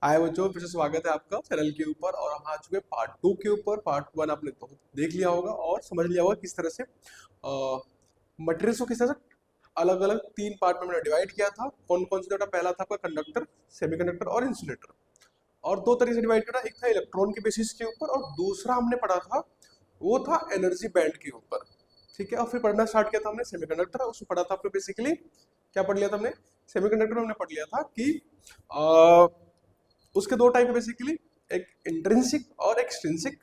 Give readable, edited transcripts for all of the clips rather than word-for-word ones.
हाय बच्चों, फिर से स्वागत है आपका चैनल के ऊपर। और हम आ चुके हैं पार्ट 2 के ऊपर। पार्ट 1 आपने तो देख लिया होगा और समझ लिया होगा किस तरह से मटेरियल्स को किस तरह से अलग अलग 3 पार्ट में मैंने डिवाइड किया था। कौन कौन से? पहला था आपका कंडक्टर, सेमीकंडक्टर और इंसुलेटर। और 2 तरीके से डिवाइड करा, एक था इलेक्ट्रॉन के बेसिस के ऊपर और दूसरा हमने पढ़ा था वो था एनर्जी बैंड के ऊपर। ठीक है, और फिर पढ़ना स्टार्ट किया था हमने सेमीकंडक्टर। उसमें पढ़ा था आपने बेसिकली क्या पढ़ लिया था हमने? सेमीकंडक्टर में हमने पढ़ लिया था कि उसके 2 टाइप है बेसिकली, एक इंट्रिंसिक और एक्सट्रिंसिक।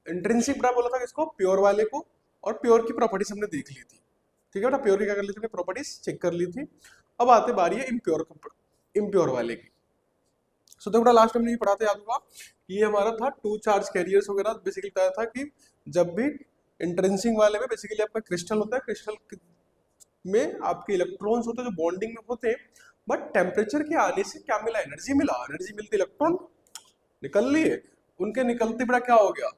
इंट्रिंसिक बड़ा बोला था इसको, प्योर वाले को। और प्योर की प्रॉपर्टीज हमने देख ली थी। ठीक है बेटा, प्योर की क्या कर ली थी? प्रॉपर्टीज चेक कर ली थी। अब आते बारी है इम्प्योर इम्प्योर वाले की। सो तो बेटा लास्ट टाइम नहीं पढ़ा था, याद होगा। ये हमारा था टू चार्ज कैरियर्स वगैरह बेसिकली बताया था कि जब भी इंट्रिंसिक वाले में बेसिकली आपका क्रिस्टल होता है, क्रिस्टल में आपके इलेक्ट्रॉन्स होते हैं जो बॉन्डिंग में होते हैं। बट टेम्परेचर के आने से क्या मिला? एनर्जी मिला। एनर्जी मिलती, इलेक्ट्रॉन निकल लिए। उनके निकलते बड़ा क्या हो गया?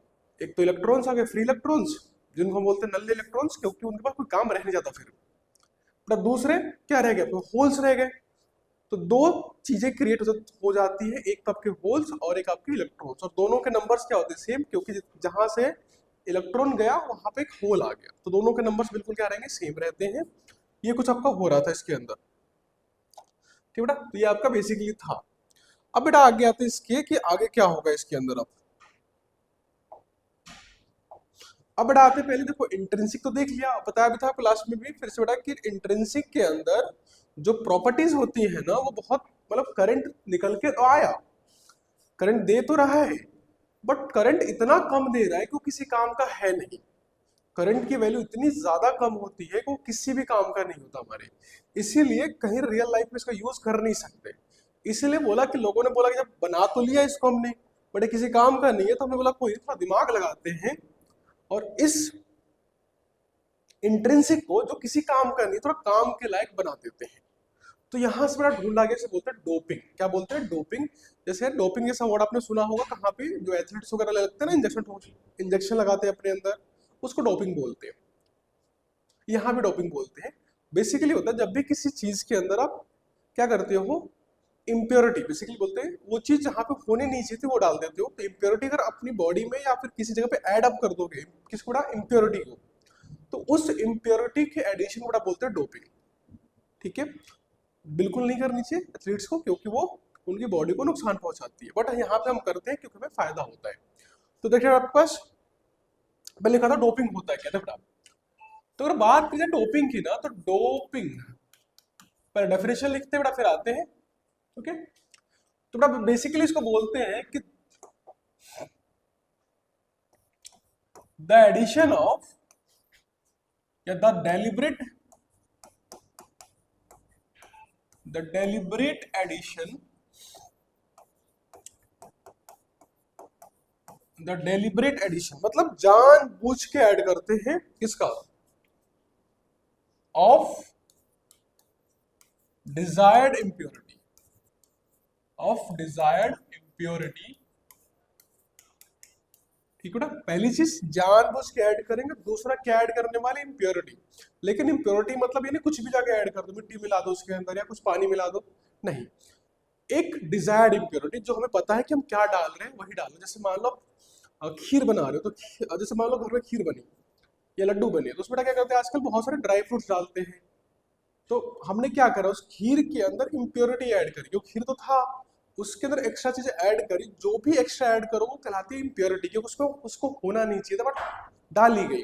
एक तो इलेक्ट्रॉन्स आ गए, फ्री इलेक्ट्रॉन्स, जिनको हम बोलते हैं नल्ले इलेक्ट्रॉन्स, क्योंकि उनके पास कोई काम रह नहीं जाता फिर। बट दूसरे क्या रह गए? होल्स रह गए। तो दो चीजें क्रिएट हो जाती है, एक तो आपके होल्स और एक आपके इलेक्ट्रॉन्स। और दोनों के नंबर्स क्या होते हैं? सेम, क्योंकि जहां से इलेक्ट्रॉन गया वहां पे एक होल आ गया, तो दोनों के नंबर्स बिल्कुल क्या रहेंगे? सेम रहते हैं। ये कुछ आपका हो रहा था इसके अंदर। ठीक बेटा, तो ये आपका बेसिकली था। अब बेटा आगे आते हैं इसके कि आगे क्या होगा इसके अंदर। अब बेटा आते पहले देखो, इंट्रिंसिक तो देख लिया, बताया भी था क्लास में भी, फिर से बेटा कि इंट्रिंसिक के अंदर जो प्रॉपर्टीज होती है ना, वो बहुत मतलब करंट निकल के तो आया, करंट दे तो रहा है, बट करंट इतना कम दे रहा है कि वो किसी काम का है नहीं। करंट की वैल्यू इतनी ज्यादा कम होती है कि वो किसी भी काम का नहीं होता हमारे। इसीलिए कहीं रियल लाइफ में इसका यूज कर नहीं सकते। इसीलिए बोला कि लोगों ने बोला कि जब बना तो लिया इसको हमने, बट ये किसी काम का नहीं है, तो हमने बोला कोई थोड़ा दिमाग लगाते हैं और इस इंट्रिंसिक को जो किसी काम का नहीं थोड़ा काम के लायक बना देते हैं। तो यहां से बड़ा ढूंढा गया, बोलते हैं डोपिंग। क्या बोलते हैं? डोपिंग। जैसे डोपिंग जैसा वर्ड आपने सुना होगा कहाँ पे, जो एथलीट्स वगैरह लगते हैं ना, इंजेक्शन लगाते हैं अपने अंदर, उसको डोपिंग बोलते हैं। यहाँ भी डोपिंग बोलते हैं। बेसिकली होता है जब भी किसी चीज के अंदर आप क्या करते हो, इम्प्योरिटी बेसिकली बोलते हैं, वो चीज जहाँ पे होनी नहीं चाहिए थी वो डाल देते हो। तो इम्प्योरिटी अगर अपनी बॉडी में या फिर किसी जगह पे ऐड अप कर दोगे, किसको? इम्प्योरिटी को, तो उस इम्प्योरिटी के एडिशन को बोलते हैं डोपिंग। ठीक है, बिल्कुल नहीं करनी चाहिए एथलीट्स को, क्योंकि वो उनकी बॉडी को नुकसान पहुंचाती है। बट यहाँ पे हम करते हैं क्योंकि हमें फायदा होता है। तो देखिए आपके पास मैंने लिखा था डोपिंग होता है क्या था। तो अगर बात की जाए डोपिंग की ना, तो डोपिंग पर डेफिनेशन लिखते हैं बेटा, फिर आते हैं। ओके, तो बेटा बेसिकली इसको बोलते हैं कि द एडिशन ऑफ या the deliberate addition, the deliberate addition मतलब जानबूझ के ऐड करते हैं किसका? Of desired impurity, of desired impurity. ठीक है ना, पहली चीज जानबूझ के ऐड करेंगे, दूसरा क्या ऐड करने वाले? इम्प्योरिटी। लेकिन इम्प्योरिटी मतलब ये नहीं कुछ भी जाके ऐड कर दो, मिट्टी मिला दो उसके अंदर या कुछ पानी मिला दो, नहीं। एक डिजायर्ड इम्प्योरिटी, जो हमें पता है कि हम क्या डाल रहे हैं वही डालो। जैसे मान लो खीर बना रहे हो, तो जैसे मान लो घर में खीर बनी या लड्डू बने, तो उसमें क्या करते हैं आजकल? बहुत सारे ड्राई फ्रूट्स डालते हैं। तो हमने क्या करा, उस खीर के अंदर इम्प्योरिटी ऐड करी, जो खीर तो था, उसके अंदर एक्स्ट्रा चीजें ऐड करी। जो भी एक्स्ट्रा ऐड करो वो कहलाती है इम्प्योरिटी, क्योंकि उसको उसको होना नहीं चाहिए था बट डाली गई।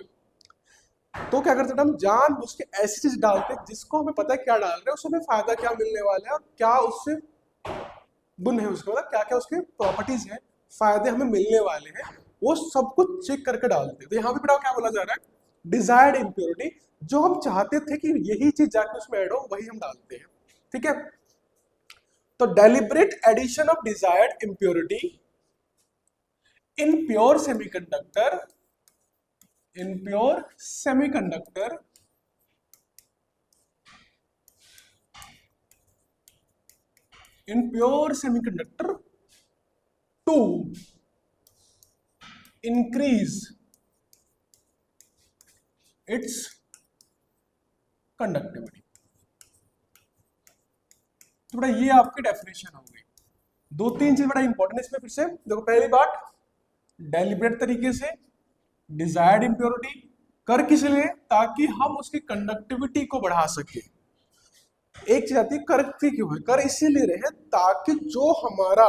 तो क्या करते थे हम? जान बुझ के ऐसी चीज डालते जिसको हमें पता है क्या डाल रहे हैं, उससे हमें फायदा क्या मिलने वाला है और क्या उससे गुण है, उसके मतलब क्या क्या उसके प्रॉपर्टीज है, फायदे हमें मिलने वाले हैं, वो सब कुछ चेक करके डालते हैं। तो यहाँ पे बेटा क्या बोला जा रहा है? डिजायर्ड इम्प्योरिटी, जो हम चाहते थे कि यही चीज जाके उसमें ऐड हो, वही हम डालते हैं। ठीक है, तो deliberate addition of desired impurity in pure semiconductor, in pure semiconductor in pure semiconductor to increase its conductivity। तो बेटा ये आपकी डेफिनेशन हो गई। दो तीन चीज बड़ा इंपॉर्टेंट इसमें फिर से देखो। पहली बात, डेलिब्रेट तरीके से डिजायर्ड इम्प्योरिटी कर किस लिए, ताकि हम उसकी कंडक्टिविटी को बढ़ा सके। एक चीज आती है कर क्यों है, कर इसीलिए रहे ताकि जो हमारा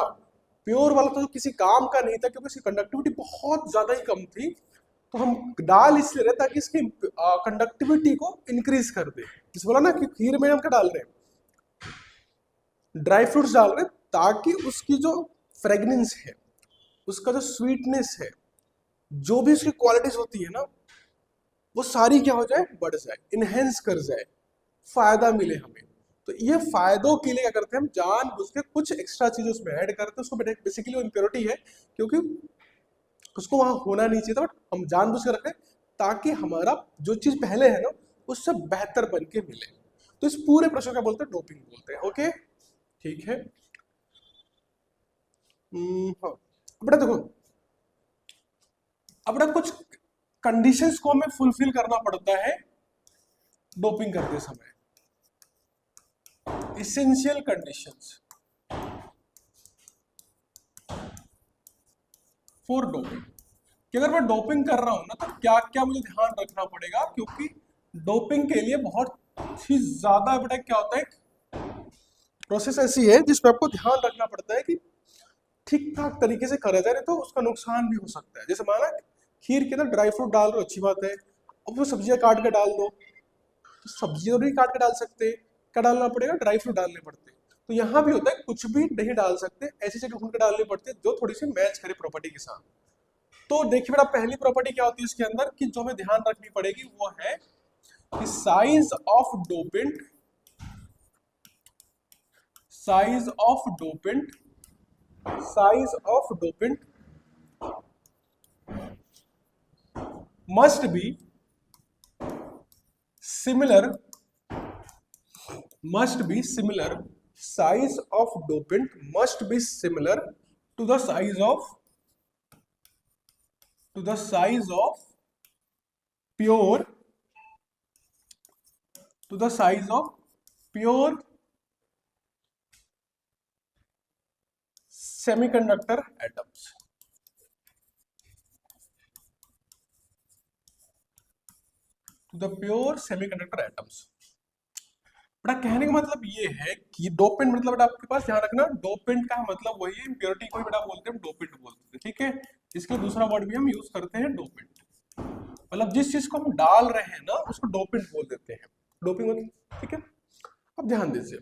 प्योर वाला था जो किसी काम का नहीं था, क्योंकि इसकी कंडक्टिविटी बहुत ज्यादा ही कम थी, तो हम डाल इसलिए रहे ताकि इसकी कंडक्टिविटी को इंक्रीज कर दे। जिस बोला ना कि खीर में हम क्या डाल रहे हैं, ड्राई फ्रूट्स डाल रहे हैं, ताकि उसकी जो फ्रेगनेंस है, उसका जो स्वीटनेस है, जो भी उसकी क्वालिटीज होती है ना, वो सारी क्या हो जाए, बढ़ जाए, इनहेंस कर जाए, फायदा मिले हमें। तो ये फायदों के लिए क्या करते हैं हम, जानबूझ के कुछ एक्स्ट्रा चीजें उसमें ऐड करते हैं। उसको बेसिकली वो इम्प्योरिटी है, क्योंकि उसको वहां होना नहीं चाहिए था, बट हम जानबूझ के रखें ताकि हमारा जो चीज पहले है ना उससे बेहतर बन के मिले। तो इस पूरे प्रश्न का बोलते हैं डोपिंग बोलते हैं। ओके, ठीक है। हाँ, बेटा देखो, अब बेटा कुछ कंडीशंस को हमें फुलफिल करना पड़ता है डोपिंग करते समय। इसेंशियल कंडीशंस फॉर डोपिंग, कि अगर मैं डोपिंग कर रहा हूं ना तो क्या क्या मुझे ध्यान रखना पड़ेगा, क्योंकि डोपिंग के लिए बहुत ही ज्यादा बेटा क्या होता है, प्रोसेस ऐसी है जिसपे आपको ध्यान रखना पड़ता है कि ठीक ठाक तरीके से करा जाए, नहीं तो उसका नुकसान भी हो सकता है। जैसे माना खीर के अंदर ड्राई फ्रूट डाल रहे हो, अच्छी बात है, अब वो सब्जियां काट के डाल दो, तो सब्जियां भी काट के डाल सकते, क्या डालना पड़ेगा, ड्राई फ्रूट डालने पड़ते। तो यहाँ भी होता है कुछ भी नहीं डाल सकते, ऐसी जगह ढूंढ के डालनी पड़ती है जो थोड़ी सी मैच करे प्रॉपर्टी के साथ। तो देखिए बेटा, पहली प्रॉपर्टी क्या होती है इसके अंदर कि जो हमें ध्यान रखनी पड़ेगी वो है कि size of dopant, size of dopant, size of dopant must be similar, must be similar, size of dopant must be similar to the size of, to the size of pure, to the size of pure semiconductor atoms, to the pure semiconductor atoms। बड़ा कहने का मतलब ये है कि dopant मतलब बेटा आपके पास ध्यान रखना, डोपेंट का मतलब वही है, इम्प्योरिटी को ही बेटा बोलते हैं डोपेंट बोलते हैं, ठीक है। इसके दूसरा वर्ड भी हम यूज करते हैं डोपेंट, मतलब जिस चीज को हम डाल रहे हैं ना उसको डोपेंट बोल देते हैं, डोपिंग मतलब, ठीक है। अब ध्यान दीजिए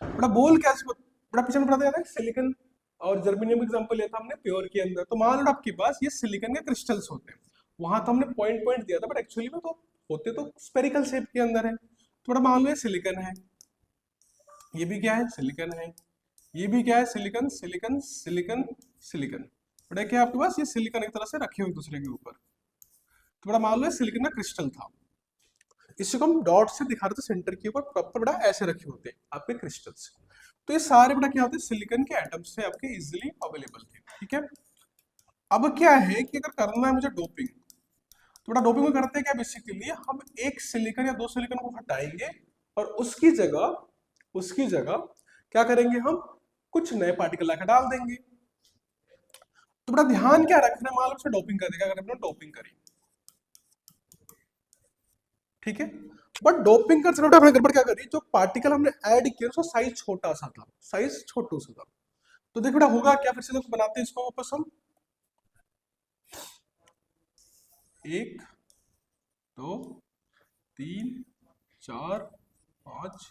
बेटा, बोल क्या बड़ा पीछे में पढ़ा था सिलिकॉन और जर्मेनियम एग्जांपल लिया था हमने प्योर के अंदर। तो मान लो आपके पास ये सिलिकॉन के क्रिस्टल्स होते हैं, वहां तो हमने पॉइंट पॉइंट दिया था, बट एक्चुअली में तो होते तो स्पेरिकल शेप के अंदर है। तो बड़ा मान लो ये सिलिकॉन है, ये भी क्या है, सिलिकॉन है, ये भी क्या है, सिलिकॉन, सिलिकॉन, सिलिकॉन, सिलिकॉन। बड़ा क्या है आपके पास, ये सिलिकॉन एक तरह से रखे हुए दूसरे के ऊपर। तो बड़ा मान लो सिलिकॉन का क्रिस्टल था, इसको हम डॉट से दिखा रहे थे सेंटर के ऊपर, प्रॉपर बड़ा ऐसे रखे होते हैं आपके क्रिस्टल्स। तो ये सारे बड़ा क्या होते हैं, सिलिकॉन के एटम्स से आपके इजीली अवेलेबल थे, ठीक है। अब क्या है कि अगर करना है मुझे डोपिंग, तो बड़ा डोपिंग में करते हैं क्या, बेसिकली हम एक सिलिकॉन या दो सिलिकॉन को हटाएंगे और उसकी जगह क्या करेंगे, हम कुछ नए पार्टिकल लाकर डाल देंगे। तो बड़ा ध्यान क्या रखना है, मान लो डोपिंग कर देगा, अगर डोपिंग करी, ठीक है। बट डोपिंग करते समय हमने गड़बड़ क्या करी, जो पार्टिकल हमने ऐड किया उसका साइज छोटा सा था, साइज छोटू सा था। तो देखो बेटा होगा क्या, फिर से देखो बनाते हैं इसको वापस हम, 1 2 3 4 5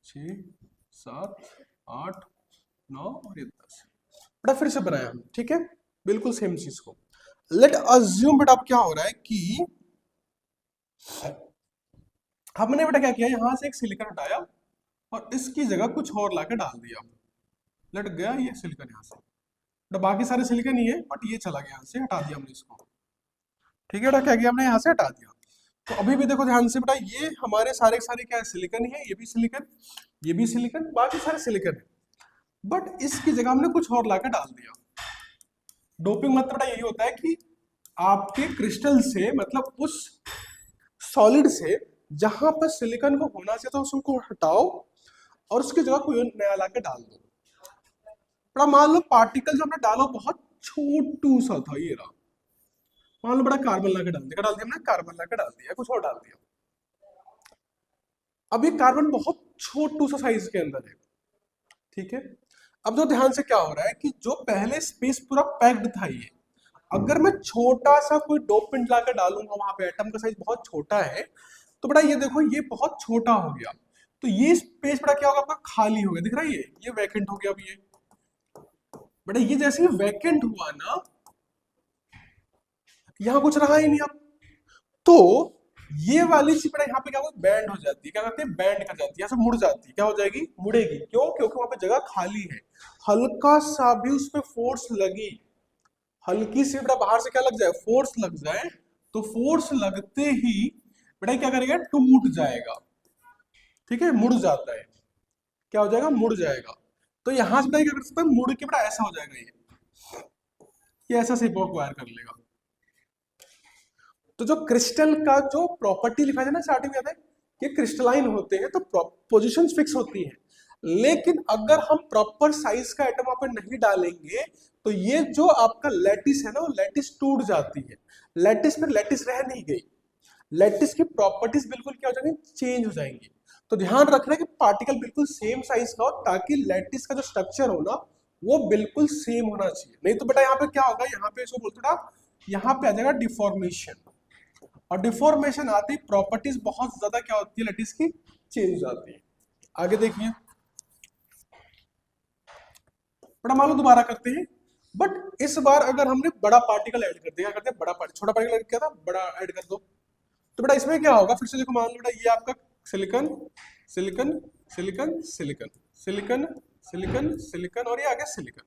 6 7 8 9 और ये 10। बेटा फिर से बनाया हम, ठीक है, बिल्कुल सेम चीज को। लेट अज्यूम बेटा अब क्या हो रहा है कि हमने बेटा क्या किया, यहां से एक सिलिकॉन हटाया और इसकी जगह कुछ और लाके डाल दिया। लट गया ये सिलिकॉन यहाँ से, तो बाकी सारे सिलिकॉन ही है, बट ये चला गया, यहाँ से हटा दिया हमने इसको, ठीक है बेटा। क्या किया हमने, यहाँ से हटा दिया। तो अभी भी देखो ध्यान से बेटा, ये हमारे सारे सारे क्या है, सिलिकॉन ही है, ये भी सिलिकॉन, ये भी सिलिकॉन, बाकी सारे सिलिकॉन है, बट इसकी जगह हमने कुछ और लाकर डाल दिया। डोपिंग मतलब बेटा यही होता है कि आपके क्रिस्टल से, मतलब उस सॉलिड से जहां पर सिलिकॉन को होना चाहिए तो उसको हटाओ और उसकी जगह कोई नया लाके डाल दो। बड़ा मान लो पार्टिकल जो हमने डालो बहुत छोटू सा था, ये रहा। मान लो बड़ा कार्बन ला के डाल दिया, हमने कार्बन ला के डाल दिया, कुछ और डाल दिया। अब ये कार्बन बहुत छोटू सा साइज के अंदर है, ठीक है। अब जो ध्यान से क्या हो रहा है कि जो पहले स्पेस पूरा पैक्ड था, ये अगर मैं छोटा सा कोई डोपेंट ला कर डालूंगा वहां पे, एटम का साइज बहुत छोटा है, तो बड़ा ये देखो ये बहुत छोटा हो गया, तो ये स्पेस बड़ा क्या होगा आपका, खाली हो गया, दिख रहा है ये वैकेंट हो गया। अब ये बड़ा ये जैसे ही वैकेंट हुआ ना, यहां कुछ रहा ही नहीं अब, तो ये वाली चीज बड़ा यहाँ पे क्या होगा, बैंड हो जाती है, क्या कहते हैं, बैंड कर जाती है, ऐसे मुड़ जाती है, क्या हो जाएगी, मुड़ेगी। क्यों? क्योंकि वहां पे जगह खाली है। हल्का सा भी उस पर फोर्स लगी, हल्की सी बेटा बाहर से क्या लग जाए, फोर्स लग जाए, तो फोर्स लगते ही बेटा क्या करेगा, टूट जाएगा, ठीक है, मुड़ जाता है, क्या हो जाएगा, मुड़ जाएगा। तो यहां से बेटा क्या कर सकते हैं, मुड़ के बेटा ऐसा हो जाएगा, ये ऐसा शेप एक्वायर कर लेगा। तो जो क्रिस्टल का जो प्रॉपर्टी लिखा है ना स्टार्टिंग में, याद है, ये क्रिस्टलाइन होते हैं तो पोजीशंस फिक्स होती हैं, लेकिन अगर हम प्रॉपर साइज का एटम वहां पर नहीं डालेंगे तो ये जो आपका लैटिस है ना, वो लैटिस टूट जाती है। लैटिस में लैटिस रह नहीं गई, लैटिस की प्रॉपर्टीज बिल्कुल क्या हो जाएंगी, चेंज हो जाएंगी। तो ध्यान रखना कि पार्टिकल बिल्कुल सेम साइज का हो, ताकि लैटिस का जो स्ट्रक्चर हो ना वो बिल्कुल सेम होना चाहिए। नहीं तो बेटा यहाँ पे क्या होगा, यहाँ पे इसको बोलते ना, यहाँ पे आ जाएगा डिफॉर्मेशन, और डिफॉर्मेशन आते ही प्रॉपर्टीज बहुत ज्यादा क्या होती है लैटिस की, चेंज हो जाती है। आगे देखिए, बड़ा मान लो दोबारा करते हैं, बट इस बार अगर हमने बड़ा पार्टिकल ऐड कर दिया, करते हैं बड़ा पार्टिकल, छोटा पार्टिकल ऐड किया था, बड़ा ऐड कर दो, तो बेटा इसमें क्या होगा, फिर से देखो, मान लो बेटा ये आपका silicon silicon silicon silicon silicon silicon silicon और ये आ गया सिलिकॉन,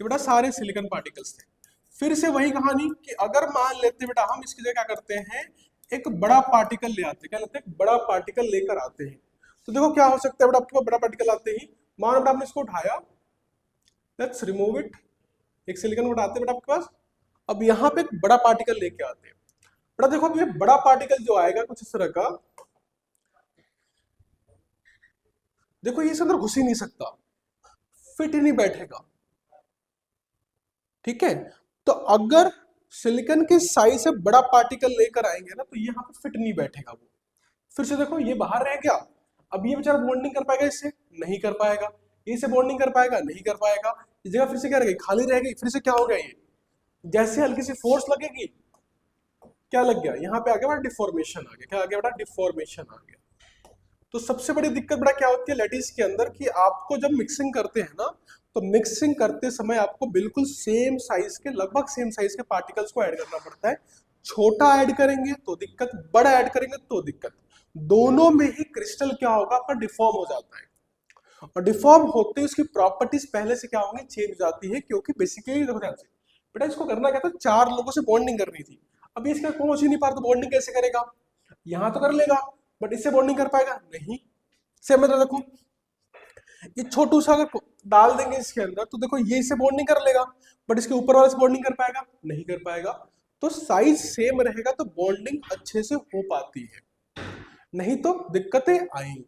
ये बेटा सारे सिलिकॉन पार्टिकल्स थे। फिर से वही कहानी कि अगर मान लेते बेटा हम इसकी जगह क्या करते हैं, एक बड़ा पार्टिकल ले आते हैं, क्या लेते हैं, बड़ा पार्टिकल लेकर आते हैं। तो देखो क्या हो सकता है बेटा, आपके पास बड़ा पार्टिकल आते ही, मान बेटा हमने इसको उठाया, लेट्स रिमूव इट, एक सिलिकॉन उठाते हैं बेटा आपके पास, अब यहाँ पे एक बड़ा पार्टिकल लेके आते हैं। बेटा देखो अब ये बड़ा पार्टिकल जो आएगा कुछ इस तरह का, देखो ये इसके अंदर घुस ही नहीं सकता, फिट ही नहीं बैठेगा, ठीक है। तो अगर सिलिकॉन के साइज से बड़ा पार्टिकल लेकर आएंगे ना, तो यहाँ पे फिट नहीं बैठेगा वो। फिर से देखो ये बाहर रह गया, अब ये बेचारा बॉन्डिंग कर पाएगा इससे, नहीं कर पाएगा, इससे बॉन्डिंग कर पाएगा, नहीं कर पाएगा, इस जगह फिर से क्या रह गई, खाली रह गई। फिर से क्या हो गया, ये जैसे हल्की सी फोर्स लगेगी, क्या लग गया, यहाँ पे आ गया बेटा डिफॉर्मेशन आ गया, क्या आ गया बेटा, डिफॉर्मेशन आ गया। तो सबसे बड़ी दिक्कत बेटा क्या होती है लैटिस के अंदर, कि आपको जब मिक्सिंग करते हैं ना, तो मिक्सिंग करते समय आपको बिल्कुल सेम साइज के, लगभग सेम साइज के पार्टिकल्स को ऐड करना पड़ता है। छोटा ऐड करेंगे तो दिक्कत, बड़ा ऐड करेंगे तो दिक्कत, दोनों में ही क्रिस्टल क्या होगा आपका, डिफॉर्म हो जाता है। और डिफॉर्म होते ही उसकी प्रॉपर्टीज पहले से क्या होंगी, चेंज हो जाती है। क्योंकि बेसिकली देखो ध्यान से बेटा, इसको करना क्या था, 4 लोगों से बॉन्डिंग करनी थी, अभी इसका पहुंच ही नहीं पा रहा, तो बॉन्डिंग कैसे करेगा, यहां तो कर लेगा बट इससे बॉन्डिंग कर पाएगा नहीं। से मतलब देखो ये छोटू सा अगर डाल देंगे इसके अंदर, तो देखो ये इससे बॉन्डिंग कर लेगा, बट इसके ऊपर वाले से बॉन्डिंग कर पाएगा, नहीं कर पाएगा। तो साइज सेम रहेगा तो बॉन्डिंग अच्छे से हो पाती है, नहीं तो दिक्कतें आएंगी।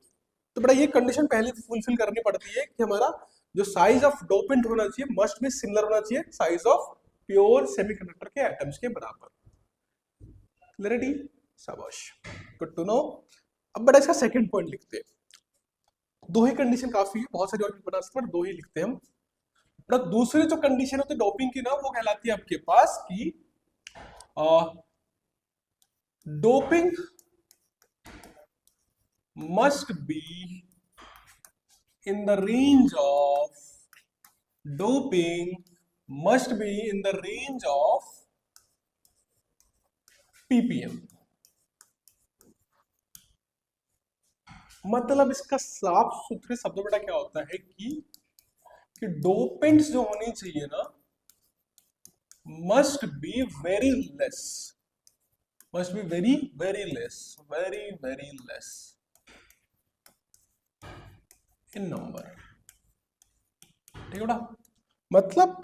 तो बड़ा ये कंडीशन पहले फुलफिल करनी पड़ती है कि हमारा जो साइज ऑफ डोपेंट होना चाहिए मस्ट भी सिमिलर होना चाहिए साइज ऑफ प्योर सेमीकंडक्टर के एटम्स के बराबर। क्लियरिटी, शाबाश, गुड टू नो। अब बड़ा इसका सेकंड पॉइंट लिखते हैं, दो ही कंडीशन काफी है, बहुत सारी और भी बना सकते हैं, दो ही लिखते हैं हम। बड़ा दूसरी जो कंडीशन होती है डोपिंग की ना, वो कहलाती है आपके पास की doping must be in the range of doping must be in the range of ppm। मतलब इसका साफ सुथरे शब्दों में क्या होता है कि डोपेंट्स जो होनी चाहिए ना, must be very less, must be very very less, very very less in number, ठीक है बेटा। मतलब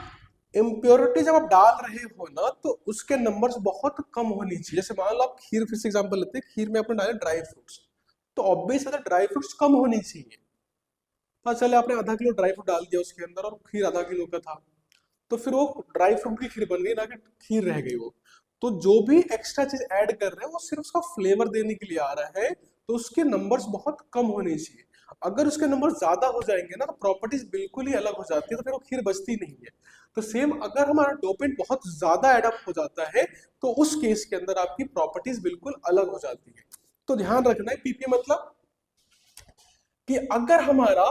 इम्प्योरिटी जब आप डाल रहे हो ना, तो उसके नंबर्स बहुत कम होनी चाहिए। जैसे मान लो आप खीर, फिर से एग्जांपल लेते हैं, खीर में आपने डाले ड्राई फ्रूट्स, तो ऑब्वियस है ड्राई फ्रूट्स कम होनी चाहिए, पता चले आपने आधा किलो ड्राई फ्रूट डाल दिया उसके अंदर और खीर आधा किलो का था, तो फिर वो ड्राई फ्रूट की खीर बन गई, ना कि खीर रह गई वो। तो जो भी एक्स्ट्रा चीज ऐड कर रहे हैं वो सिर्फ उसका फ्लेवर देने के लिए आ रहा है, तो उसके नंबर्स बहुत कम होने चाहिए। अगर उसके नंबर ज्यादा हो जाएंगे ना तो प्रॉपर्टीज बिल्कुल ही अलग हो जाती है, तो फिर वो खीर बचती नहीं है। तो सेम अगर हमारा डोपेंट बहुत ज्यादा एडअप हो जाता है तो उस केस के अंदर आपकी प्रॉपर्टीज बिल्कुल अलग हो जाती है। तो ध्यान रखना है पीपी मतलब कि अगर हमारा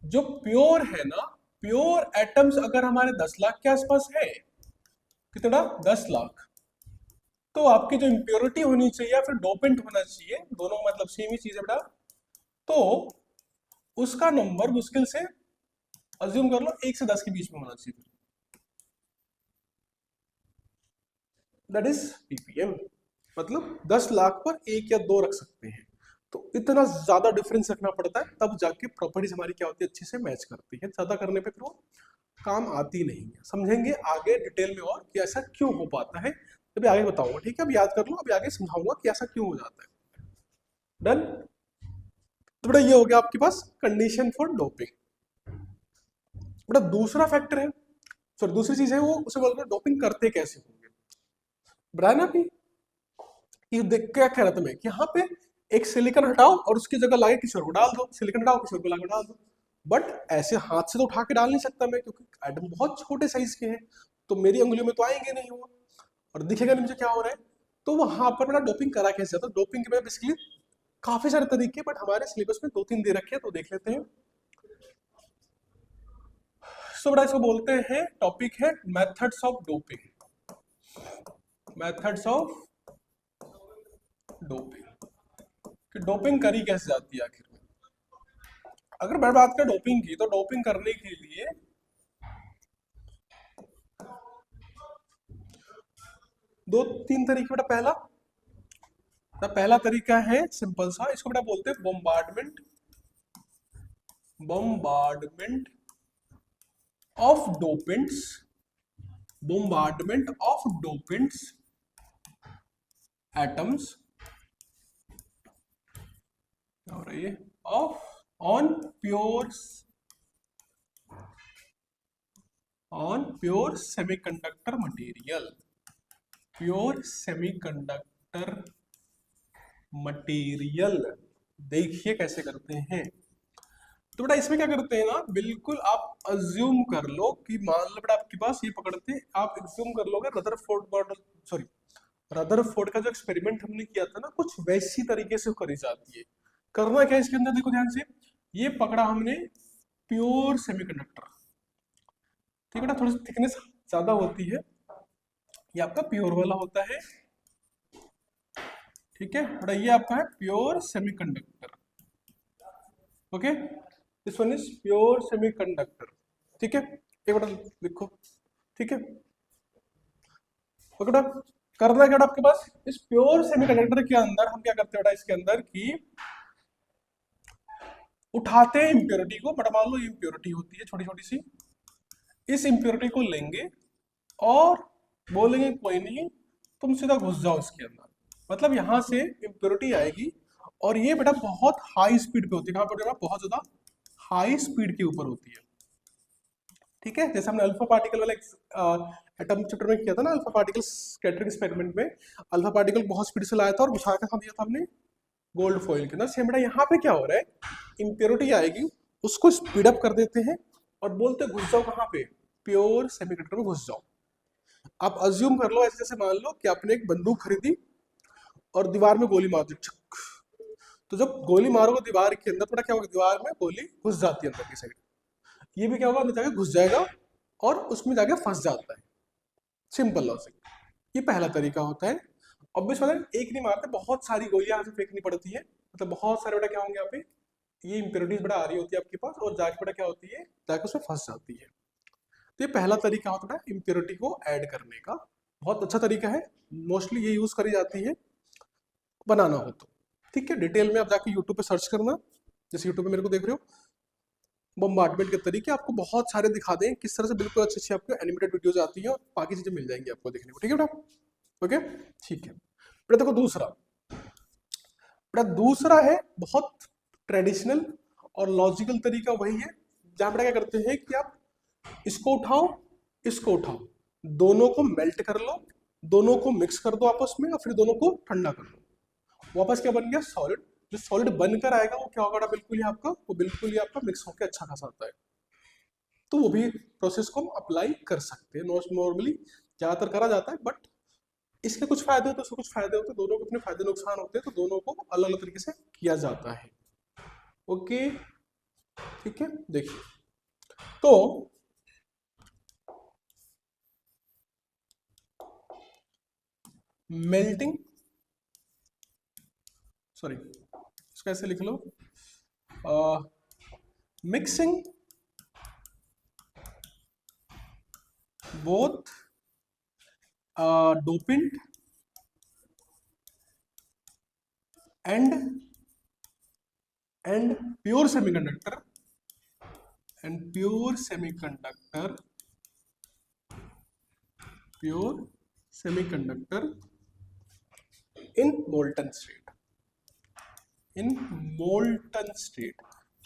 जो प्योर है ना, प्योर एटम्स अगर हमारे 10 लाख के आसपास है, कितना 10 लाख, तो आपकी जो इम्प्योरिटी होनी चाहिए या फिर डोपेंट होना चाहिए, दोनों मतलब सेम ही चीज है बेटा, तो उसका नंबर मुश्किल से अज्यूम कर लो 1 से 10 के बीच में होना चाहिए, दैट इज पीपीएम। मतलब 10 लाख पर 1 या 2 रख सकते हैं, तो इतना ज्यादा डिफरेंस रखना पड़ता है, तब जाके प्रॉपर्टीज हमारी क्या होती है, अच्छे से मैच करती है। ज्यादा करने पे फिर वो काम आती नहीं है। समझेंगे आगे डिटेल में और कि ऐसा क्यों हो पाता है, अभी आगे बताऊंगा, ठीक है। अब याद कर लो, अभी आगे समझाऊंगा कि ऐसा क्यों हो जाता है। डन। तो बेटा ये हो गया आपके पास कंडीशन फॉर डोपिंग। बेटा दूसरा फैक्टर है, सॉरी दूसरी चीज है, वो उसे बोलते हैं डोपिंग करते कैसे होंगे। बताया ना अभी, ये देख क्या कह रहा था मैं कि यहाँ पे एक सिलिकॉन हटाओ और उसकी जगह लाके किसी और को डाल दो, सिलिकॉन हटाओ किसी और को लाके डाल दो। बट ऐसे हाथ से तो उठा के डाल नहीं सकता मैं, क्योंकि एटम बहुत छोटे साइज के हैं, तो मेरी उंगलियों में तो आएंगे नहीं वो, और दिखेगा नहीं मुझे क्या हो रहा है। तो वहां पर मेरा डोपिंग करा कैसे जाता है। डोपिंग के बेसिकली काफी सारे तरीके, बट हमारे सिलेबस में 2-3 दे रखे हैं, तो देख लेते हैं। सो बड़ा इसको बोलते हैं, टॉपिक है methods of doping. Methods of doping, कि डोपिंग करी कैसे जाती है आखिर में। अगर मैं बात करें डोपिंग की, तो डोपिंग करने के लिए 2-3 तरीके। बेटा पहला तरीका है सिंपल सा, इसको बेटा बोलते हैं bombardment. Bombardment of dopants, bombardment of dopants atoms और ये of on pure semiconductor material, pure semiconductor material. देखिए कैसे करते हैं। तो बेटा इसमें क्या करते हैं ना, बिल्कुल आप अज्यूम कर लो कि मान लो बेटा आपके पास ये पकड़ते हैं, आप अज्यूम कर लोगे रदरफोर्ड मॉडल, सॉरी रदरफोर्ड का जो एक्सपेरिमेंट हमने किया था ना, कुछ वैसी तरीके से करी जाती है। करना क्या इसके अंदर, देखो ध्यान से, ये पकड़ा हमने प्योर सेमीकंडक्टर, ठीक है ना, थोड़ी सी थिकनेस ज्यादा होती है, ये आपका प्योर वाला होता है, ठीक है बेटा, ये आपका है pure semiconductor, okay, this one is pure semiconductor, ठीक है। एक बेटा लिखो, ठीक है। ओके बेटा, करना क्या आपके पास, इस प्योर सेमीकंडक्टर के अंदर हम क्या करते हैं बेटा, इसके अंदर की उठाते हैं इम्प्योरिटी को। बट मान लो इम्प्योरिटी होती है छोटी छोटी सी, इस इम्प्योरिटी को लेंगे और बोलेंगे कोई नहीं, तुम सीधा घुस जाओ इसके अंदर। मतलब यहां से इम्प्योरिटी आएगी और ये बेटा बहुत हाई स्पीड पे होती है, कहां पर बहुत ज्यादा हाई स्पीड के ऊपर होती है, ठीक है। जैसे हमने अल्फा पार्टिकल वाला एटम चैप्टर में किया था ना, अल्फा पार्टिकल स्कैटरिंग एक्सपेरिमेंट में, अल्फा पार्टिकल बहुत स्पीड से लाया था और घुसा के दिया था हमने गोल्ड फॉइल के अंदर। सेम बेटा यहाँ पे क्या हो रहा है, इम्प्योरिटी आएगी, उसको स्पीड अप कर देते हैं और बोलते घुस जाओ कहाँ पे, प्योर सेमीकंडक्टर में घुस जाओ। आप अज्यूम कर लो, ऐसे जैसे मान लो कि आपने एक बंदूक खरीदी और दीवार में गोली मार दी, छक। तो जब गोली मारोगे दीवार के अंदर, तो क्या होगा, दीवार में गोली घुस जाती है अंदर की साइड, ये भी क्या होगा, अंदर जाके घुस जाएगा और उसमें जाके फंस जाता है। सिंपल लॉजिक, ये पहला तरीका होता है। ऑब्वियस बात है, एक नहीं मारते, बहुत सारी गोलियां यहाँ से फेंकनी पड़ती है, मतलब बहुत सारे बेटा क्या होंगे यहाँ पे, ये इंप्योरिटीज बेटा आ रही होती है आपके पास और जाके बेटा क्या होती है, जाके उसमें फंस जाती है। तो ये पहला तरीका होता है इम्प्योरिटी को ऐड करने का, बहुत अच्छा तरीका है, मोस्टली ये यूज करी जाती है बनाना हो तो, ठीक है। डिटेल में आप जाके यूट्यूब पे सर्च करना, जैसे यूट्यूब पे मेरे को देख रहे हो, बॉम्बार्डमेंट के तरीके आपको बहुत सारे दिखा दें, किस तरह से बिल्कुल अच्छी अच्छी आपको एनिमेटेड वीडियोज आती है और बाकी चीजें मिल जाएंगी आपको देखने को, ठीक है बेटा, ओके, ठीक है बेटा। देखो दूसरा, बेटा दूसरा है बहुत ट्रेडिशनल और लॉजिकल तरीका वही है जहां पर क्या करते हैं कि आप इसको उठाओ, इसको उठाओ, दोनों को मेल्ट कर लो, दोनों को मिक्स कर दो आपस में और फिर दोनों को ठंडा कर लो, वापस क्या बन गया सॉलिड। जो सॉलिड बनकर आएगा वो क्या होगा बिल्कुल ही आपका, वो बिल्कुल ही आपका मिक्स होकर अच्छा खासा आता है। तो वो भी प्रोसेस को हम अप्लाई कर सकते हैं, नॉर्मली ज्यादातर करा जाता है, बट इसके कुछ फायदे होते हैं, उसके कुछ फायदे होते हैं, दोनों के अपने फायदे नुकसान होते हैं, तो दोनों को अलग अलग तरीके से किया जाता है। ओके ठीक है, देखिए तो मेल्टिंग, सॉरी इसको ऐसे लिख लो, mixing both dopant and pure semiconductor in molten state।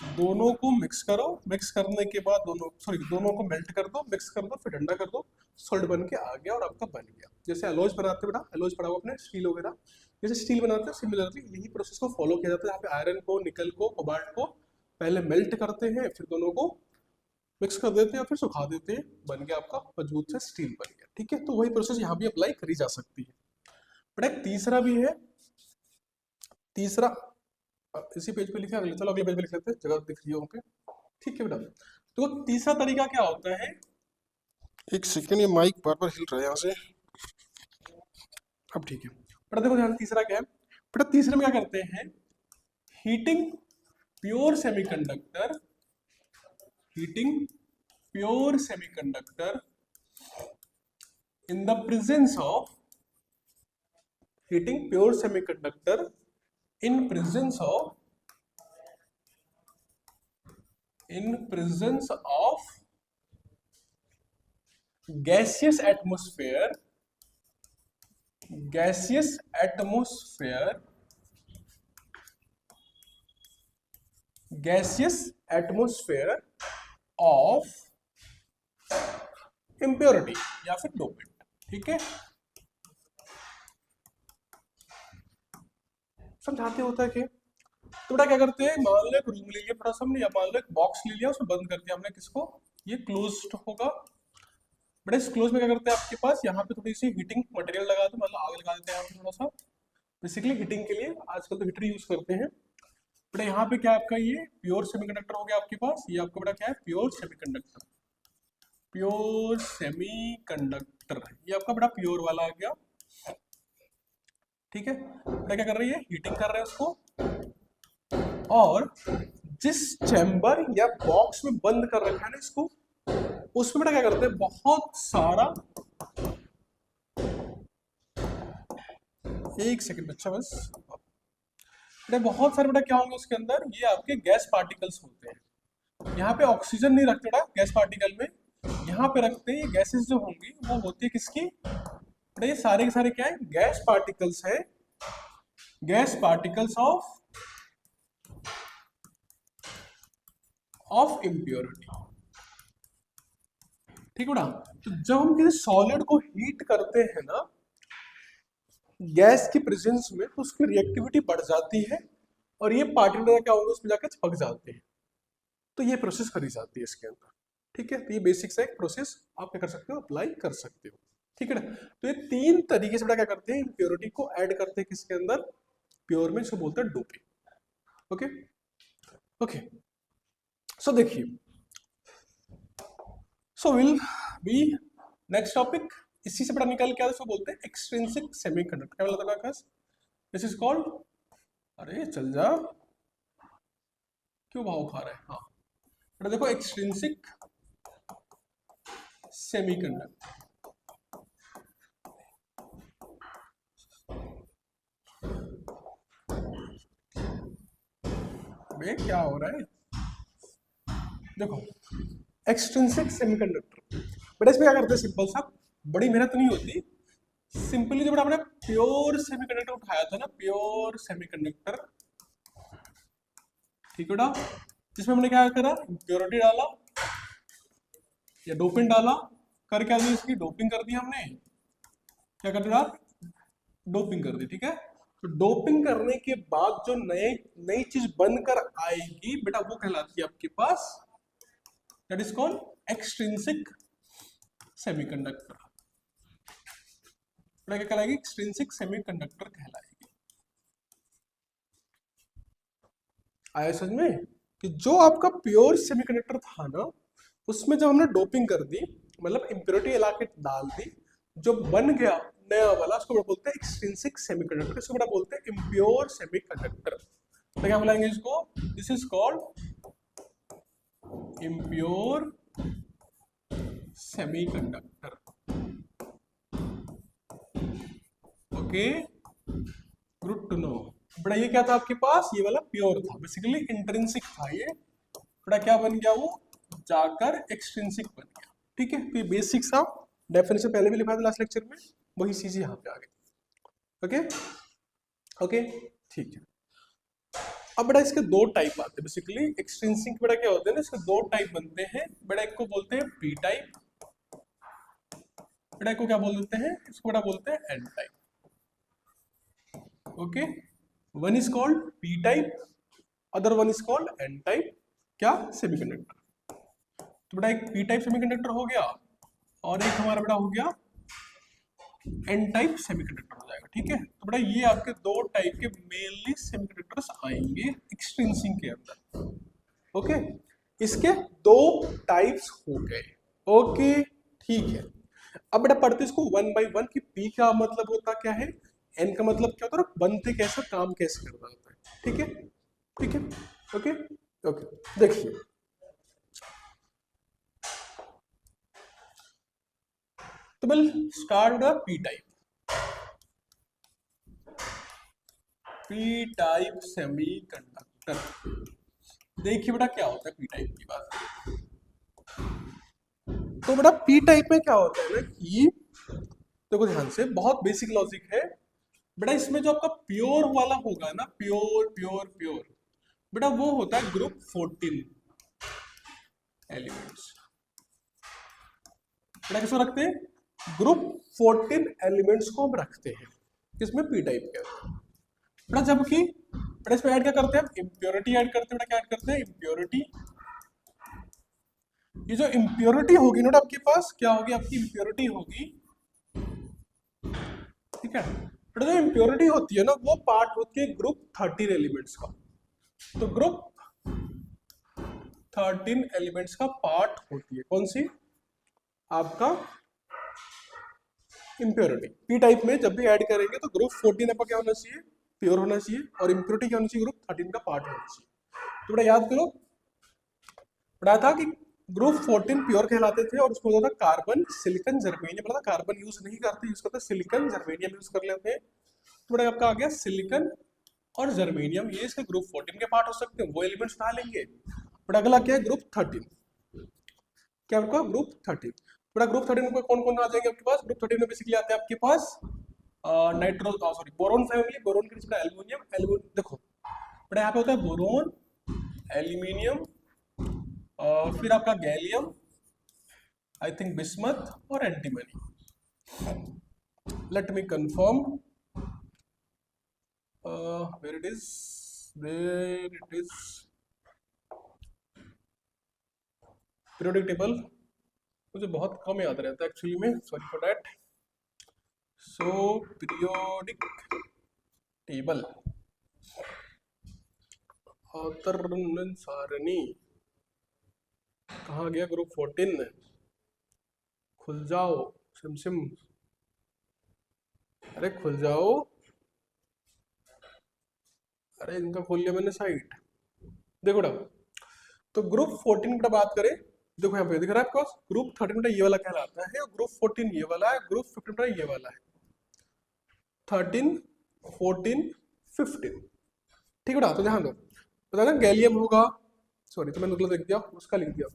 दोनों को मिक्स करो, मिक्स करने के बाद दोनों को मेल्ट कर दो, मिक्स कर दो, फिर ठंडा कर दो, सॉलिड बन के आ गया और आपका बन गया। जैसे एलॉयज बनाते बेटा, एलॉयज पढ़ा हुआ अपने स्टील वगैरह, जैसे स्टील बनाते हैं सिमिलरली यही प्रोसेस को फॉलो किया जाता है। यहाँ पे आयरन को, निकल को, कोबाल्ट को पहले मेल्ट करते हैं, फिर दोनों को मिक्स कर देते हैं, फिर सुखा देते हैं, बन गया आपका मजबूत से स्टील बन गया। ठीक है, तो वही प्रोसेस यहाँ भी अप्लाई करी जा सकती है। बट एक तीसरा भी है, तीसरा इसी पेज पे लिखा है, चलो अगले पेज पे लिख लेते हैं, जगह दिख रही है वहाँ पे। ठीक है बेटा, तो तीसरा तरीका क्या होता है, एक सेकंड ये माइक बार बार हिल रहा है यहाँ से, अब ठीक है बेटा। देखो ध्यान, तीसरा क्या है बेटा, तीसरे में क्या करते हैं, heating pure semiconductor, heating pure semiconductor in the presence of, heating pure semiconductor in presence of gaseous atmosphere of impurity या फिर डोपेंट। ठीक है, समझाते होता है कि तो बेटा क्या करते हैं, मान लो एक रूम ले लिया थोड़ा सा हमने, या मान लो एक बॉक्स ले लिया, उसको बंद कर दिया हमने, किसको, ये क्लोज्ड होगा। बेटा इस क्लोज में क्या करते हैं, आपके पास यहाँ पे थोड़ी सी हीटिंग मटेरियल लगा दो, मतलब आग लगा देते हैं यहाँ पे थोड़ा सा, बेसिकली हीटिंग के लिए आजकल तो हीटर यूज करते हैं। बेटा यहाँ पे क्या आपका ये प्योर सेमीकंडक्टर हो गया आपके पास, ये आपका बेटा क्या है, प्योर सेमीकंडक्टर, ये आपका बेटा प्योर वाला आ गया। ठीक है, बेटा क्या कर रही है, हीटिंग कर रहे हैं उसको, और जिस चैम्बर या बॉक्स में बंद कर रखा है ना इसको, उसमें बेटा क्या करते हैं, बहुत सारा, एक सेकंड बच्चा बस, बेटा बहुत सारे बेटा क्या होंगे उसके अंदर, ये आपके गैस पार्टिकल्स होते हैं। यहाँ पे ऑक्सीजन नहीं रखते बेटा गैस पार्टिकल में, यहाँ पे रखते हैं गैसेस जो होंगी वो होती है किसकी बेटा, ये सारे के सारे क्या है, गैस पार्टिकल्स है, गैस पार्टिकल्स ऑफ इम्प्योरिटी। ठीक है बेटा, तो जब हम किसी सॉलिड को हीट करते हैं ना गैस की प्रेजेंस में, तो उसकी रिएक्टिविटी बढ़ जाती है और ये पार्टिकल क्या होगा, उसमें जाकर चिपक जाते हैं, तो ये प्रोसेस करी जाती है इसके अंदर। ठीक है, तो ये बेसिक सा एक प्रोसेस आप क्या कर सकते हो, अप्लाई कर सकते हो। ठीक है ना, तो ये तीन तरीके से बेटा क्या करते हैं, इम्प्योरिटी को ऐड करते हैं किसके अंदर, प्योर में, इसको बोलते हैं डोपिंग। ओके ओके, सो देखिए, so will be next topic, इसी से पता निकल के उसको बोलते हैं एक्सट्रिंसिक सेमीकंडक्टर। क्या बोला था, दिस इज कॉल्ड, अरे चल जा, क्यों भाव खा रहा है, हाँ बेटा देखो, एक्सट्रिंसिक सेमीकंडक्टर, बे क्या हो रहा है, देखो एक्सट्रिंसिक सेमीकंडक्टर, बेटा इसमें क्या करते हैं, सिंपल सा, बड़ी मेहनत नहीं होती, सिंपली जो बेटा हमने प्योर सेमीकंडक्टर उठाया था ना, प्योर सेमीकंडक्टर, ठीक है बेटा, जिसमें हमने क्या करा, इम्प्योरिटी डाला या डोपिंग डाला, कर क्या दी, इसकी डोपिंग कर दी हमने, क्या कर दिया, डोपिंग कर दी, ठीक है। तो डोपिंग करने के बाद जो नई चीज बनकर आएगी बेटा वो कहलाती है आपके पास, that is called extrinsic semiconductor. बेटा क्या कहलाएगी, एक्सट्रिंसिक सेमीकंडक्टर कहलाएगी। आया समझ में कि जो आपका प्योर सेमीकंडक्टर था ना, उसमें जब हमने डोपिंग कर दी, मतलब इम्प्योरिटी इलाके डाल दी, जो बन गया नया वाला, उसको बड़ा बोलते हैं एक्सट्रिंसिक सेमीकंडक्टर, इसको बड़ा बोलते हैं इम्प्योर सेमीकंडक्टर। तो क्या बोलेंगे इसको, this is called impure semiconductor. Okay, good to know. बड़ा ये क्या था आपके पास, ये वाला प्योर था, बेसिकली इंट्रिंसिक था ये, बड़ा क्या बन गया वो, जाकर एक्सट्रिंसिक बन गया, ठीक है। तो ये बेसिक सा डेफिनेशन पहले भी लिखा था लास्ट लेक्चर में, वही चीज यहाँ पे आ गई। ओके ओके, ठीक है। अब बड़ा इसके दो टाइप आते हैं, बेसिकली एक्सट्रिंसिक बड़ा क्या होते हैं ना, इसके दो टाइप बनते हैं बड़ा, एक को बोलते हैं पी टाइप, बड़ा को क्या बोल देते हैं, इसको बड़ा बोलते हैं N type. Okay, one is called P type, other one is called N type, क्या, सेमीकंडक्टर। तो बेटा एक पी टाइप सेमीकंडक्टर हो गया और एक हमारा बेटा हो गया एन टाइप सेमीकंडक्टर हो जाएगा, ठीक है। तो बेटा ये आपके दो टाइप के मेनली सेमीकंडक्टर्स आएंगे एक्सट्रिंसिक के अंदर। ओके, इसके दो टाइप्स हो गए। ओके, ठीक है। अब बेटा पढ़ते इसको वन बाय वन कि पी का मतलब होता क्या है, एन का मतलब क्या होता है, बनते कैसे, काम कैसे करना होता है, ठीक है, ठीक है। ओके ओके, देखिए तो well start with P type. P type semiconductor, देखिए बेटा क्या होता है पी टाइप की बात। तो बेटा पी टाइप में क्या होता है ना कि देखो ध्यान से, बहुत बेसिक लॉजिक है बेटा, इसमें जो आपका प्योर वाला होगा ना, प्योर प्योर प्योर, बेटा वो होता है ग्रुप 14 एलिमेंट्स। बेटा किसको रखते हैं, ग्रुप 14 एलिमेंट्स को हम रखते हैं किसमें, पी टाइप के अंदर। बेटा जबकि बेटा इसमें ऐड क्या करते हैं, इम्प्योरिटी ऐड करते हैं, बेटा क्या ऐड करते हैं, इम्प्योरिटी। ये जो इम्प्योरिटी होगी ना आपके पास, क्या होगी, आपकी इम्प्योरिटी होगी, ठीक है। बेटा जो इम्प्योरिटी होती है ना, वो पार्ट होती है ग्रुप 13 एलिमेंट्स का। तो ग्रुप 13 एलिमेंट्स का पार्ट होती है कौन सी, आपका इम्प्योरिटी। पी टाइप में जब भी ऐड करेंगे तो ग्रुप 14 आपका क्या होना चाहिए, प्योर होना चाहिए, और इम्प्योरिटी क्या होनी चाहिए, ग्रुप 13 का पार्ट होना चाहिए। तो बेटा याद करो, पढ़ा था कि ग्रुप 14 प्योर कहलाते थे, और उसमें होता था कार्बन, सिलिकॉन, जर्मेनियम। पता था कार्बन यूज नहीं करते, यूज करते सिलिकॉन, जर्मेनियम यूज कर लेते हैं। तो बेटा आपका आ गया सिलिकॉन और जर्मेनियम, ये इसके ग्रुप 14 के पार्ट हो सकते हैं, वो एलिमेंट्स उठा लेंगे। बट अगला क्या है, ग्रुप 13, क्या आपका ग्रुप 13। बड़ा ग्रुप 13 में कौन कौन आ जाएंगे आपके पास, ग्रुप 13 में बेसिकली आते हैं आपके पास nitro sorry boron family, boron के नीचे एल्यूमिनियम, एल्यूमिनियम देखो बड़ा यहाँ पे होता है बोरोन, एल्यूमिनियम, फिर आपका गैलियम, आई थिंक बिस्मथ और antimony. Let me confirm, where it is, there it is, periodic table मुझे बहुत कम याद रहता है एक्चुअली में, sorry for that. So periodic table, अवतरण सारणी, कहाँ गया ग्रुप 14, खुल जाओ सिम, अरे खुल जाओ, अरे इनका खोल लिया मैंने साइट, देखो ना। तो ग्रुप 14 की बात करें, देखो यहाँ पे दिख रहा है आपको, ग्रुप 13 ये वाला कहलाता है, और ग्रुप 14 ये वाला है, ग्रुप 15 ये वाला है, 13, 14, 15, ठीक है ना। तो ध्यान दो, पता ना गैलियम होगा, सॉरी तो मैंने गलत लिख दिया, उसका लिख दिया,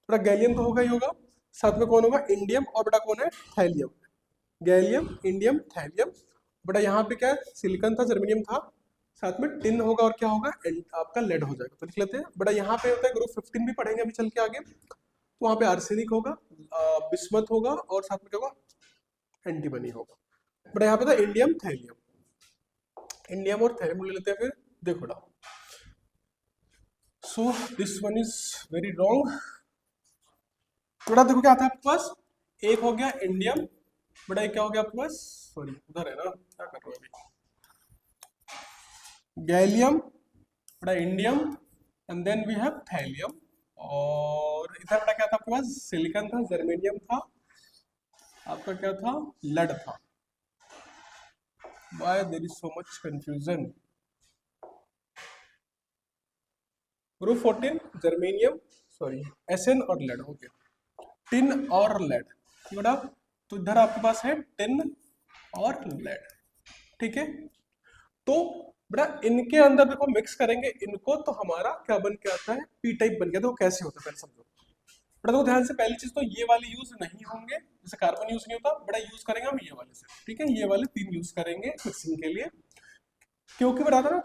बेटा गैलियम तो होगा ही होगा, साथ में कौन होगा, इंडियम, और बेटा कौन है, थैलियम, गैलियम, इंडियम, थैलियम। बेटा यहाँ पे क्या है, सिलिकॉन था, जर्मेनियम था, साथ में टिन होगा और क्या होगा, आपका लेड हो जाएगा। तो लिख लेते हैं बड़ा, यहाँ पे होता है ग्रुप 15 भी पढ़ेंगे अभी चल के आगे, तो वहाँ पे आर्सेनिक होगा, बिस्मथ होगा और साथ में क्या होगा, एंटीमनी होगा। बड़ा यहाँ पे था इंडियम थैलियम, इंडियम और थैलियम ले लेते हैं फिर, देखो ना। So this one is very wrong. बड़ा देखो क्या आता है आपके पास, एक हो गया इंडियम, बड़ा एक क्या हो गया आपके पास, सॉरी उधर है ना, क्या कर रहा हूँ अभी, गैलियम, बड़ा indium, and then we have thallium, और इधर बड़ा क्या था आपके पास, सिलिकॉन था, जर्मेनियम था, आपका क्या था, लेड था। Why there is so much confusion. Group 14 germanium, sorry SN और लेड, ओके, टिन और लेड, बड़ा तो इधर आपके पास है टिन और लेड, ठीक है। तो बड़ा इनके अंदर देखो मिक्स करेंगे इनको, तो हमारा क्या बन के आता है, पी टाइप बन गया। तो कैसे होता है पहले समझो। बड़ा देखो ध्यान से, पहली चीज तो ये वाले यूज नहीं होंगे, जैसे कार्बन यूज नहीं होता, बड़ा यूज करेंगे हम ये वाले से, ठीक है, ये वाले 3 यूज करेंगे मिक्सिंग के लिए, क्योंकि बड़ा था ना,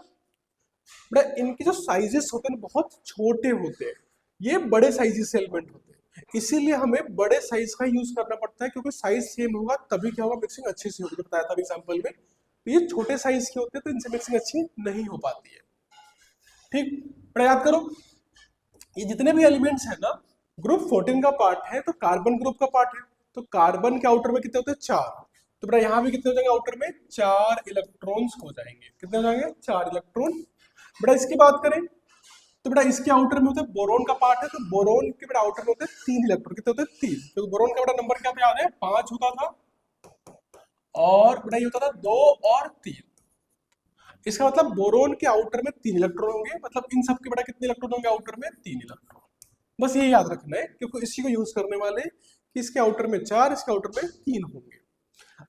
बड़ा इनके जो साइजेस होते हैं बहुत छोटे होते हैं, ये बड़े साइजेस से एलिमेंट होते हैं, इसीलिए हमें बड़े साइज का यूज करना पड़ता है, क्योंकि साइज सेम होगा तभी क्या होगा, मिक्सिंग अच्छे से होगी, बताया था एग्जांपल में। तो ये छोटे साइज के होते हैं तो इनसे मिक्सिंग अच्छी नहीं हो पाती है, ठीक। बड़ा याद करो, ये जितने भी एलिमेंट्स हैं ना, ग्रुप 14 का पार्ट है, तो कार्बन ग्रुप का पार्ट है, तो कार्बन के आउटर में कितने होते हैं, 4। तो बेटा यहाँ भी कितने हो जाएंगे आउटर में, 4 इलेक्ट्रॉन्स हो जाएंगे, कितने हो जाएंगे, 4 इलेक्ट्रॉन। बेटा इसकी बात करें तो बेटा इसके आउटर में होते हैं, बोरोन का पार्ट है, तो बोरोन के बेटा आउटर में होते हैं 3 इलेक्ट्रॉन, कितने होते हैं, 3। तो बोरोन का बेटा नंबर क्या था याद है, 5 होता था, और बेटा ये होता था 2 और 3। इसका मतलब बोरोन के आउटर में 3 इलेक्ट्रॉन होंगे, मतलब इन सब के बेटा कितने इलेक्ट्रॉन होंगे आउटर में, 3 इलेक्ट्रॉन। बस ये याद रखना है, क्योंकि इसी को यूज करने वाले कि इसके आउटर में 4, इसके आउटर में 3 होंगे।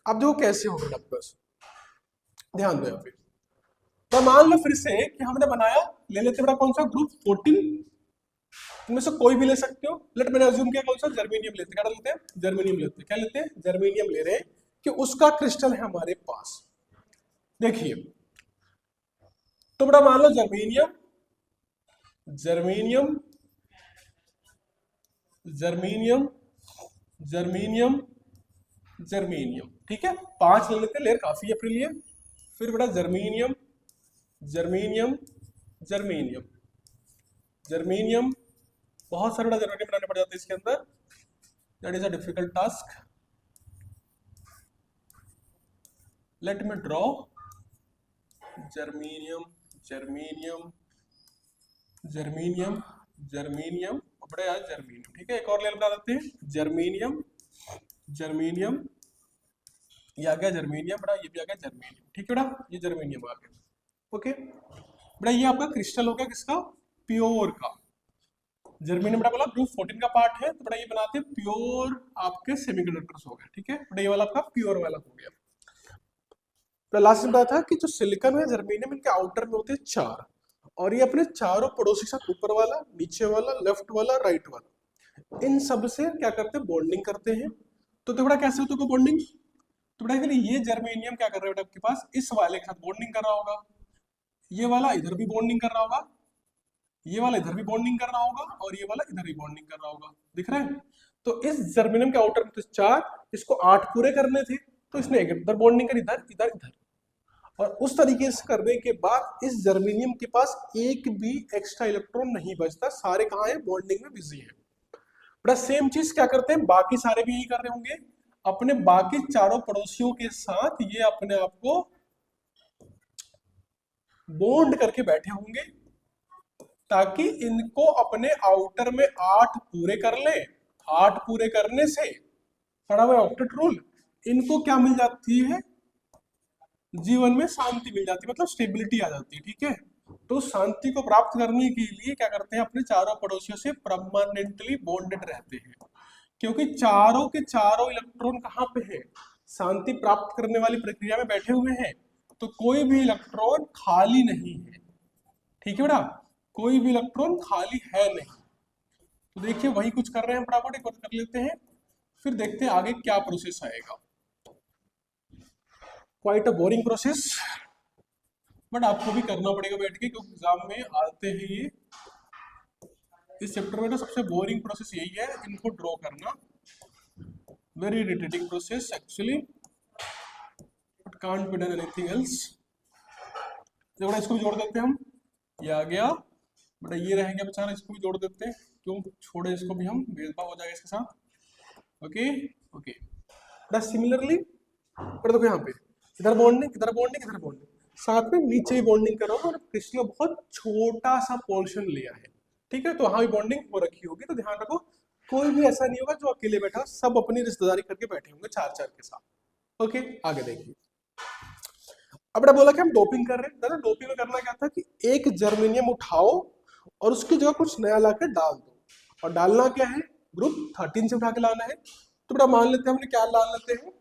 अब देखो कैसे होगा बेटा, बस ध्यान दो यहाँ पे। तो मान लो फिर से कि हमने बनाया, ले लेते बेटा कौन सा, ग्रुप 14, इनमें से कोई भी ले सकते हो। लेट मैंने अज्यूम किया कौन सा, जर्मेनियम लेते हैं, क्या लेते हैं, जर्मेनियम लेते हैं, क्या लेते हैं, जर्मेनियम ले रहे हैं, कि उसका क्रिस्टल है हमारे पास। देखिए तो बेटा मान लो germanium, germanium, germanium, germanium, germanium, ठीक है, 5 ले लेते हैं, लेयर काफी है अपने लिए। फिर बेटा जर्मेनियम, जर्मेनियम, जर्मेनियम, जर्मेनियम, बहुत सारे बेटा जर्मेनियम बनाने पड़ जाते हैं इसके अंदर, that is a difficult task. Let me draw germanium, germanium, germanium, germanium, बड़ा यार जर्मेनियम, ठीक है, एक और लेयर बना देते हैं, जर्मेनियम, जर्मेनियम, ये आ गया जर्मेनियम, बड़ा ये भी आ गया जर्मेनियम, ठीक है बड़ा, ये जर्मेनियम आ गया, ओके। बड़ा ये आपका क्रिस्टल हो गया किसका, प्योर का। जर्मेनियम बड़ा बोला ग्रुप 14 का पार्ट है, तो बड़ा ये बनाते हैं प्योर आपके सेमीकंडक्टर्स हो गए, ठीक है, बड़ा ये वाला आपका प्योर वाला हो गया। तो लास्ट में बताया था कि जो सिलिकॉन है, जर्मेनियम, इनके आउटर में होते हैं 4, और ये अपने चारों पड़ोसी के साथ ऊपर वाला, नीचे वाला, लेफ्ट वाला, राइट वाला, इन सब से क्या करते हैं, बॉन्डिंग करते हैं। तो थोड़ा कैसे होता है बॉन्डिंग, तो बेटा ये जर्मेनियम क्या कर रहा है बेटा आपके पास, इस वाले के साथ बॉन्डिंग कर रहा होगा, ये वाला इधर भी बॉन्डिंग कर रहा होगा, ये वाला इधर भी बॉन्डिंग कर रहा होगा, और ये वाला इधर भी बॉन्डिंग कर रहा होगा, दिख रहा है। तो इस जर्मेनियम के आउटर में तो 4, इसको 8 पूरे करने थे, तो इसने इधर बॉन्डिंग कर, इधर इधर इधर, और उस तरीके से करने के बाद इस जर्मेनियम के पास एक भी एक्स्ट्रा इलेक्ट्रॉन नहीं बचता, सारे कहाँ है, बॉन्डिंग में बिजी है। बड़ा सेम चीज क्या करते हैं, बाकी सारे भी यही कर रहे होंगे, अपने बाकी चारों पड़ोसियों के साथ ये अपने आप को बॉन्ड करके बैठे होंगे, ताकि इनको अपने आउटर में 8 पूरे कर ले। 8 पूरे करने से पढ़ा हुआ ऑक्टेट रूल, इनको क्या मिल जाती है, जीवन में शांति मिल जाती है, मतलब स्टेबिलिटी आ जाती है, ठीक है। तो शांति को प्राप्त करने के लिए क्या करते हैं, अपने चारों पड़ोसियों से परमानेंटली बॉन्डेड रहते हैं, क्योंकि चारों के चारों इलेक्ट्रॉन कहाँ पे है, शांति प्राप्त करने वाली प्रक्रिया में बैठे हुए हैं, तो कोई भी इलेक्ट्रॉन खाली नहीं है, ठीक है बेटा, कोई भी इलेक्ट्रॉन खाली है नहीं। तो देखिए वही कुछ कर रहे हैं, फटाफट एक बार कर लेते हैं, फिर देखते हैं आगे क्या प्रोसेस आएगा। Quite a boring process, but आपको भी करना पड़ेगा बैठ के, क्योंकि एग्जाम में आते हैं ये। इस चैप्टर में ना सबसे बोरिंग प्रोसेस यही है, इनको ड्रॉ करना। Very irritating process actually, but can't be done anything else. तो इसको भी जोड़ देते हैं हम, ये आ गया बेटा, ये रह गया बेचारा, इसको भी जोड़ देते हैं, क्यों छोड़े इसको भी हम, भेदभाव हो जाएगा इसके साथ। ओके ओके बेटा, सिमिलरली बेटा देखो यहाँ पे इधर बॉन्डिंग, इधर बॉन्डिंग, इधर बॉन्डिंग, साथ में नीचे ही बॉन्डिंग करो, और क्रिस्टल का बहुत छोटा सा पोर्शन लिया है, ठीक है, तो वहां भी बॉन्डिंग हो रखी होगी। तो ध्यान रखो, कोई भी ऐसा नहीं होगा जो अकेले बैठा, सब अपनी रिश्तेदारी करके बैठे होंगे चार चार के साथ। ओके आगे देखिए, अब बेटा बोला कि हम डोपिंग कर रहे हैं। दादा डोपिंग में करना क्या था कि एक जर्मेनियम उठाओ और उसकी जगह कुछ नया लाकर डाल दो, और डालना क्या है, ग्रुप 13 से उठा के लाना है। तो बेटा मान लेते हैं हमने क्या डाल लेते हैं,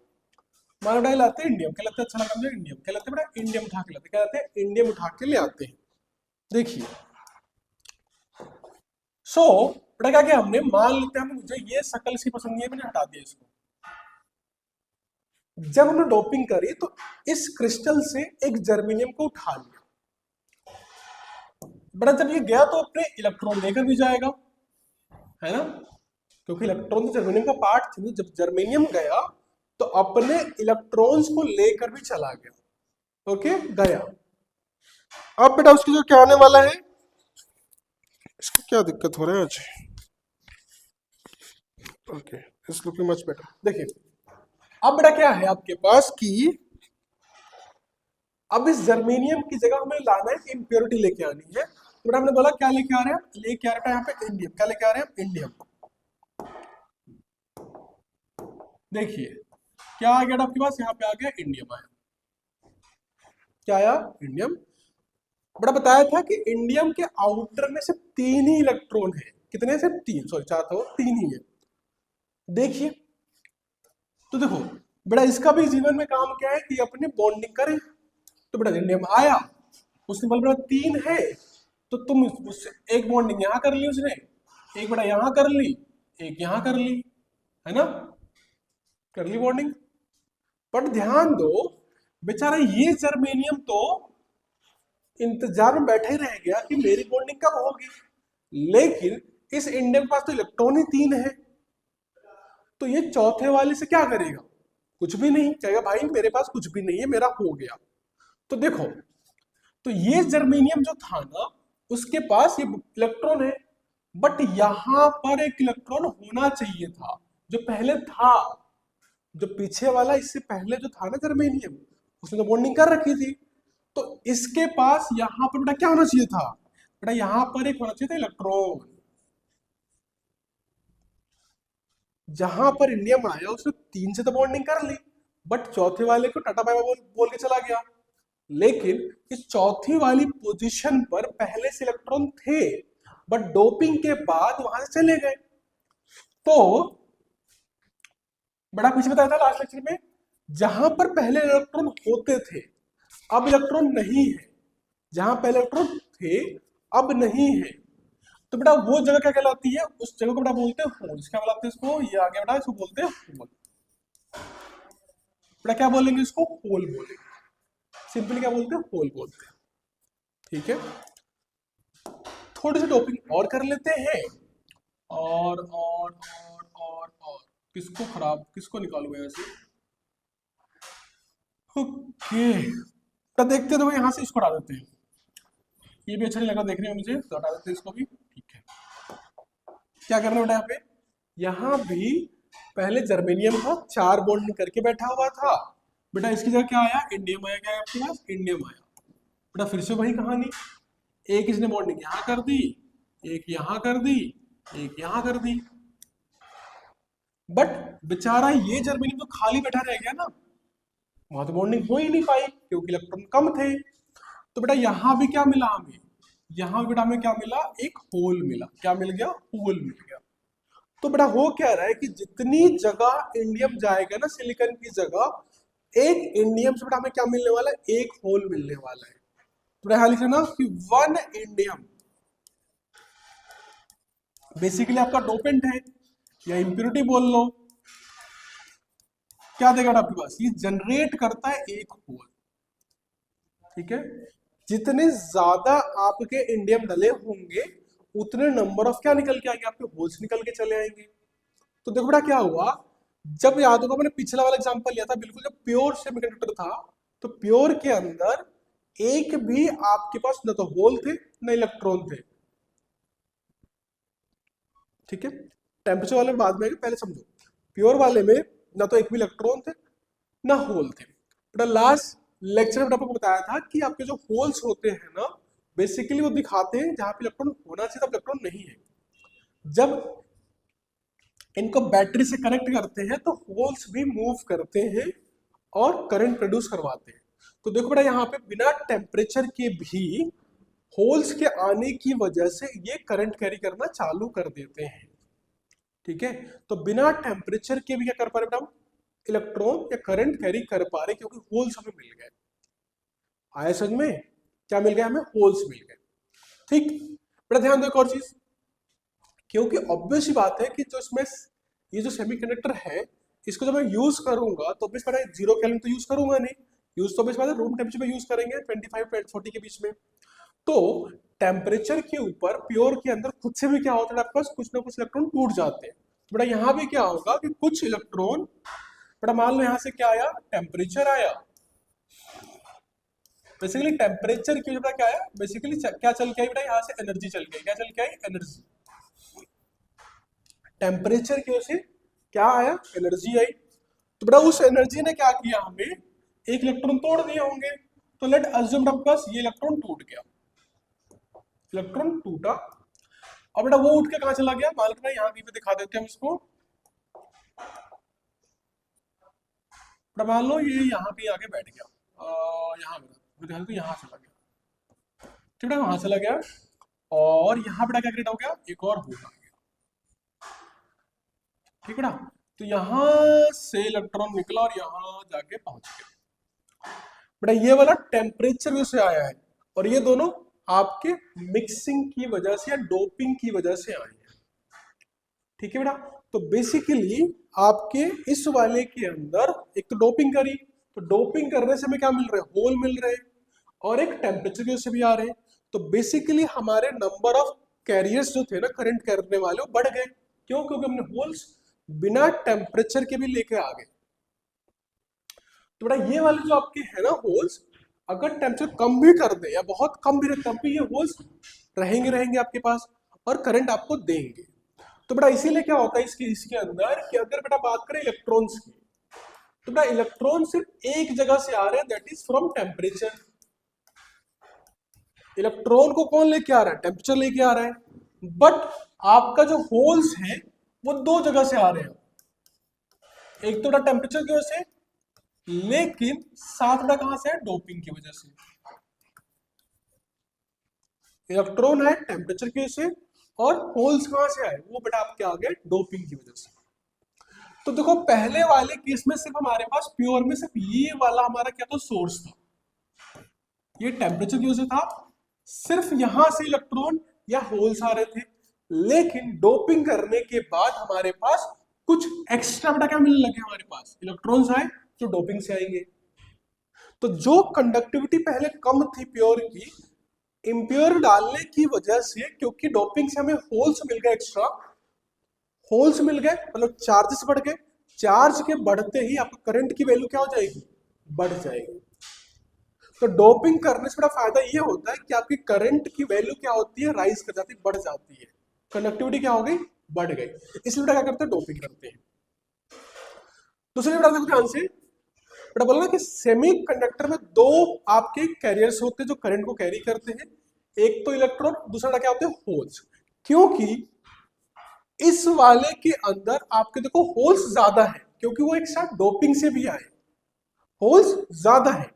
मान बेटा लाते हैं इंडियम, क्या लगता है, अच्छा लगा मुझे, इंडियम क्या लगता है बेटा, इंडियम उठा के लाते हैं, क्या लाते हैं, इंडियम उठा के ले आते हैं। देखिए सो बेटा क्या किया हमने, मान लेते हैं मुझे ये शकल सी पसंद नहीं है, मैंने हटा दिया इसको। जब हमने डोपिंग करी तो इस क्रिस्टल से एक जर्मेनियम को उठा लिया, बेटा जब ये गया तो अपने इलेक्ट्रॉन लेकर भी जाएगा, है ना, क्योंकि इलेक्ट्रॉन तो जर्मेनियम का पार्ट थी। जब जर्मेनियम गया तो अपने इलेक्ट्रॉन्स को लेकर भी चला गया। ओके गया। अब बेटा उसकी जो क्या आने वाला है, इसको क्या दिक्कत हो रहा है आज, okay it's looking much better. देखिए अब बेटा क्या है आपके पास कि अब इस जर्मेनियम की जगह हमें लाना है, इम्प्योरिटी लेके आनी है। तो बेटा हमने बोला क्या लेके आ रहे हैं, लेके आ रहे हैं यहाँ पे इंडियम, क्या लेके आ रहे हैं, इंडियम। देखिए क्या आ गया आपके पास, यहाँ पे आ गया इंडियम आया, क्या आया, इंडियम। बड़ा बताया था कि इंडियम के आउटर में सिर्फ 3 ही इलेक्ट्रॉन है, कितने, सिर्फ 3, सॉरी 4 था, 3 ही है। देखिए तो देखो बेटा इसका भी जीवन में काम क्या है कि अपने बॉन्डिंग करे। तो बेटा इंडियम आया, उसने बोला 3 है, तो तुम उससे एक बॉन्डिंग यहाँ कर ली उसने, एक बेटा यहाँ कर ली, एक यहाँ कर ली, है ना, कर ली बॉन्डिंग। बट ध्यान दो बेचारा ये जर्मेनियम तो इंतजार में बैठे रह गया कि मेरी बॉन्डिंग कब होगी, लेकिन इस इंडियम के पास तो इलेक्ट्रॉन ही 3 है, तो ये चौथे वाले से क्या करेगा, कुछ भी नहीं कहेगा, भाई मेरे पास कुछ भी नहीं है, मेरा हो गया। तो देखो तो ये जर्मेनियम जो था ना, उसके पास ये इलेक्ट्रॉन है, बट यहां पर एक इलेक्ट्रॉन होना चाहिए था जो पहले था, जो पीछे वाला इससे पहले जो था ना जर्मेनियम, उसने तो बॉन्डिंग कर रखी थी। तो इसके पास यहां पर बेटा क्या होना चाहिए था, बेटा यहां पर एक होना चाहिए था इलेक्ट्रॉन। जहां पर इंडियम आया उसने 3 से तो बॉन्डिंग कर ली, बट चौथे वाले को टाटा बाय बाय बोल के चला गया। लेकिन इस चौथी वाली पोजीशन पर पहले से इलेक्ट्रॉन थे, बट डोपिंग के बाद वहां से चले गए। तो बड़ा पीछे बताया था लास्ट लेक्चर में, जहां पर पहले इलेक्ट्रॉन होते थे अब इलेक्ट्रॉन नहीं है, जहां पहले इलेक्ट्रॉन थे अब नहीं है, तो बेटा वो जगह क्या कहलाती है, उस जगह को बेटा बोलते हैं होल। क्या बोलते हैं इसको, ये आगे बेटा इसको बोलते हैं होल। बेटा क्या बोलेंगे इसको, होल बोलेंगे, सिंपली क्या बोलते हैं, होल बोलते हैं। ठीक है, थोड़ी सी टॉपिक और कर लेते हैं, और किसको खराब, किसको निकालू यहाँ से, ओके तो देखते तो यहाँ से इसको हटा देते हैं, ये भी अच्छा नहीं लगा देखने में मुझे, तो हटा देते हैं इसको भी। ठीक है, क्या करना बेटा यहाँ पे, यहाँ भी पहले जर्मेनियम था, 4 बॉन्ड करके बैठा हुआ था, बेटा इसकी जगह क्या आया, इंडियम आया, क्या आपके पास, इंडियम आया। बेटा फिर से वही कहानी, एक इसने बॉन्डिंग यहाँ कर दी, एक यहाँ कर दी, एक यहाँ कर दी, बट बेचारा ये जर्मेनियम तो खाली बैठा रह गया ना, वहां तो बॉन्डिंग हो ही नहीं पाई क्योंकि इलेक्ट्रॉन कम थे। तो बेटा यहाँ भी क्या मिला हमें, यहाँ बेटा हमें क्या मिला, एक होल मिला, क्या मिल गया, होल मिल गया। तो बेटा हो क्या रहा है कि जितनी जगह इंडियम जाएगा ना सिलिकॉन की जगह, एक इंडियम से बेटा हमें क्या मिलने वाला है, एक होल मिलने वाला है। तो बेटा यहां लिख लेना कि 1 इंडियम बेसिकली आपका डोपेंट है, या इंप्योरिटी बोल लो, क्या देगा आपके पास, ये जनरेट करता है एक होल। ठीक है, जितने ज्यादा आपके इंडियम डले होंगे उतने नंबर ऑफ क्या निकल के आएंगे, आपके होल्स निकल के चले आएंगे। तो देखो बेटा क्या हुआ, जब याद होगा मैंने पिछला वाला एग्जांपल लिया था, बिल्कुल जब प्योर सेमीकंडक्टर था, तो प्योर के अंदर एक भी आपके पास न तो होल थे न इलेक्ट्रॉन थे। ठीक है, टेम्परेचर वाले में बाद में आएंगे, पहले समझो। प्योर वाले में ना तो एक भी इलेक्ट्रॉन थे ना होल थे। बेटा लास्ट लेक्चर में आपको बताया था कि आपके जो होल्स होते हैं ना, बेसिकली वो दिखाते हैं जहां पे इलेक्ट्रॉन होना चाहिए तब इलेक्ट्रॉन नहीं है। जब इनको बैटरी से कनेक्ट करते हैं तो होल्स भी मूव करते हैं और करंट प्रोड्यूस करवाते हैं। तो देखो बेटा यहाँ पे बिना टेम्परेचर के भी होल्स के आने की वजह से ये करंट कैरी करना चालू कर देते हैं। ठीक है, तो बिना टेम्परेचर के भी क्या कर पा रहे बेटा, इलेक्ट्रॉन या करंट कैरी कर पा रहे, क्योंकि होल्स हमें मिल गए। आया समझ में, क्या मिल गया हमें, होल्स मिल गए। ठीक बेटा ध्यान दो एक और चीज, क्योंकि ऑब्वियस ही बात है कि जो इसमें ये जो सेमीकंडक्टर है, इसको जब मैं यूज करूंगा तो ऑब्वियस बात है 0 केल्विन तो यूज करूंगा नहीं, यूज तो ऑब्वियस बात है रूम टेम्परेचर पे यूज करेंगे 25-40 के बीच में। तो टेम्परेचर के ऊपर प्योर के अंदर खुद से भी क्या होता है, आपके पास कुछ ना कुछ इलेक्ट्रॉन टूट जाते हैं। तो बेटा यहाँ भी क्या होगा कि कुछ इलेक्ट्रॉन, बेटा मान लो यहाँ से क्या आया, टेम्परेचर आया। बेसिकली टेम्परेचर की वजह क्या आया, बेसिकली क्या चल के आई बेटा, यहाँ से एनर्जी चल के आई। क्या चल के आई, एनर्जी। टेम्परेचर की वजह से क्या आया, एनर्जी आई। तो बेटा उस एनर्जी ने क्या किया, हमें एक इलेक्ट्रॉन तोड़ दिए होंगे। तो लेट अज्यूम आपके पास ये इलेक्ट्रॉन टूट गया, इलेक्ट्रॉन टूटा। अब बेटा वो उठ के कहां चला गया, मान लो यहाँ कहीं पे दिखा देते हैं हम इसको। बेटा मान लो ये यहाँ पे आके बैठ गया, यहाँ बेटा तो यहाँ चला गया। ठीक बेटा वहां चला गया, और यहाँ बेटा क्या क्रिएट हो गया, एक और होल आ गया। ठीक बेटा, तो यहाँ से इलेक्ट्रॉन निकला और यहाँ जाके पहुंच गया। बेटा ये वाला टेम्परेचर से आया है, और ये दोनों आपके मिक्सिंग की वजह से या डोपिंग की वजह से आए हैं। ठीक है बेटा, तो बेसिकली आपके इस वाले के अंदर एक तो डोपिंग करी, तो डोपिंग करने से हमें क्या मिल रहा है, होल मिल रहे हैं, और एक टेम्परेचर की वजह से भी आ रहे हैं। तो बेसिकली हमारे नंबर ऑफ कैरियर्स जो थे ना करंट करने वाले, वो बढ़ गए। क्यों, क्योंकि हमने होल्स बिना टेम्परेचर के भी लेके आ गए। तो बेटा ये वाले जो आपके है ना होल्स, अगर टेम्परेचर कम भी कर दे या बहुत कम भी रहे, तब भी ये होल्स रहेंगे रहेंगे आपके पास और करंट आपको देंगे। तो बेटा इसीलिए क्या होता है इसके अंदर कि अगर बेटा बात करें इलेक्ट्रॉन्स की, तो बेटा इलेक्ट्रॉन सिर्फ एक जगह से आ रहे हैं, that is from temperature. Electron को कौन लेके आ रहा है, टेम्परेचर लेके आ रहा है। बट आपका जो होल्स है वो दो जगह से आ रहे हैं, एक तो बेटा टेम्परेचर की वजह से, लेकिन साथ बेटा कहां से है, डोपिंग की वजह से। इलेक्ट्रॉन है टेम्परेचर की वजह से, और होल्स कहां से आए, वो बेटा आपके आ गए डोपिंग की वजह से। तो देखो पहले वाले केस में सिर्फ हमारे पास प्योर में सिर्फ ये वाला हमारा क्या था, सोर्स था, ये टेम्परेचर की वजह से था, सिर्फ यहां से इलेक्ट्रॉन या होल्स आ रहे थे। लेकिन डोपिंग करने के बाद हमारे पास कुछ एक्स्ट्रा बेटा क्या मिलने लगे, हमारे पास इलेक्ट्रॉन्स आए जो डोपिंग से आएंगे। तो जो कंडक्टिविटी पहले कम थी प्योर की, इम्प्योर डालने की वजह से, क्योंकि डोपिंग से हमें होल्स मिल गए, एक्स्ट्रा होल्स मिल गए, मतलब चार्जेस बढ़ गए। चार्ज के बढ़ते ही आपका करंट की वैल्यू क्या हो जाएगी, बढ़ जाएगी। तो डोपिंग करने से बड़ा फायदा ये होता है कि आपकी करंट की वैल्यू क्या होती है, राइज कर जाती है, बढ़ जाती है। कंडक्टिविटी क्या हो गई, बढ़ गई। इसलिए बेटा क्या करते हैं, डोपिंग करते हैं। दूसरी बेटा देखो ध्यान से, बेटा बोला ना कि सेमी कंडक्टर में दो आपके कैरियर्स होते हैं जो करंट को कैरी करते हैं, एक तो इलेक्ट्रॉन, दूसरा क्या होते हैं, होल्स। क्योंकि इस वाले के अंदर आपके देखो होल्स ज्यादा है, क्योंकि वो एक साथ डोपिंग से भी आए। होल्स ज्यादा है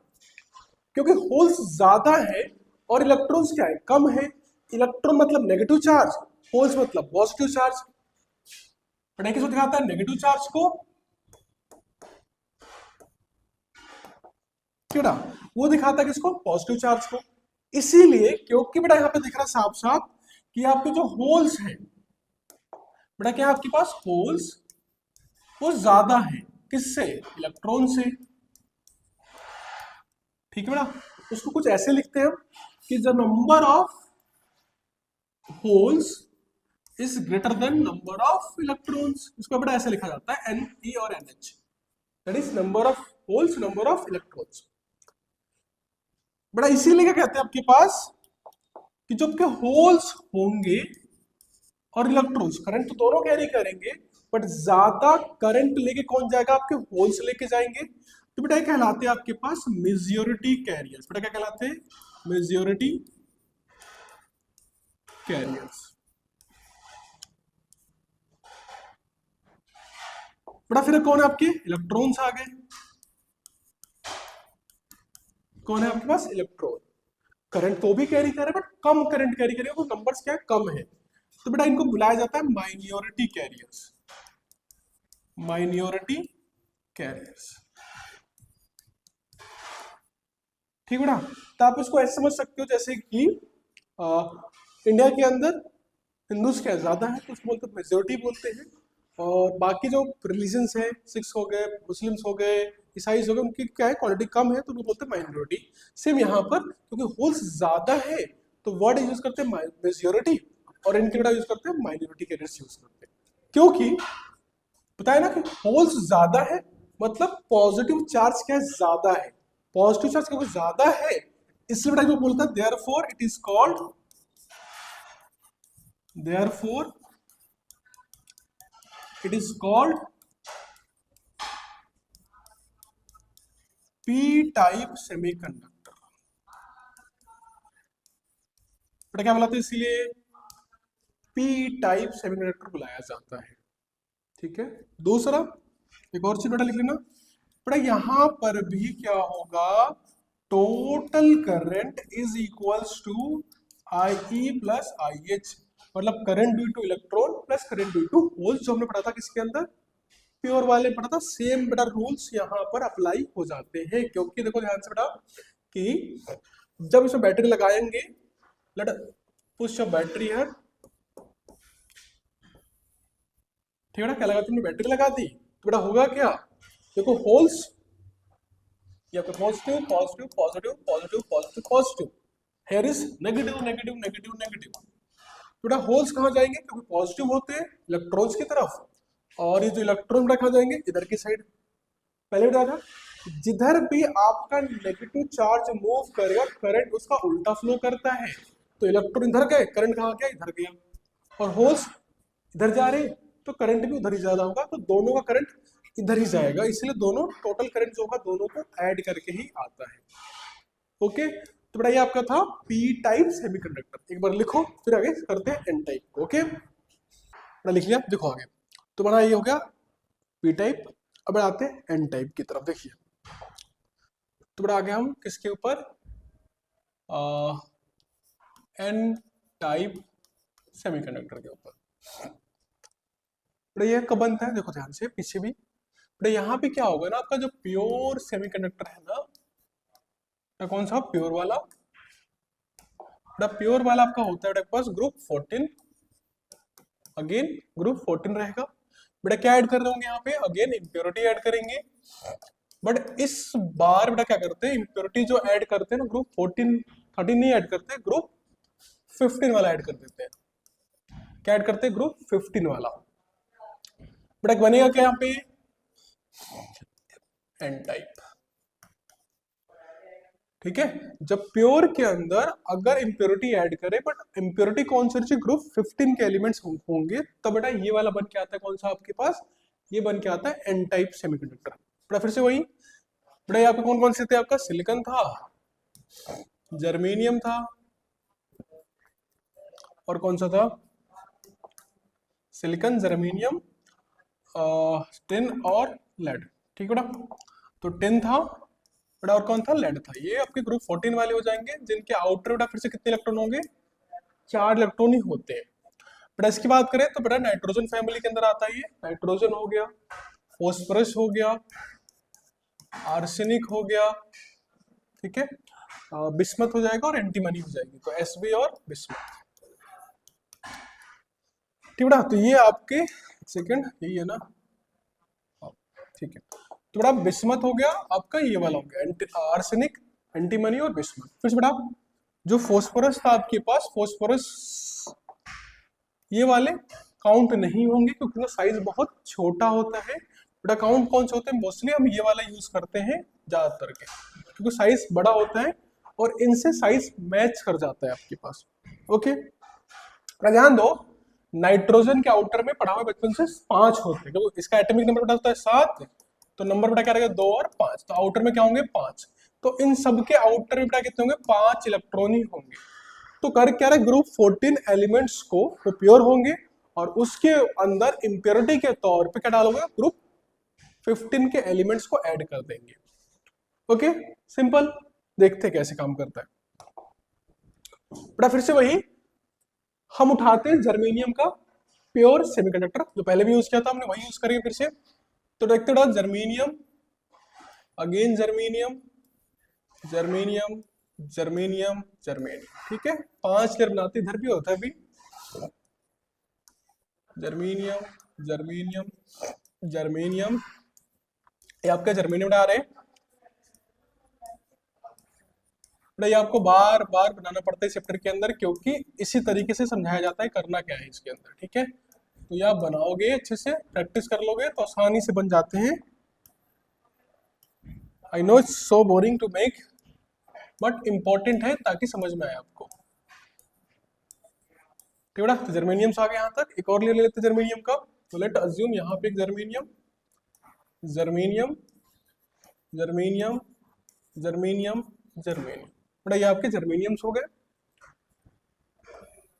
क्योंकि होल्स ज्यादा है, और इलेक्ट्रॉन्स क्या है, कम है। इलेक्ट्रॉन मतलब नेगेटिव चार्ज, होल्स मतलब पॉजिटिव चार्ज। पढ़ाई किसको दिखाता है, नेगेटिव चार्ज को, क्यों, वो दिखाता है किसको, पॉजिटिव चार्ज को। इसीलिए क्योंकि बेटा यहाँ पे दिख रहा है साफ साफ कि आपके जो होल्स हैं, बेटा क्या आपके पास होल्स वो ज्यादा है, किससे, इलेक्ट्रॉन से। ठीक है बेटा, उसको कुछ ऐसे लिखते हैं हम कि the number of holes is greater than number of electrons. इसको बड़ा ऐसे लिखा जाता है Ne और NH, that is number of holes, number of electrons. बड़ा इसीलिए क्या कहते हैं आपके पास कि जो आपके होल्स होंगे और इलेक्ट्रॉन्स, करंट तो दोनों कैरी करेंगे, बट ज्यादा करंट लेके कौन जाएगा, आपके होल्स लेके जाएंगे। तो बेटा ये कहलाते हैं आपके पास मेजॉरिटी कैरियर्स। बेटा क्या कहलाते हैं, मेजॉरिटी कैरियर्स। बेटा फिर कौन है आपके, इलेक्ट्रॉन्स आ गए। कौन है आपके पास, इलेक्ट्रॉन। करंट तो भी कैरी करे बट कम करंट कैरी करेगा, तो नंबर्स क्या है, कम है। तो बेटा इनको बुलाया जाता है माइनॉरिटी कैरियर्स, माइनॉरिटी कैरियर्स। ठीक है ना। तो आप इसको ऐसे समझ सकते हो जैसे कि इंडिया के अंदर हिंदूज क्या ज्यादा है तो उसको बोलते हैं मेजोरिटी बोलते हैं, और बाकी जो रिलीजन्स है, सिख्स हो गए, मुस्लिम्स हो गए, ईसाईज हो गए, उनकी क्या है क्वालिटी कम है तो उनको बोलते हैं माइनॉरिटी। सेम यहाँ पर क्योंकि होल्स ज्यादा है तो वर्ड यूज करते हैं मेजोरिटी, और इनके बेटा यूज करते हैं माइनॉरिटी कैरियर्स यूज करते हैं। क्योंकि बताया ना कि होल्स ज्यादा है मतलब पॉजिटिव चार्ज क्या है, ज्यादा है। पॉजिटिव चार्ज क्योंकि ज्यादा है इसलिए बेटा जो बोलता है therefore it is called, therefore it is called P type semiconductor. बेटा क्या बोला था, इसीलिए पी टाइप सेमीकंडक्टर बुलाया जाता है। ठीक है। दूसरा एक और चीज बेटा लिख लेना, बेटा यहां पर भी क्या होगा, total current is equals to IE plus IH, मतलब current due to electron plus current due to holes, जो हमने पढ़ा था किसके अंदर, प्योर वाले पढ़ा था। सेम बेटा रूल्स यहाँ पर अप्लाई हो जाते हैं, क्योंकि देखो ध्यान से बेटा कि जब इसमें बैटरी लगाएंगे, लेट पुश अ बैटरी है, ठीक है ना, क्या लगा तुमने, बैटरी लगा दी तो बेटा होगा क्या, देखो होल्स या फिर positive positive positive positive positive positive, here is negative negative negative negative. बेटा होल्स कहाँ जाएंगे, क्योंकि पॉजिटिव होते हैं इलेक्ट्रॉन्स की तरफ, और ये जो इलेक्ट्रॉन रखा जाएंगे इधर की साइड। पहले बताया था जिधर भी आपका नेगेटिव चार्ज मूव करेगा करंट उसका उल्टा फ्लो करता है, तो इलेक्ट्रॉन इधर गए करंट कहाँ गया, इधर गया, और होल्स इधर जा रहे तो करंट भी उधर ही ज्यादा होगा, तो दोनों का करंट इधर ही जाएगा, इसलिए दोनों टोटल करंट जो होगा दोनों को ऐड करके ही आता है। ओके, तो बेटा ये आपका था पी टाइप सेमीकंडक्टर। एक बार लिखो फिर आगे करते हैं एन टाइप। ओके बेटा लिख लिया, देखो आगे तो बड़ा ये हो गया पी टाइप। अब आते हैं एन टाइप की तरफ, देखिए तो बड़ा आगे हम किसके ऊपर, एन टाइप सेमीकंडक्टर के ऊपर। बड़ा ये कब बनता है, देखो ध्यान से पीछे भी, बड़ा यहाँ पे क्या होगा ना, आपका जो प्योर सेमीकंडक्टर है ना, तो कौन सा प्योर वाला, बड़ा प्योर वाला आपका होता है बेटा पास ग्रुप 14, अगेन ग्रुप 14 रहेगा। बेटा क्या ऐड कर रहे होंगे यहाँ पे, अगेन इम्प्योरिटी ऐड करेंगे, बट इस बार बेटा क्या करते हैं, इम्प्योरिटी जो ऐड करते हैं ना ग्रुप 14 13 नहीं ऐड करते, ग्रुप 15 वाला ऐड कर देते हैं। क्या ऐड करते हैं, ग्रुप 15 वाला। बेटा बनेगा क्या यहाँ पे, एन टाइप। ठीक है, जब प्योर के अंदर अगर इम्प्योरिटी ऐड करे, बट इम्प्योरिटी कौन सी चाहिए, ग्रुप 15 के एलिमेंट्स होंगे, तब बेटा ये वाला बन के आता है, कौन सा आपके पास, ये बन के आता है एन टाइप सेमीकंडक्टर। बेटा फिर से वही, बेटा यहाँ पे कौन कौन से थे, आपका सिलिकॉन था, जर्मेनियम था, और कौन सा था, सिलिकॉन, जर्मेनियम, टिन और लेड। ठीक है बेटा, तो टिन था बेटा, और कौन था, लेड था। ये आपके ग्रुप 14 वाले हो जाएंगे, जिनके आउटर बेटा फिर से कितने इलेक्ट्रॉन होंगे, 4 इलेक्ट्रॉन ही होते हैं। बेटा इसकी बात करें तो बेटा नाइट्रोजन फैमिली के अंदर आता है, ये नाइट्रोजन हो गया, फॉस्फोरस हो गया, आर्सेनिक हो गया, ठीक है, बिस्मथ हो जाएगा और एंटीमनी हो जाएगी, तो एसबी और बिस्मथ। ठीक बेटा, तो ये आपके सेकंड यही है ना, ठीक है, तो बेटा बिस्मथ हो गया आपका, ये वाला हो गया आर्सेनिक, एंटीमनी और बिस्मथ। फिर से बेटा जो फॉस्फोरस था आपके पास, फॉस्फोरस ये वाले काउंट नहीं होंगे क्योंकि उनका साइज बहुत छोटा होता है। बेटा काउंट कौन से होते हैं? मोस्टली हम ये वाला यूज करते हैं ज्यादातर के, क्योंकि साइज बड़ा होता है और इनसे साइज मैच कर जाता है आपके पास। ओके, ध्यान दो, नाइट्रोजन के आउटर में पढ़ा हुआ बचपन से 5 होते हैं, क्योंकि इसका एटॉमिक नंबर बेटा होता है 7, तो नंबर बेटा क्या रहेगा 2 और 5, तो आउटर में क्या होंगे 5। तो इन सब के आउटर में बेटा कितने होंगे? 5 इलेक्ट्रॉन ही होंगे। तो कर क्या रहे, ग्रुप 14 एलिमेंट्स को वो प्योर होंगे और उसके अंदर इंप्योरिटी के तौर पे क्या डालोगे? ग्रुप 15 के एलिमेंट्स को ऐड कर देंगे। Okay, simple. देखते कैसे काम करता है बेटा। फिर से वही हम उठाते हैं जर्मेनियम का प्योर सेमीकंडक्टर, जो पहले भी यूज किया था हमने, वही यूज करेंगे फिर से। तो देखते बेटा germanium, again germanium, germanium, germanium, germanium, ठीक है। 5 लेयर बनाते, इधर भी होता है अभी, जर्मेनियम, जर्मेनियम, जर्मेनियम, ये आपका जर्मेनियम आ रहे हैं। ये आपको बार बार बनाना पड़ता है चैप्टर के अंदर, क्योंकि इसी तरीके से समझाया जाता है करना क्या है इसके अंदर, ठीक है। तो ये आप बनाओगे अच्छे से, प्रैक्टिस कर लोगे तो आसानी से बन जाते हैं। I know it's so boring to make, but important है ताकि समझ में आए आपको, ठीक है। तो जर्मेनियम से आ गए यहाँ तक, एक और ले लेते जर्मेनियम का। तो लेट अज्यूम यहाँ पे एक germanium, germanium, germanium, germanium, germanium, बेटा ये आपके जर्मेनियम्स हो गए।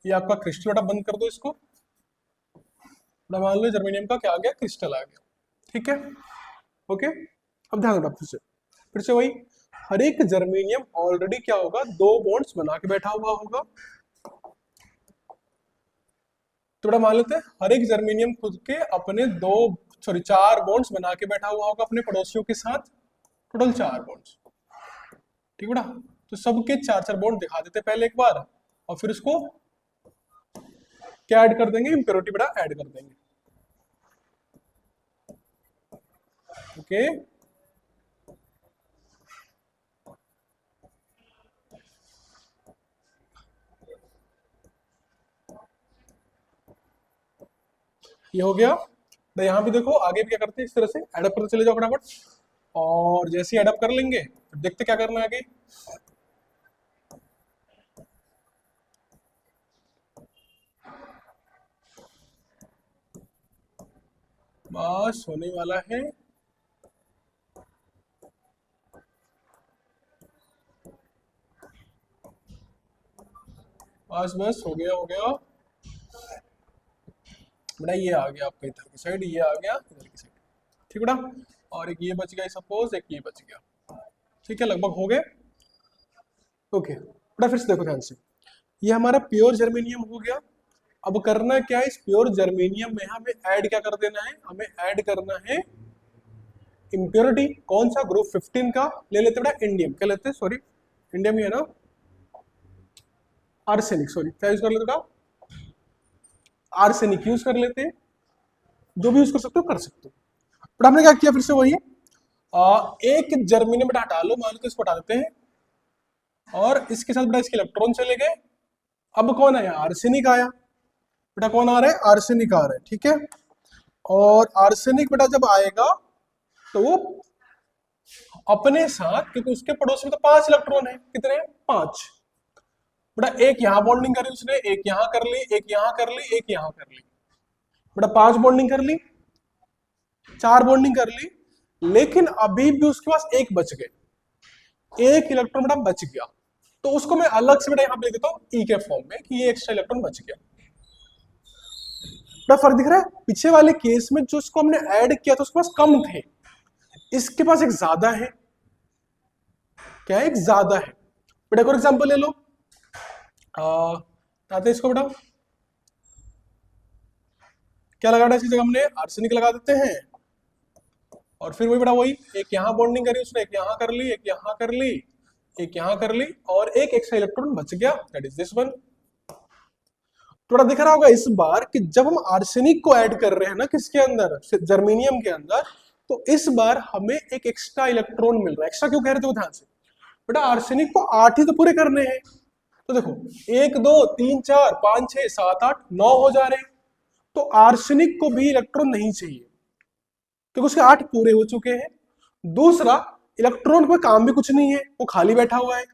ये आपका क्रिस्टल, बेटा बंद कर दो इसको, बेटा मान लो जर्मेनियम का क्या आ गया? क्रिस्टल आ गया, ठीक है। ओके, अब ध्यान रखो फिर से वही, हर एक जर्मेनियम ऑलरेडी क्या होगा? 2 बॉन्ड्स बना के बैठा हुआ होगा। तो बेटा मान लेते हैं हर एक जर्मेनियम खुद के अपने 4 बॉन्ड्स बना के बैठा हुआ होगा अपने पड़ोसियों के साथ, टोटल 4 बॉन्ड्स, ठीक बेटा। तो सबके 4-4 बॉन्ड दिखा देते पहले एक बार, और फिर उसको क्या ऐड कर देंगे? इंप्योरिटी बेटा ऐड कर देंगे। ओके, ये हो गया। तो यहाँ भी देखो आगे भी क्या करते हैं, इस तरह से एडअप करते चले जाओ फटाफट, और जैसे ही एडअप कर लेंगे देखते क्या करना है आगे। बस होने वाला है, बस बस हो गया, हो गया बेटा। ये आ गया आपका इधर की साइड, ये आ गया इधर की साइड, ठीक बेटा। और एक ये बच गया सपोज, एक ये बच गया, ठीक है, लगभग हो गए। ओके बेटा, फिर से देखो ध्यान से, ये हमारा प्योर जर्मेनियम हो गया। अब करना क्या है? इस प्योर जर्मेनियम में हमें ऐड क्या कर देना है? हमें ऐड करना है इंप्योरिटी। कौन सा? ग्रुप 15 का ले लेते बेटा, इंडियम। क्या लेते हैं? सॉरी, इंडियम ही है ना, आर्सेनिक, सॉरी, क्या यूज कर लेते बेटा? आर्सेनिक यूज कर लेते हैं, जो भी यूज कर सकते हो कर सकते हो। बट हमने क्या किया? फिर से वही एक जर्मेनियम बेटा हटा लो, मान लो तो इसको हटा देते हैं, और इसके साथ बेटा इसके इलेक्ट्रॉन चले गए। अब कौन आया? आर्सेनिक आया बेटा। कौन आ रहा है? आर्सेनिक आ रहा है, ठीक है। और आर्सेनिक बेटा जब आएगा तो वो अपने साथ, क्योंकि उसके पड़ोस में तो 5 इलेक्ट्रॉन है, कितने? 5 बेटा। एक यहां बॉन्डिंग करी उसने, एक यहां कर ली, एक यहां कर ली, एक यहां कर ली, बेटा 5 बॉन्डिंग कर ली, 4 बॉन्डिंग कर ली। लेकिन अभी भी उसके पास एक बच गए, एक इलेक्ट्रॉन बेटा बच गया। तो उसको मैं अलग से बेटा यहां पे लिख देता हूं ई के फॉर्म में, कि ये एक्स्ट्रा इलेक्ट्रॉन बच गया। बेटा फर्क दिख रहा है? पीछे वाले केस में जो उसको हमने ऐड किया था उसके पास कम थे, इसके पास एक ज्यादा है। क्या है? एक ज्यादा है। बेटा एक और एग्जांपल ले लो, आते इसको बेटा, क्या लगाना है इसकी जगह? हमने आर्सेनिक लगा देते हैं, और फिर वही बेटा वही, एक यहां बॉन्डिंग करी उसने, एक यहां कर ली, एक यहां कर ली, एक यहां कर ली, और एक एक्स्ट्रा इलेक्ट्रॉन बच गया, दैट इज दिस वन। थोड़ा दिख रहा होगा इस बार कि जब हम आर्सेनिक को ऐड कर रहे हैं ना किसके अंदर? जर्मेनियम के अंदर, तो इस बार हमें एक एक्स्ट्रा इलेक्ट्रॉन मिल रहा है। एक्स्ट्रा क्यों कह रहे थे वो ध्यान से, बेटा आर्सेनिक को 8 ही तो पूरे करने हैं। तो देखो 1 2 3 4 5 6 7 8 9 हो जा रहे हैं, तो आर्सेनिक को भी इलेक्ट्रॉन नहीं चाहिए क्योंकि उसके 8 पूरे हो चुके हैं। दूसरा, इलेक्ट्रॉन का काम भी कुछ नहीं है, वो खाली बैठा हुआ है।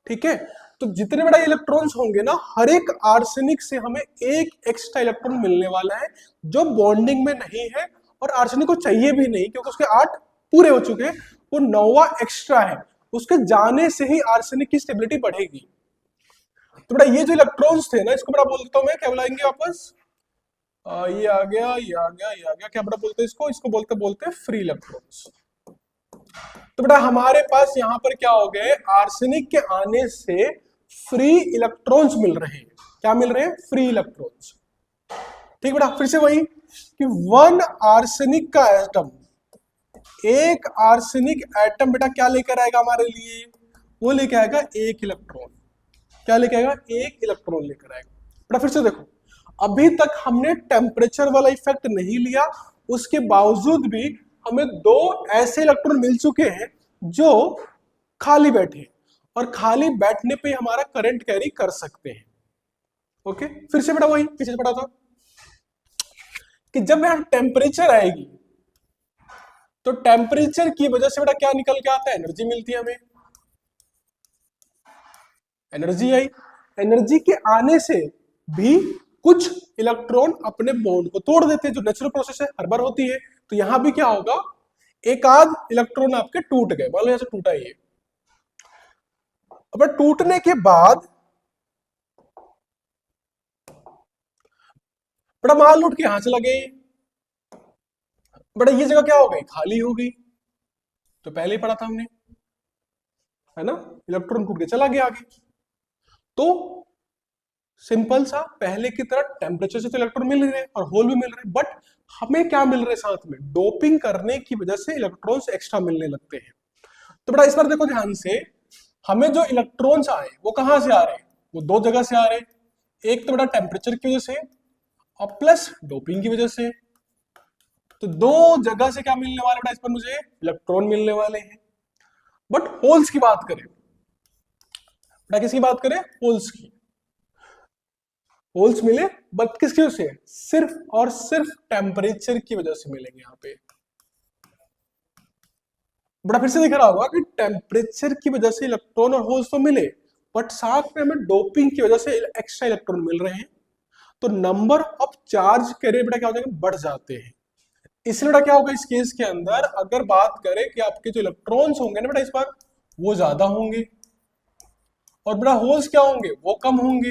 ठीक है, तो जितने बड़ा इलेक्ट्रॉन्स होंगे ना, हर एक आर्सेनिक से हमें एक एक्स्ट्रा इलेक्ट्रॉन मिलने वाला है जो बॉन्डिंग में नहीं है, और आर्सेनिक को चाहिए भी नहीं क्योंकि उसके 8 पूरे हो चुके हैं, वो 9वां एक्स्ट्रा है। उसके जाने से ही आर्सेनिक की स्टेबिलिटी बढ़ेगी। तो बेटा ये जो इलेक्ट्रॉन्स थे ना, इसको बड़ा बोल देता हूं मैं, क्या बुलाएंगे वापस, ये आ गया, ये आ गया, ये आ गया, क्या बड़ा बोलते हैं इसको, इसको बोलते बोलते फ्री इलेक्ट्रॉन्स। तो बेटा हमारे पास यहां पर क्या हो गए, आर्सेनिक के आने से फ्री इलेक्ट्रॉन्स मिल रहे हैं। क्या मिल रहे हैं, फ्री इलेक्ट्रॉन्स। ठीक बेटा, फिर से वही कि 1 आर्सेनिक का एटम, एक आर्सेनिक एटम बेटा क्या लेकर आएगा हमारे लिए, वो लेकर आएगा 1 इलेक्ट्रॉन। क्या लेकर आएगा, 1 इलेक्ट्रॉन लेकर आएगा। बेटा फिर से देखो, अभी तक हमने टेम्परेचर वाला इफेक्ट नहीं लिया, उसके बावजूद भी हमें 2 ऐसे इलेक्ट्रॉन मिल चुके हैं जो खाली बैठे हैं, और खाली बैठने पे हमारा करंट कैरी कर सकते हैं। ओके, फिर से बेटा वही पीछे से पढ़ा था कि जब यहां टेम्परेचर आएगी तो टेम्परेचर की वजह से बेटा क्या निकल के आता है, एनर्जी मिलती है हमें। एनर्जी आई, एनर्जी के आने से भी कुछ इलेक्ट्रॉन अपने बॉन्ड को तोड़ देते हैं, जो नेचुरल प्रोसेस है, हर बार होती है। तो यहां भी क्या होगा, एक आध इलेक्ट्रॉन आपके टूट गए, मान लो ऐसे टूटा ये। अब टूटने के बाद बड़ा मान लूट के यहां चला गए, बड़ा ये जगह क्या हो गई, खाली हो गई। तो पहले ही पढ़ा था हमने, है ना, इलेक्ट्रॉन टूट के चला गया आगे। तो सिंपल सा, पहले की तरह टेम्परेचर से तो इलेक्ट्रॉन मिल रहे हैं और होल भी मिल रहे हैं, बट हमें क्या मिल रहे हैं साथ में, डोपिंग करने की वजह से इलेक्ट्रॉन्स एक्स्ट्रा मिलने लगते हैं। तो बेटा इस बार देखो ध्यान से, हमें जो इलेक्ट्रॉन्स आए वो कहां से आ रहे हैं, वो 2 जगह से आ रहे हैं। एक तो बेटा टेम्परेचर की वजह से, और प्लस डोपिंग की वजह से। तो 2 जगह से क्या मिलने वाला बेटा, इस पर मुझे इलेक्ट्रॉन मिलने वाले हैं। बट होल्स की बात करें बेटा, किसकी बात करें, होल्स की, होल्स मिले, बट किसकी वजह से, सिर्फ और सिर्फ टेम्परेचर की वजह से मिलेंगे यहां पे। बड़ा फिर से दिख रहा होगा कि टेम्परेचर की वजह से इलेक्ट्रॉन और होल्स तो मिले, बट साथ में हमें डोपिंग की वजह से एक्स्ट्रा इलेक्ट्रॉन मिल रहे हैं। तो नंबर ऑफ चार्ज कैरियर बेटा क्या हो जाएगा, बढ़ जाते हैं। इसलिए बेटा क्या होगा इस केस के अंदर, अगर बात करें कि आपके जो इलेक्ट्रॉन्स होंगे ना बेटा इस बार, वो ज्यादा होंगे, और बेटा होल्स क्या होंगे, वो कम होंगे।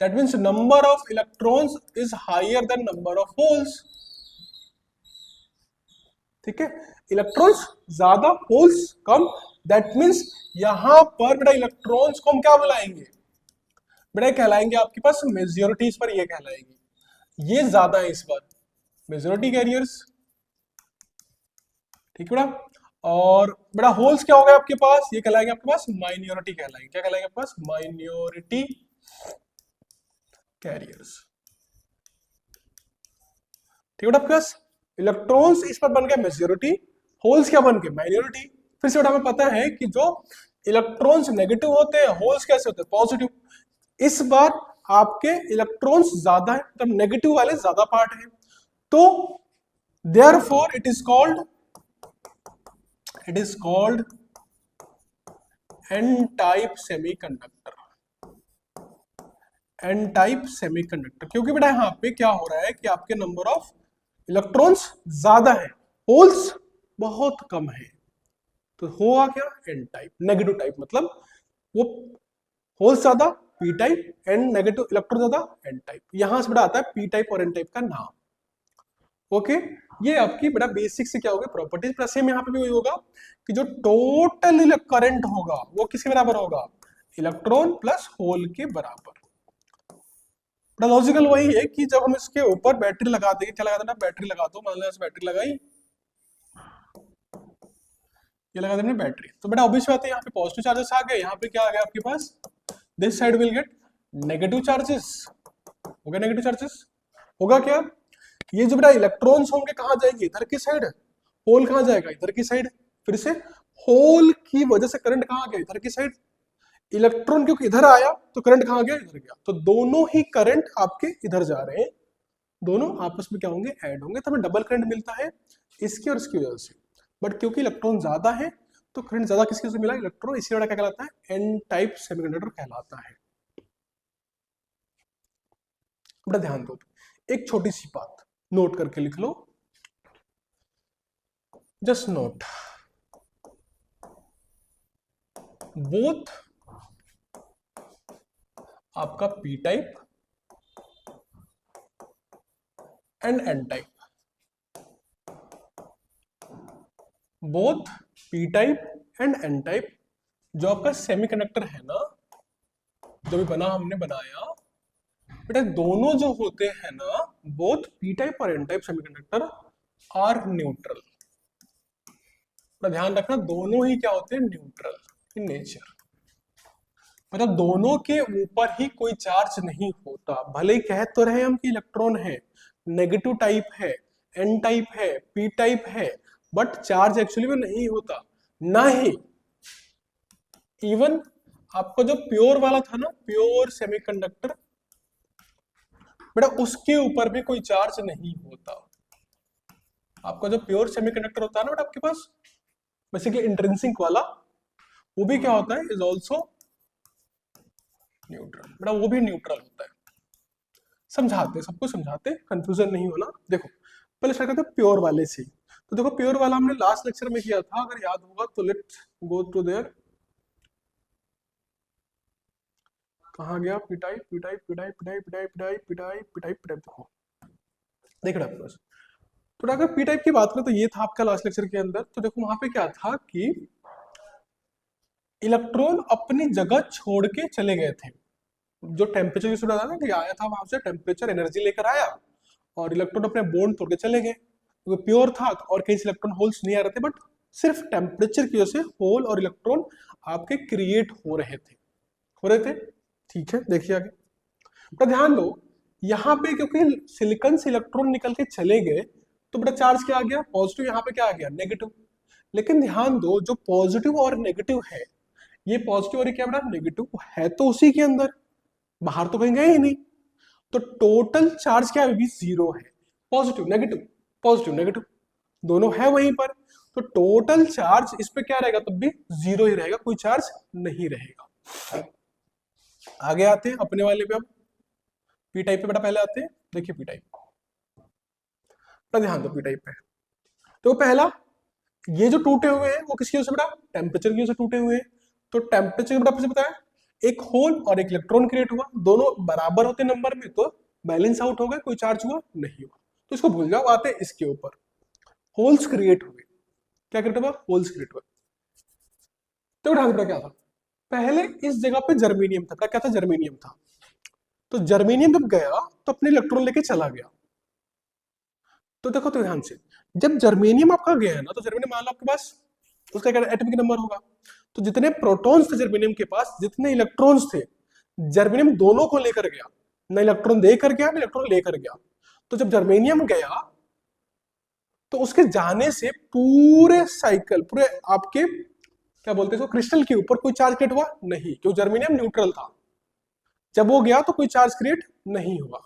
That means number of electrons is higher than number of holes. ठीक है, इलेक्ट्रॉन्स ज्यादा, होल्स कम, दैट मीन्स यहां पर बेटा इलेक्ट्रॉन्स को हम क्या बुलाएंगे, बेटा कहलाएंगे आपके पास मेजॉरिटी, इस पर ये कहलाएगी, ये ज्यादा है इस बार, मेजॉरिटी कैरियर्स। ठीक है बेटा, और बेटा होल्स क्या हो गए आपके पास, ये कहलाएंगे आपके पास माइनॉरिटी कहलाएंगे। क्या कहलाएंगे आपके पास, माइनॉरिटी कैरियर्स। ठीक है बेटा, आपके पास इलेक्ट्रॉन्स इस पर बन गए मेजॉरिटी, होल्स क्या बन गए, माइनॉरिटी। फिर से बेटा हमें पता है कि जो इलेक्ट्रॉन्स नेगेटिव होते हैं, होल्स कैसे होते हैं, पॉजिटिव। इस बार आपके इलेक्ट्रॉन्स ज्यादा है, मतलब नेगेटिव वाले ज्यादा पार्ट है, तो therefore it is called N type semiconductor. N type semiconductor, क्योंकि बेटा यहां पे क्या हो रहा है कि आपके नंबर ऑफ इलेक्ट्रॉन्स ज्यादा है, होल्स बहुत कम है। तो होगा क्या, एन टाइप, नेगेटिव टाइप, मतलब वो होल्स ज्यादा P type, N negative, electron ज्यादा एन टाइप। यहां से बेटा आता है पी टाइप और एन टाइप का नाम। ओके, ये आपकी बेटा बेसिक से क्या होगा, प्रॉपर्टीज। प्लस सेम यहाँ पे भी वही होगा कि जो टोटल करंट होगा वो किसके बराबर होगा, इलेक्ट्रॉन प्लस होल के बराबर। बड़ा लॉजिकल वही है कि जब हम इसके ऊपर बैटरी लगा देंगे, क्या लगा देना, बैटरी लगा दो, मान लो ऐसे बैटरी लगाई, ये लगा देना बैटरी, तो बेटा ऑब्वियस बात है यहाँ पे पॉजिटिव चार्जेस आ गए, यहाँ पे क्या आ गया आपके पास, this side will get negative charges. हो गया नेगेटिव चार्जेस, होगा क्या, ये जो बेटा इलेक्ट्रॉन्स होंगे कहाँ जाएंगे, इधर की साइड, होल कहाँ जाएगा, इधर की साइड। फिर से होल की वजह से करंट कहाँ गया, इधर की साइड। इलेक्ट्रॉन क्योंकि इधर आया तो करंट कहाँ गया, इधर गया। तो दोनों ही करंट आपके इधर जा रहे हैं, दोनों आपस में क्या होंगे, ऐड होंगे, तो हमें डबल करंट मिलता है इसकी और इसकी वजह से। बट क्योंकि इलेक्ट्रॉन ज्यादा है तो करंट ज्यादा किसकी वजह से मिला, इलेक्ट्रॉन, इसी वजह क्या कहलाता है, एन टाइप सेमीकंडक्टर कहलाता है। बड़ा ध्यान दो, एक छोटी सी बात नोट करके लिख लो, जस्ट नोट, बोथ आपका P type and N type, both P type and N type, जो आपका सेमीकंडक्टर है ना, जो भी बना हमने बनाया बेटा, दोनों जो होते हैं ना, बोथ पी टाइप और N type semiconductor are neutral. ध्यान रखना, दोनों ही क्या होते हैं, न्यूट्रल इन नेचर। मतलब दोनों के ऊपर ही कोई चार्ज नहीं होता, भले ही कह तो रहे हम कि इलेक्ट्रॉन है, नेगेटिव टाइप है, एन टाइप है, पी टाइप है, बट चार्ज एक्चुअली में नहीं होता। ना ही इवन आपका जो प्योर वाला था ना, प्योर सेमीकंडक्टर, बेटा उसके ऊपर भी कोई चार्ज नहीं होता। आपका जो प्योर सेमीकंडक्टर होता है ना बेटा आपके पास, बेसिकली इंट्रिंसिक वाला, वो भी क्या होता है, इज ऑल्सो न्यूट्रल। बेटा वो भी न्यूट्रल होता है। समझाते, सबको समझाते, कंफ्यूजन नहीं होना। देखो पहले स्टार्ट करते हैं प्योर वाले से। तो देखो प्योर वाला हमने लास्ट लेक्चर में किया था, अगर याद होगा तो लेट्स गो टू देयर। कहाँ गया, P type P type P type P type P type P type P type P type P type, देखो देख रहे हो। तो अगर पी टाइप की बात करें तो ये था आपका लास्ट लेक्चर के अंदर। तो देखो वहां पे क्या था कि इलेक्ट्रॉन अपनी जगह छोड़ के चले गए थे। जो टेम्परेचर यूज था ना, कि आया था वहां से टेम्परेचर एनर्जी लेकर आया और इलेक्ट्रॉन अपने बॉन्ड तोड़ के चले गए, क्योंकि प्योर था और कहीं से इलेक्ट्रॉन होल्स नहीं आ रहे थे, बट सिर्फ टेम्परेचर की वजह से होल और इलेक्ट्रॉन आपके क्रिएट हो रहे थे, हो रहे थे। ठीक है, देखिए आगे। तो ध्यान दो, यहाँ पे क्योंकि सिलिकॉन से इलेक्ट्रॉन निकल के चले गए तो बेटा चार्ज क्या आ गया, पॉजिटिव, यहाँ पे क्या आ गया, नेगेटिव। लेकिन ध्यान दो, जो पॉजिटिव और नेगेटिव है, ये पॉजिटिव और ये क्या बेटा, नेगेटिव है, तो उसी के अंदर, बाहर तो कहीं गए ही नहीं। तो टोटल चार्ज क्या है, जीरो है। पॉजिटिव नेगेटिव, पॉजिटिव नेगेटिव दोनों है वहीं पर, तो टोटल चार्ज इस पे क्या रहेगा, तब भी जीरो ही रहेगा, कोई चार्ज नहीं रहेगा। आगे आते हैं अपने वाले पे, अब पी टाइप पे बेटा पहले आते हैं। देखिए पी टाइप, ध्यान दो पी टाइप पे। तो पहला, ये जो टूटे हुए हैं वो किसकी वजह से बेटा, टेम्परेचर की वजह से टूटे हुए हैं। तो टेम्परेचर बेटा आपसे बताया, एक होल और एक इलेक्ट्रॉन क्रिएट हुआ, दोनों बराबर होते नंबर में तो बैलेंस आउट हो गए, कोई चार्ज हुआ नहीं हुआ। तो इसको भूल जाओ, आते इसके ऊपर, होल्स क्रिएट हुए। क्या क्रिएट हुआ, होल्स क्रिएट हुए। तो ध्यान क्या था, पहले इस जगह पे जर्मेनियम था, क्या था, जर्मेनियम था। तो जर्मेनियम जब गया तो अपने इलेक्ट्रॉन लेके चला गया। तो देखो तो ध्यान से, जब जर्मेनियम आपका गया ना, तो जर्मेनियम मान लो आपके पास उसका एटॉमिक नंबर होगा, तो जितने प्रोटॉन्स थे जर्मेनियम के पास, जितने इलेक्ट्रॉन्स थे, जर्मेनियम दोनों को लेकर गया, ना इलेक्ट्रॉन देकर गया ना इलेक्ट्रॉन लेकर गया। तो जब जर्मेनियम गया तो उसके जाने से पूरे साइकिल, पूरे आपके क्या बोलते हैं, क्रिस्टल के ऊपर कोई चार्ज क्रिएट हुआ नहीं, क्योंकि जर्मेनियम न्यूट्रल था। जब वो गया तो कोई चार्ज क्रिएट नहीं हुआ।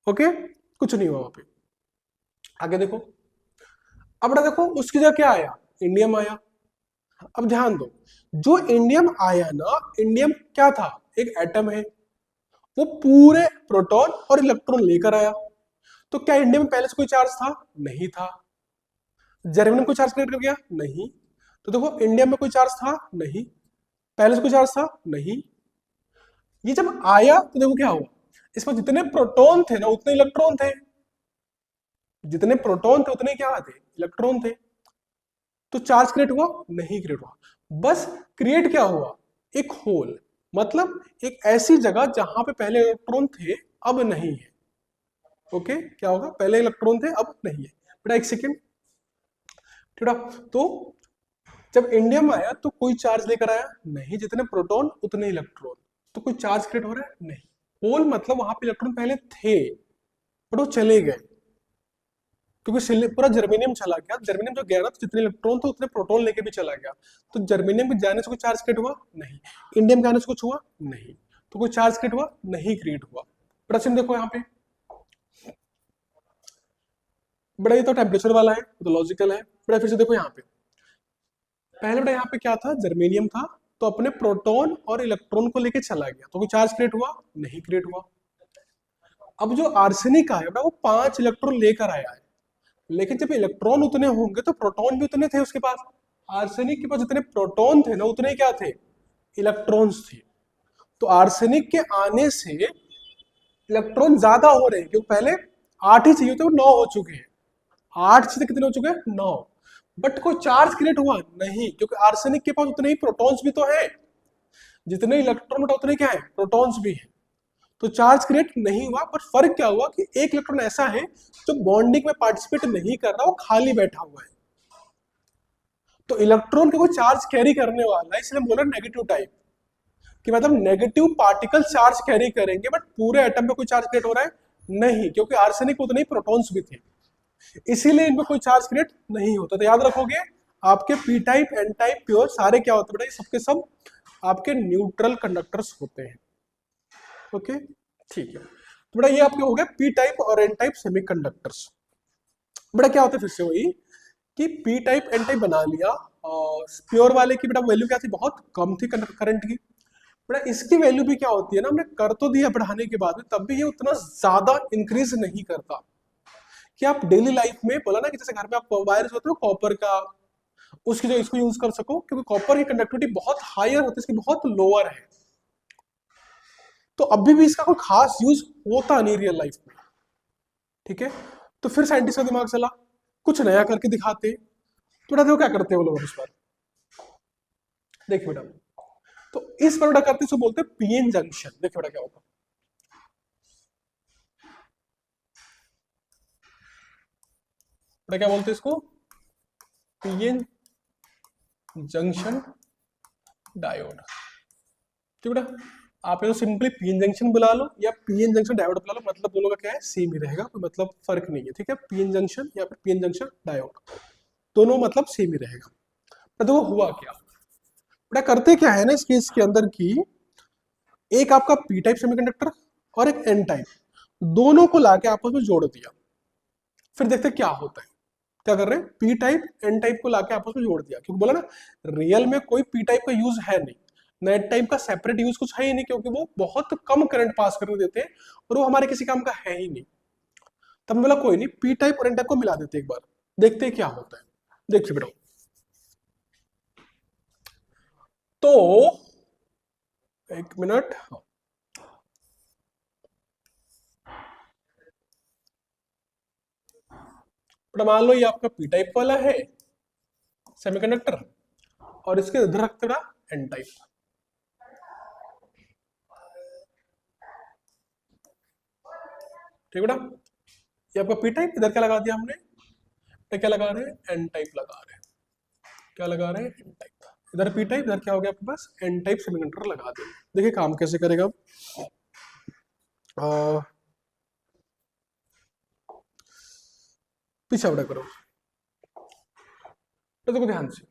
ओके, कुछ नहीं हुआ वहां पे। आगे देखो, अब बेटा देखो उसकी जगह क्या आया, इंडियम आया। अब ध्यान दो, जो इंडियम आया ना, इंडियम क्या था, एक एटम है, वो पूरे प्रोटॉन और इलेक्ट्रॉन लेकर आया। तो क्या इंडियम में पहले से कोई चार्ज था, नहीं था। जर्मेनियम कोई चार्ज क्रिएट कर गया, नहीं। तो देखो इंडियम में कोई चार्ज था, नहीं। पहले से कोई चार्ज था, नहीं। ये जब आया तो देखो क्या हुआ, इसमें जितने प्रोटॉन थे ना उतने इलेक्ट्रॉन थे, जितने प्रोटॉन थे उतने क्या थे, इलेक्ट्रॉन थे। तो चार्ज क्रिएट हुआ, नहीं क्रिएट हुआ। बस क्रिएट क्या हुआ, एक होल, मतलब एक ऐसी जगह जहां पे पहले इलेक्ट्रॉन थे अब नहीं है। ओके, क्या होगा, पहले इलेक्ट्रॉन थे अब नहीं है। बेटा एक सेकेंड, ठीक है। तो जब इंडियम आया तो कोई चार्ज लेकर आया नहीं, जितने प्रोटॉन उतने इलेक्ट्रॉन, तो कोई चार्ज क्रिएट हो रहा है नहीं। होल मतलब वहां पे इलेक्ट्रॉन पहले थे बट वो चले गए। क्योंकि पूरा जर्मेनियम चला गया, जर्मेनियम जो गया ना तो जितने इलेक्ट्रॉन थे उतने प्रोटॉन लेके भी चला गया, तो जर्मेनियम के जाने से कोई चार्ज क्रिएट हुआ नहीं, इंडियम के आने से कुछ हुआ नहीं, तो कोई चार्ज क्रिएट हुआ नहीं, क्रिएट हुआ। प्रश्न देखो यहाँ पे, बड़ा ये तो टेम्परेचर वाला है तो लॉजिकल है। बड़ा फिर से देखो यहाँ पे, पहले बड़ा यहाँ पे क्या था, जर्मेनियम था, तो अपने प्रोटॉन और इलेक्ट्रॉन को लेके चला गया, तो कोई चार्ज क्रिएट हुआ नहीं, क्रिएट हुआ। अब जो आर्सेनिक आया वो 5 इलेक्ट्रॉन लेकर आया है, लेकिन जब इलेक्ट्रॉन उतने होंगे तो प्रोटॉन भी उतने थे उसके पास। आर्सेनिक के पास जितने प्रोटॉन थे ना उतने क्या थे, इलेक्ट्रॉन्स थे। तो आर्सेनिक के आने से इलेक्ट्रॉन ज्यादा हो रहे हैं, क्योंकि पहले 8 ही चाहिए थे, वो 9 हो चुके हैं। 8 से कितने हो चुके हैं, 9। बट कोई चार्ज क्रिएट हुआ नहीं, क्योंकि आर्सेनिक के पास उतने ही प्रोटॉन्स भी तो है, जितने इलेक्ट्रॉन बटा उतने क्या है, प्रोटॉन्स भी है। तो चार्ज क्रिएट नहीं हुआ, पर फर्क क्या हुआ कि एक इलेक्ट्रॉन ऐसा है जो बॉन्डिंग में पार्टिसिपेट नहीं कर रहा, वो खाली बैठा हुआ है। तो इलेक्ट्रॉन के कोई चार्ज कैरी करने वाला है, इसलिए हम बोल रहे हैं नेगेटिव टाइप, कि मतलब नेगेटिव पार्टिकल चार्ज कैरी करेंगे, बट पूरे एटम पे कोई चार्ज क्रिएट हो रहा है नहीं, क्योंकि आर्सेनिक में उतने ही प्रोटॉन्स भी थे, इसीलिए इनमें कोई चार्ज क्रिएट नहीं होता। तो याद रखोगे, आपके P type, N type, pure सारे क्या होते हैं बेटा, सबके सब आपके न्यूट्रल कंडक्टर्स होते हैं। ओके, ठीक है। तो बेटा ये आपके हो गए पी टाइप और एन टाइप सेमीकंडक्टर्स। बेटा क्या होता है, फिर से वही कि पी टाइप एन टाइप बना लिया, और प्योर वाले की बेटा वैल्यू क्या थी, बहुत कम थी करंट की। बेटा इसकी वैल्यू भी क्या होती है ना, हमने कर तो दिया बढ़ाने के बाद में, तब भी ये उतना ज्यादा इंक्रीज नहीं करता कि आप डेली लाइफ में, बोला ना कि जैसे घर में आप वायर्स होते हो कॉपर का, उसकी जो इसको यूज कर सको, क्योंकि कॉपर की कंडक्टिविटी बहुत हायर होती है, इसकी बहुत लोअर है, तो अभी भी इसका कोई खास यूज होता नहीं रियल लाइफ में। ठीक है, तो फिर साइंटिस्ट का दिमाग चला कुछ नया करके दिखाते। तो बेटा देखो क्या करते हैं वो लोग इस बार, देखिए बेटा, तो इस पर बेटा करते इसको बोलते हैं पीएन जंक्शन। देखिए बेटा क्या होगा, बेटा क्या बोलते हैं इसको, पीएन जंक्शन डायोड। ठीक बेटा, आप ये तो सिंपली पीएन जंक्शन बुला लो या पीएन जंक्शन डायोड बुला लो, मतलब दोनों का क्या है, सेम ही रहेगा, कोई मतलब फर्क नहीं है। ठीक है, पीएन जंक्शन या फिर पीएन जंक्शन डायोड, दोनों मतलब सेम ही रहेगा। तो देखो हुआ क्या, बेटा करते क्या है ना इस केस के अंदर की, एक आपका पी टाइप सेमीकंडक्टर और एक एन टाइप, दोनों को लाके आपस में जोड़ दिया, फिर देखते क्या होता है। क्या कर रहे हैं, पी टाइप एन टाइप को लाके आपस में जोड़ दिया, क्योंकि बोला ना रियल में कोई पी टाइप का यूज है नहीं, नेट टाइप का सेपरेट यूज कुछ है ही नहीं, क्योंकि वो बहुत कम करंट पास करने देते हैं और वो हमारे किसी काम का है ही नहीं। तब बोला कोई नहीं, पी टाइप और एन टाइप को मिला देते एक बार, देखते क्या होता है। देखिए बेटा, तो एक मिनट, मान लो ये आपका पी टाइप वाला है सेमीकंडक्टर, और इसके इधर रखते ना एन टाइप। ठीक बेटा, ये आपका पी टाइप, इधर क्या लगा दिया हमने, तो क्या लगा रहे हैं, एन टाइप लगा रहे हैं। क्या लगा रहे हैं, एन टाइप। इधर पी टाइप, इधर क्या हो गया आपके पास, एन टाइप सेमीकंडक्टर लगा दे। देखिए काम कैसे करेगा, पीछे बड़ा करो, तो देखो ध्यान से,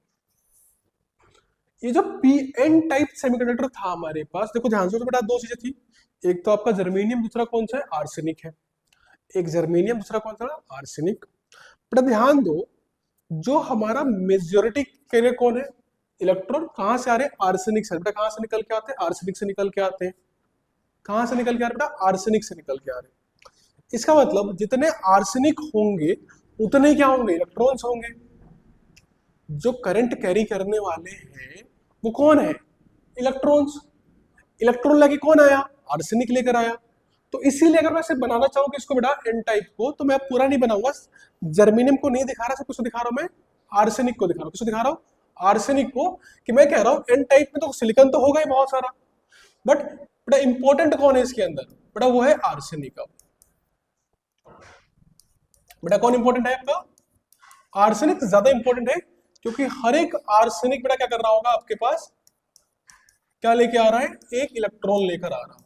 ये जो पी एन टाइप सेमीकंडक्टर था हमारे पास, देखो ध्यान से, तो बेटा दो चीजें थी, एक तो आपका जर्मेनियम, दूसरा कौन सा है, आर्सेनिक है। एक जर्मेनियम, दूसरा कौन सा, आर्सेनिक। बेटा ध्यान दो, जो हमारा मेजोरिटी कैरियर कौन है, इलेक्ट्रॉन कहां से आ रहे हैं, आर्सेनिक से। बेटा कहां से निकल के आते हैं, आर्सेनिक से निकल के आते हैं। कहां से निकल के आ रहे हैं बेटा, आर्सेनिक से निकल के आ रहे हैं। इसका मतलब जितने आर्सेनिक होंगे उतने क्या होंगे, इलेक्ट्रॉन्स होंगे। जो करंट कैरी करने वाले हैं वो कौन है, इलेक्ट्रॉन्स। इलेक्ट्रॉन लेके कौन आया, आर्सेनिक लेकर आया। तो इसीलिए अगर मैं सिर्फ बनाना चाहूँ कि इसको बेटा एन टाइप को, तो मैं पूरा नहीं बनाऊंगा, जर्मेनियम को नहीं दिखा रहा, सिर्फ किसको दिखा रहा हूं मैं, आर्सेनिक को दिखा रहा हूँ। किसको दिखा रहा हूँ, आर्सेनिक को, कि मैं कह रहा हूँ एन टाइप में तो सिलिकॉन तो होगा ही बहुत सारा, बट बेटा इंपॉर्टेंट कौन है इसके अंदर, बेटा वो है आर्सेनिक। बेटा कौन इंपॉर्टेंट है आपका, आर्सेनिक ज्यादा इंपॉर्टेंट है, क्योंकि हर एक आर्सेनिक बेटा क्या कर रहा होगा आपके पास, क्या लेके आ रहा है, एक इलेक्ट्रॉन लेकर आ रहा होगा।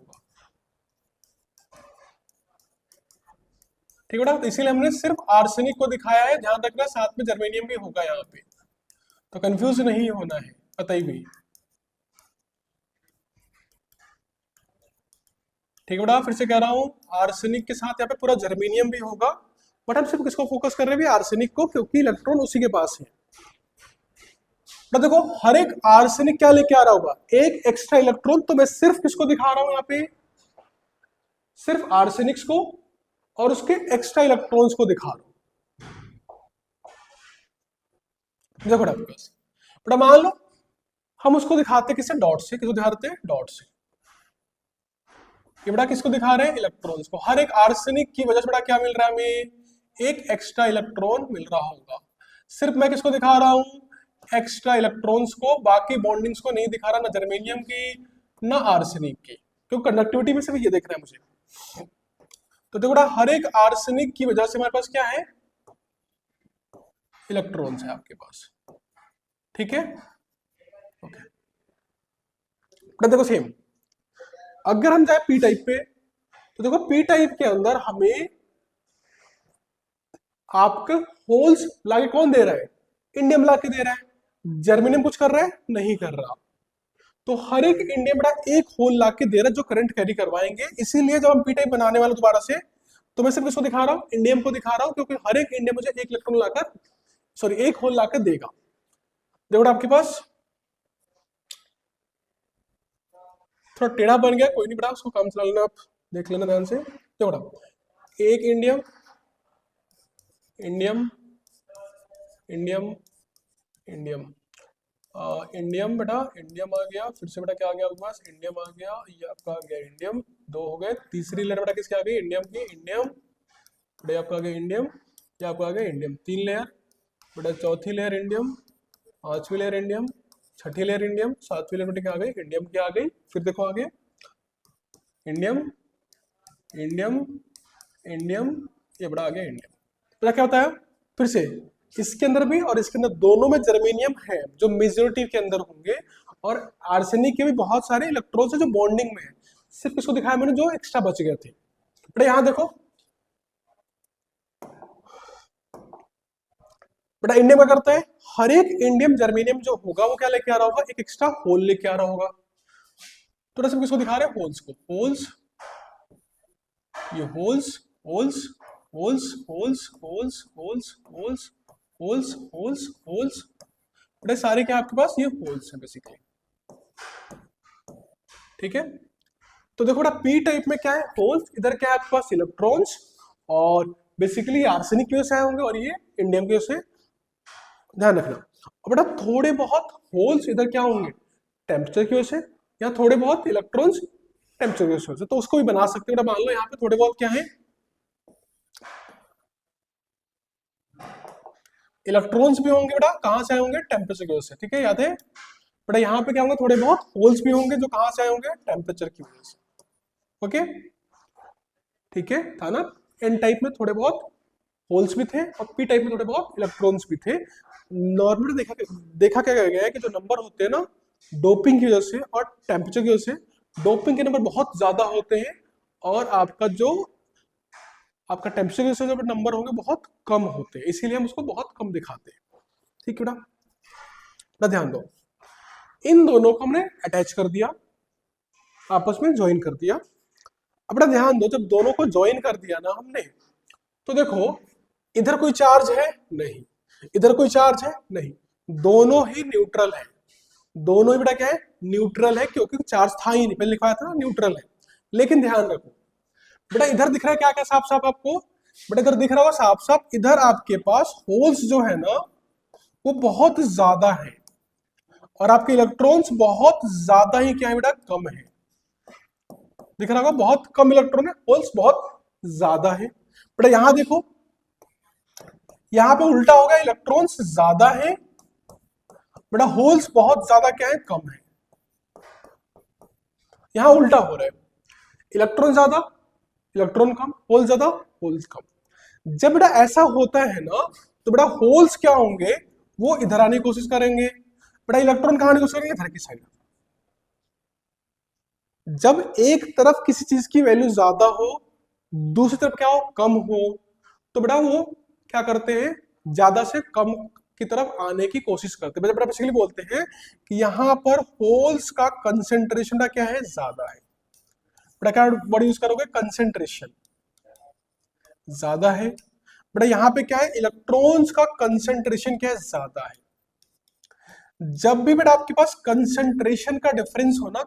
ठीक है बेटा, तो इसीलिए हमने सिर्फ आर्सेनिक को दिखाया है, ध्यान रखना साथ में जर्मेनियम भी होगा यहाँ पे, तो कंफ्यूज नहीं होना है, पता ही भी। ठीक है बेटा, फिर से कह रहा हूँ, आर्सेनिक के साथ यहाँ पे पूरा जर्मेनियम भी होगा, बट हम सिर्फ किसको फोकस कर रहे हैं भी, आर्सेनिक को, क्योंकि इलेक्ट्रॉन उसी के पास है। तो देखो हर एक आर्सेनिक क्या लेके आ रहा होगा, एक एक्स्ट्रा इलेक्ट्रॉन, तो मैं सिर्फ किसको दिखा रहा हूं यहाँ पे, सिर्फ आर्सेनिक्स को और उसके एक्स्ट्रा इलेक्ट्रॉन्स को दिखा रहा हूं। देखो आपके पास बेटा, मान लो हम उसको दिखाते किससे, डॉट से, किसको दिखाते हैं, डॉट से। ये बेटा किसको दिखा रहे हैं, इलेक्ट्रॉन्स को। हर एक आर्सेनिक की वजह से बेटा क्या मिल रहा है हमें, एक एक्स्ट्रा इलेक्ट्रॉन मिल रहा होगा। सिर्फ मैं किसको दिखा रहा हूं, एक्स्ट्रा इलेक्ट्रॉन्स को, बाकी बॉन्डिंग्स को नहीं दिखा रहा, ना जर्मेनियम की ना आर्सेनिक की, क्योंकि कंडक्टिविटी में सिर्फ ये देखना है मुझे। तो देखो बेटा, हर एक आर्सेनिक की वजह से हमारे पास क्या है, इलेक्ट्रॉन्स है आपके पास, ठीक है, ओके। बेटा देखो सेम, अगर हम जाए पी टाइप पे, तो देखो पी टाइप के अंदर हमें आपके होल्स लाके कौन दे रहा है, इंडियम लाके दे रहा है, जर्मेनियम कुछ कर रहा है, नहीं कर रहा। तो हर एक इंडियम बेटा एक होल लाके दे रहा है जो करंट कैरी करवाएंगे, इसीलिए जब हम पी टाइप बनाने वाले दोबारा से, तो मैं सिर्फ किसको दिखा रहा हूँ, इंडियम को दिखा रहा हूँ, क्योंकि हर एक इंडियम मुझे एक इलेक्ट्रॉन लाकर, सॉरी एक होल लाकर देगा। देखो आपके पास थोड़ा टेढ़ा बन गया, कोई नहीं बेटा, उसको काम चला लेना, आप देख लेना ध्यान से। देखो बेटा, एक indium, indium, indium, indium, indium बेटा, इंडियम आ गया, फिर से बेटा क्या आ गया आपके पास, इंडियम आ गया, ये आपका आ गया इंडियम, दो हो गए। तीसरी लेयर बेटा किसकी आ गई, इंडियम की, इंडियम बेटा आपका आ गया इंडियम, ये आपका आ गया इंडियम, तीन लेयर बेटा, चौथी लेयर इंडियम, पांचवी लेयर इंडियम, छठी लेयर इंडियम, सातवीं लेयर बेटा क्या आ गई, इंडियम की आ गई। फिर देखो आगे, इंडियम, इंडियम, इंडियम, ये बड़ा आ गया इंडियम। तो क्या होता है, फिर से इसके अंदर भी और इसके अंदर दोनों में जर्मेनियम है जो मेजोरिटी के अंदर होंगे, और आर्सेनिक के भी बहुत सारे इलेक्ट्रॉन्स है जो बॉन्डिंग में है, सिर्फ इसको दिखाया मैंने जो एक्स्ट्रा बच गए थे। बेटा यहां देखो, बेटा इंडियम क्या करता है, हर एक इंडियम जर्मेनियम जो होगा वो क्या लेके आ रहा होगा, एक एक्स्ट्रा होल लेके आ रहा होगा। तो सिर्फ किसको दिखा रहे हैं, होल्स को, होल्स, ये holes, holes, holes, holes, holes, holes, holes, holes, holes, holes, बड़े सारे क्या आपके पास, ये होल्स हैं बेसिकली, ठीक है। तो देखो बेटा पी टाइप में क्या है, होल्स, इधर क्या है आपके पास, इलेक्ट्रॉन्स, और बेसिकली आर्सेनिक की वजह से आए होंगे और ये इंडियम की वजह से, ध्यान रखना। और बेटा थोड़े बहुत होल्स इधर क्या होंगे, टेम्परेचर की वजह से, या थोड़े बहुत इलेक्ट्रॉन्स टेम्परेचर की वजह से, तो उसको भी बना सकते हो बेटा। मान लो यहाँ पे थोड़े बहुत क्या है, इलेक्ट्रॉन्स भी होंगे बेटा, कहां से आए होंगे, टेम्परेचर की वजह से, ठीक है, याद है बेटा। यहाँ पे क्या होंगे, थोड़े बहुत होल्स भी होंगे जो कहां से आए होंगे, टेम्परेचर की वजह से, ओके, ठीक है, था ना। एन टाइप में थोड़े बहुत होल्स भी थे और पी टाइप में थोड़े बहुत इलेक्ट्रॉन्स भी थे। नॉर्मली देखा क्या गया है कि जो नंबर होते हैं ना, डोपिंग की वजह से और टेम्परेचर की वजह से, डोपिंग के नंबर बहुत ज्यादा होते हैं, और आपका टेम्परेचर की वजह से जो नंबर होंगे बहुत कम होते हैं, इसीलिए हम उसको बहुत कम दिखाते हैं, ठीक है बेटा। ध्यान दो, इन दोनों को हमने अटैच कर दिया, आपस में ज्वाइन कर दिया। अब बेटा ध्यान दो, जब दोनों को ज्वाइन कर दिया ना हमने, तो देखो इधर कोई चार्ज है नहीं, इधर कोई चार्ज है नहीं, दोनों ही न्यूट्रल है, दोनों ही बेटा क्या है, न्यूट्रल है, क्योंकि चार्ज था ही नहीं, पहले लिखवाया था ना न्यूट्रल है। लेकिन ध्यान रखो बेटा, इधर दिख रहा है क्या क्या साफ साफ आपको, बेटा इधर दिख रहा होगा साफ साफ, इधर आपके पास होल्स जो है ना वो बहुत ज्यादा है, और आपके इलेक्ट्रॉन्स बहुत ज्यादा ही क्या है बेटा, कम है। दिख रहा होगा बहुत कम इलेक्ट्रॉन है, होल्स बहुत ज्यादा है। बेटा यहां देखो, यहां पे उल्टा होगा, इलेक्ट्रॉन्स ज्यादा है बेटा, होल्स बहुत ज्यादा क्या है, कम है। यहां उल्टा हो रहा है, इलेक्ट्रॉन ज्यादा, इलेक्ट्रॉन कम, होल ज्यादा, होल्स कम। जब बेटा ऐसा होता है ना, तो बेटा होल्स क्या होंगे, वो इधर आने की कोशिश करेंगे, बेटा इलेक्ट्रॉन कहां आने की कोशिश करेंगे, इधर की साइड। जब एक तरफ किसी चीज की वैल्यू ज्यादा हो, दूसरी तरफ क्या हो, कम हो, तो बेटा वो क्या करते हैं, ज्यादा से कम की तरफ आने की कोशिश करते हैं। बेटा बेसिकली बोलते हैं कि यहाँ पर होल्स का कंसेंट्रेशन का क्या है, ज्यादा है। बेटा क्या वर्ड यूज करोगे, कंसेंट्रेशन ज्यादा है। बेटा यहाँ पे क्या है, इलेक्ट्रॉन्स का कंसेंट्रेशन क्या है, ज्यादा है। जब भी बेटा आपके पास कंसेंट्रेशन का डिफरेंस हो ना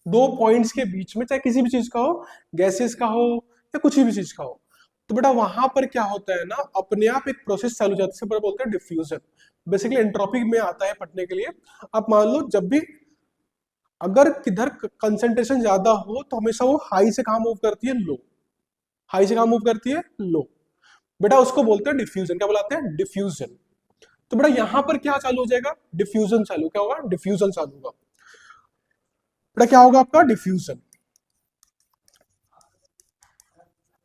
दो पॉइंट्स के बीच में, चाहे किसी भी चीज का हो, गैसेस का हो या कुछ भी चीज का हो, तो बेटा वहां पर क्या होता है ना, अपने आप एक प्रोसेस चालू हो जाती है, बोलते हैं डिफ्यूजन। बेसिकली एंट्रोपी में आता है पढ़ने के लिए। आप मान लो जब भी अगर किधर कंसेंट्रेशन ज्यादा हो तो हमेशा वो हाई से कहां मूव करती है, लो। हाई से कहां मूव करती है, लो। बेटा उसको बोलते हैं डिफ्यूजन। क्या बुलाते हैं, डिफ्यूजन। तो बेटा यहां पर क्या चालू हो जाएगा, डिफ्यूजन चालू। क्या होगा, डिफ्यूजन चालू होगा। बेटा क्या होगा आपका, डिफ्यूजन।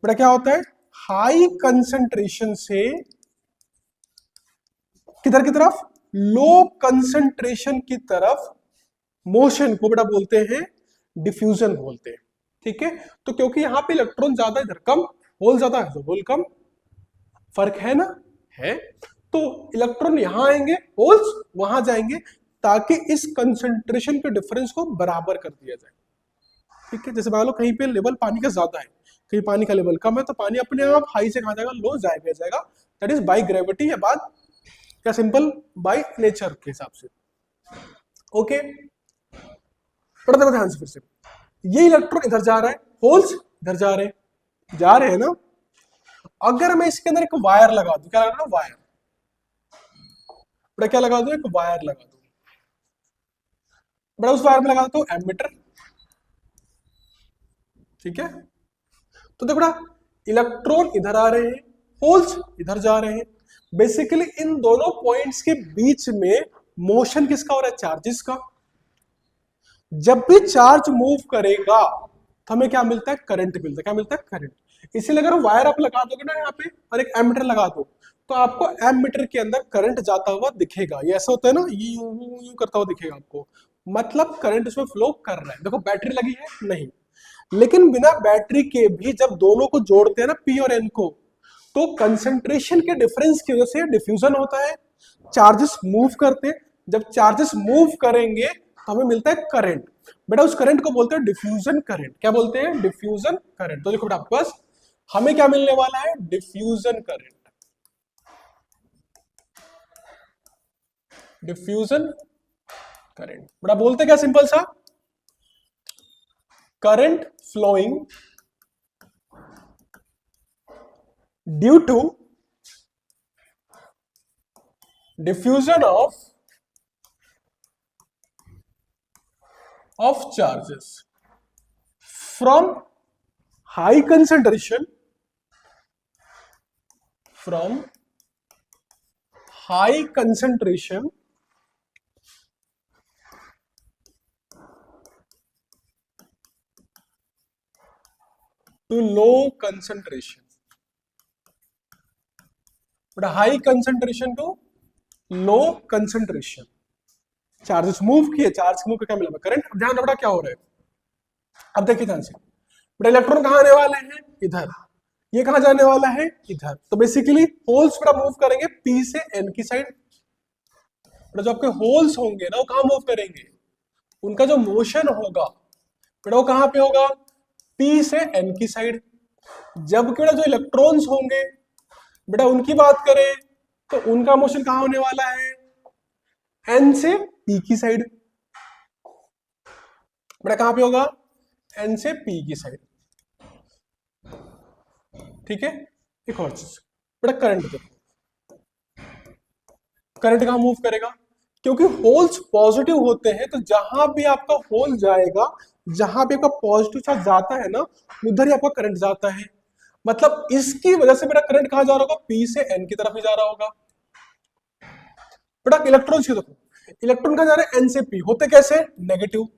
बेटा क्या होता है, हाई कंसेंट्रेशन से किधर की तरफ, लो कंसेंट्रेशन की तरफ मोशन को बेटा बोलते हैं डिफ्यूजन बोलते हैं। ठीक है, तो क्योंकि यहां पे इलेक्ट्रॉन ज्यादा, इधर कम, होल ज्यादा है तो होल कम, फर्क है ना, है। तो इलेक्ट्रॉन यहां आएंगे, होल्स वहां जाएंगे, ताकि इस कंसेंट्रेशन के डिफरेंस को बराबर कर दिया जाए। ठीक है, जैसे मान लो कहीं पे लेवल पानी का ज्यादा है, कहीं पानी का लेवल कम है, तो पानी अपने आप हाई से कहा जाएगा, लो जाएगा। दैट इज बाय ग्रेविटी, या बात क्या सिंपल, बाय नेचर के हिसाब से। ओके, पढ़ते देखो ध्यान से फिर से। ये इलेक्ट्रॉन इधर जा रहा है, होल्स इधर जा रहे हैं ना। अगर मैं इसके अंदर एक वायर लगा दूं, क्या लगा दूं, वायर। बड़ा क्या लगा दूं, एक वायर लगा दूं। बड़ा उस वायर में लगा दो एमीटर। ठीक है, तो देखो बड़ा इलेक्ट्रॉन इधर आ रहे हैं, होल्स इधर जा रहे हैं। बेसिकली इन दोनों पॉइंट्स के बीच में मोशन किसका हो रहा है, चार्जेस का। जब भी चार्ज मूव करेगा तो हमें क्या मिलता है, करंट मिलता है। क्या मिलता है, करंट। इसीलिए अगर वायर आप लगा दोगे ना यहाँ पे और एक एमीटर लगा दो, तो आपको एमीटर के अंदर करंट जाता हुआ दिखेगा। ये ऐसा होता है ना, ये यूं करता हुआ दिखेगा आपको, मतलब करंट उसमें फ्लो कर रहा है। देखो बैटरी लगी है, नहीं, लेकिन बिना बैटरी के भी जब दोनों को जोड़ते हैं ना, पी और एन को, तो कंसंट्रेशन के डिफरेंस की वजह से डिफ्यूजन होता है, चार्जेस मूव करते हैं। जब चार्जेस मूव करेंगे तो हमें मिलता है करंट। बेटा उस करंट को बोलते हैं डिफ्यूजन करंट। क्या बोलते हैं, डिफ्यूजन करंट। तो देखो बेटा आपके पास हमें क्या मिलने वाला है, डिफ्यूजन करंट। डिफ्यूजन करंट बेटा बोलते क्या, सिंपल सा, current flowing due to diffusion of charges from high concentration to low concentration. But high concentration to low concentration. Charges move किए, चार्ज मूव क्या मिला, करंट। ध्यान रखना क्या हो रहा है। अब देखिए ध्यान से, बेटा इलेक्ट्रॉन कहां आने वाले हैं, इधर। ये कहां जाने वाला है, इधर। तो बेसिकली होल्स बेटा मूव करेंगे पी से एन की साइड। बेटा जो आपके होल्स होंगे ना, वो कहां मूव करेंगे, उनका जो मोशन होगा बेटा वो कहां पे होगा, पी से एन की साइड। जबकि बेटा जो इलेक्ट्रॉन्स होंगे बेटा उनकी बात करें तो उनका मोशन कहां होने वाला है, एन से पी की साइड। बेटा कहां पे होगा, एन से पी की साइड। ठीक है, एक और चीज बेटा, करंट देखो, करंट कहां मूव करेगा, क्योंकि होल्स पॉजिटिव होते हैं, तो जहां भी आपका होल जाएगा, जहां भी आपका पॉजिटिव चार्ज जाता है ना, उधर ही आपका करंट जाता है। मतलब इसकी वजह से बेटा करंट कहां जा रहा होगा, पी से एन की तरफ ही जा रहा होगा। बेटा इलेक्ट्रॉन की देखो, इलेक्ट्रॉन कहां जा रहे हैं, एन से पी, होते कैसे, नेगेटिव।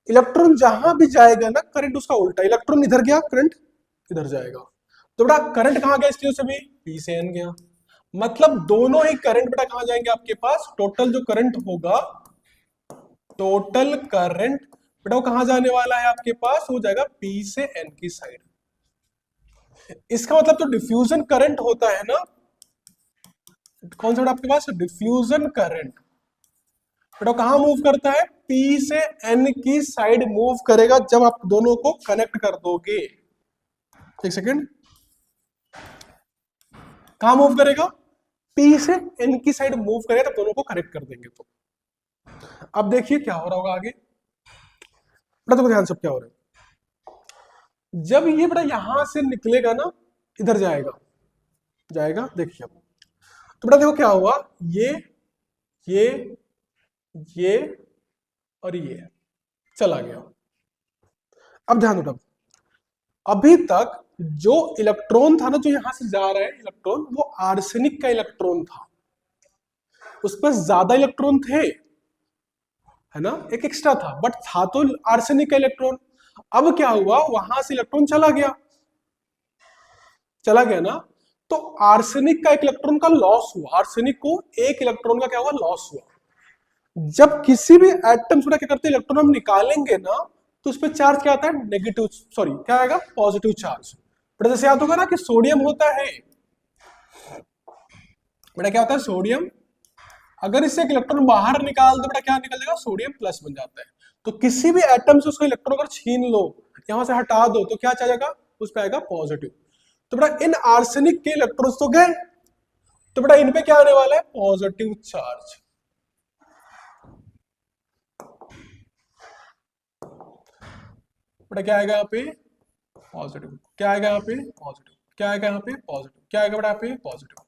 इलेक्ट्रॉन जहां भी जाएगा ना, करंट उसका उल्टा, इलेक्ट्रॉन इधर गया, करंट इधर जाएगा। तो बेटा करंट कहां गया, इसकी वजह से भी पी से एन गया। मतलब दोनों ही करंट बेटा कहां जाएंगे आपके पास, टोटल जो करंट होगा, टोटल करंट बेटा वो कहां जाने वाला है आपके पास, हो जाएगा पी से एन की साइड। इसका मतलब जो डिफ्यूजन करंट होता है ना, कौन सा आपके पास डिफ्यूजन करंट, बेटा कहां मूव करता है, पी से एन की साइड मूव करेगा जब आप दोनों को कनेक्ट कर दोगे। एक सेकेंड, कहां मूव करेगा, पी से एन की साइड मूव करेगा, तब दोनों को कनेक्ट कर देंगे। तो अब देखिए क्या हो रहा होगा आगे, बेटा देखो ध्यान से क्या हो रहा है। जब ये बेटा यहां से निकलेगा ना, इधर जाएगा, जाएगा, देखिए अब तो बेटा देखो क्या हुआ, ये ये ये और ये चला गया। अब ध्यान दो, अभी तक जो इलेक्ट्रॉन था ना, जो यहां से जा रहा है इलेक्ट्रॉन, वो आर्सेनिक का इलेक्ट्रॉन था, उस पर ज्यादा इलेक्ट्रॉन थे, है ना, एक एक्स्ट्रा था, बट था तो आर्सेनिक का इलेक्ट्रॉन। अब क्या हुआ, वहां से इलेक्ट्रॉन चला गया, चला गया ना, तो आर्सेनिक का एक इलेक्ट्रॉन का लॉस हुआ, आर्सेनिक को एक इलेक्ट्रॉन का क्या हुआ, लॉस हुआ। जब किसी भी एटम से क्या करते हैं, इलेक्ट्रॉन हम निकालेंगे ना, तो उस पर चार्ज क्या आता है, नेगेटिव, सॉरी क्या आएगा, पॉजिटिव चार्ज। बेटा जैसे याद होगा ना कि सोडियम होता है, बेटा क्या होता है, सोडियम, अगर इससे एक इलेक्ट्रॉन बाहर निकाल दो, बेटा क्या निकलेगा, सोडियम प्लस बन जाता है। तो किसी भी एटम से उसका इलेक्ट्रॉन अगर छीन लो, यहां से हटा दो, तो क्या चाहेगा, उस पर आएगा पॉजिटिव। तो बेटा इन आर्सेनिक के इलेक्ट्रॉन्स तो गए, तो बेटा इन पे क्या आने वाला है, पॉजिटिव चार्ज। बेटा क्या आएगा यहाँ पे, पॉजिटिव, क्या आएगा यहाँ पे, पॉजिटिव, क्या आएगा यहाँ पे, पॉजिटिव, क्या आएगा बेटा यहाँ पे, पॉजिटिव।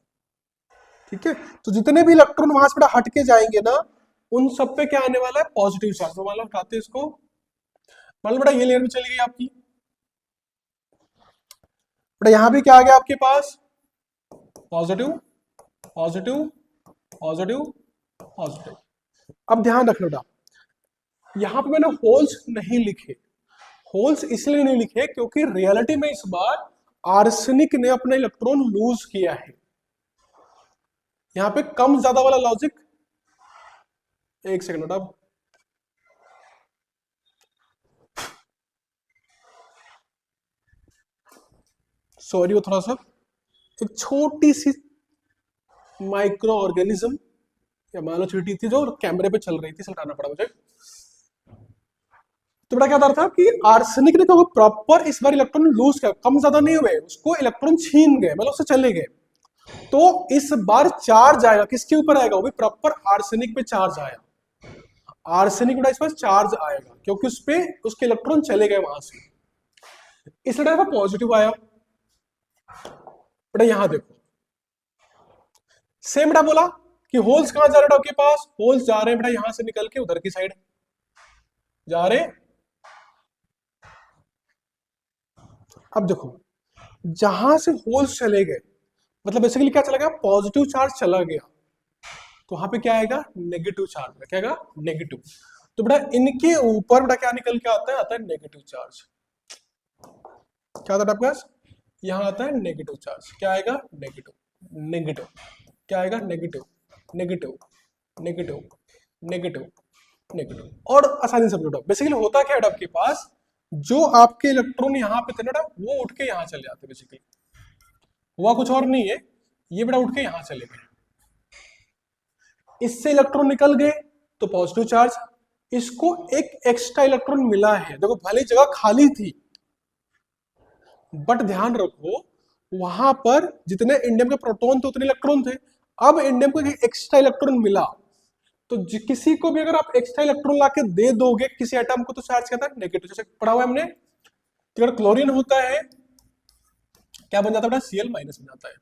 ठीक है, तो जितने भी इलेक्ट्रॉन वहां से बेटा हट के जाएंगे ना, उन सब पे क्या आने वाला है, पॉजिटिव चार्ज। तो मान लो हटाते हैं इसको, मान लो बेटा ये लेयर में चली गई आपकी, बेटा यहां भी क्या आ गया आपके पास, पॉजिटिव, पॉजिटिव, पॉजिटिव, पॉजिटिव। अब ध्यान रखना बेटा, यहां पे मैंने होल्स नहीं लिखे, होल्स इसलिए नहीं लिखे क्योंकि रियलिटी में इस बार आर्सेनिक ने अपना इलेक्ट्रॉन लूज किया है। यहां पे कम ज्यादा वाला लॉजिक, एक सेकंड बेटा, सॉरी वो थोड़ा सा एक छोटी सी माइक्रो ऑर्गेनिज्म या मान लो चींटी थी जो कैमरे पे चल रही थी, इसे हटाना पड़ा मुझे। तो बेटा क्या था कि आर्सेनिक ने क्या प्रॉपर इस बार इलेक्ट्रॉन लूज किया, कम ज्यादा नहीं हुए, उसको इलेक्ट्रॉन छीन गए, मतलब उससे चले गए। तो इस बार चार्ज आएगा, किसके ऊपर आएगा, वो भी प्रॉपर आर्सेनिक पे चार्ज आया, आर्सेनिक बेटा इस पर चार्ज आएगा क्योंकि उस पे उसके इलेक्ट्रॉन चले गए वहां से, इसलिए बेटा पॉजिटिव आया। बेटा यहां देखो, सेम बेटा बोला कि होल्स कहां जा रहे हैं आपके पास, होल्स जा रहे हैं बेटा यहां से निकल के उधर की साइड जा रहे। अब देखो, जहां से होल्स चले गए, मतलब बेसिकली क्या चला गया, पॉजिटिव चार्ज चला गया, तो वहां पे क्या आएगा, नेगेटिव चार्ज, क्या आएगा, नेगेटिव। तो बेटा इनके ऊपर बेटा क्या निकल के आता है नेगेटिव चार्ज। क्या आता है आपके पास, यहां आता है नेगेटिव चार्ज, क्या आएगा, नेगेटिव, नेगेटिव, क्या आएगा, negative, negative, negative, negative, negative. और आसानी से समझो, बेसिकली होता क्या है आपके पास, जो आपके इलेक्ट्रॉन यहाँ पे थे ना, वो उठ के यहाँ चले जाते, बेसिकली हुआ कुछ और नहीं है, ये बेटा उठ के यहाँ चले गए, इससे इलेक्ट्रॉन निकल गए तो पॉजिटिव चार्ज, इसको एक एक्स्ट्रा इलेक्ट्रॉन मिला है, देखो भले जगह खाली थी, बट ध्यान रखो वहां पर जितने इंडियम के प्रोटॉन थे उतने इलेक्ट्रॉन थे, अब इंडियम को एक एक्स्ट्रा इलेक्ट्रॉन मिला, तो किसी को भी अगर आप एक्स्ट्रा इलेक्ट्रॉन लाके दे दोगे किसी एटम को, तो चार्ज कहता है नेगेटिव। जैसे पढ़ा हुआ है हमने, अगर क्लोरीन होता है क्या बन जाता है बेटा, Cl माइनस बन जाता है।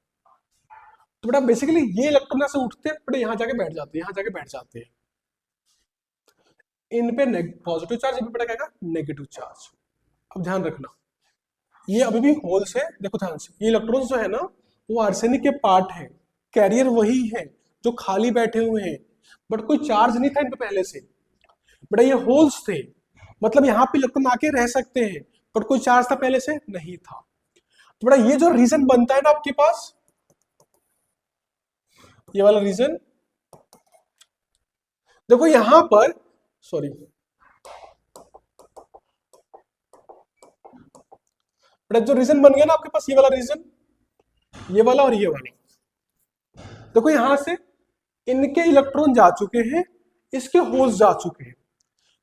तो बेटा बेसिकली ये इलेक्ट्रॉन से उठते हैं, बेटा यहां जाके बैठ जाते हैं, यहां जाके बैठ जाते हैं, इन पे पॉजिटिव चार्ज, इन पे बेटा क्या आएगा, नेगेटिव चार्ज। अब ध्यान रखना, ये अभी भी होल्स है, देखो ध्यान से, ये इलेक्ट्रॉन्स जो है ना, वो आर्सेनिक के पार्ट है, कैरियर वही है जो खाली बैठे हुए हैं, बट कोई चार्ज नहीं था इन पे पहले से, बेटा ये होल्स थे, मतलब यहाँ पे इलेक्ट्रॉन आके रह सकते हैं, बट कोई चार्ज था पहले से नहीं था। तो बेटा ये जो रीजन बनता है ना आपके पास, ये वाला रीजन, देखो यहां पर, सॉरी बट जो रीजन बन गया ना आपके पास, ये वाला रीजन, ये वाला और ये वाला, देखो यहां से इनके इलेक्ट्रॉन जा चुके हैं, इसके होल्स जा चुके हैं,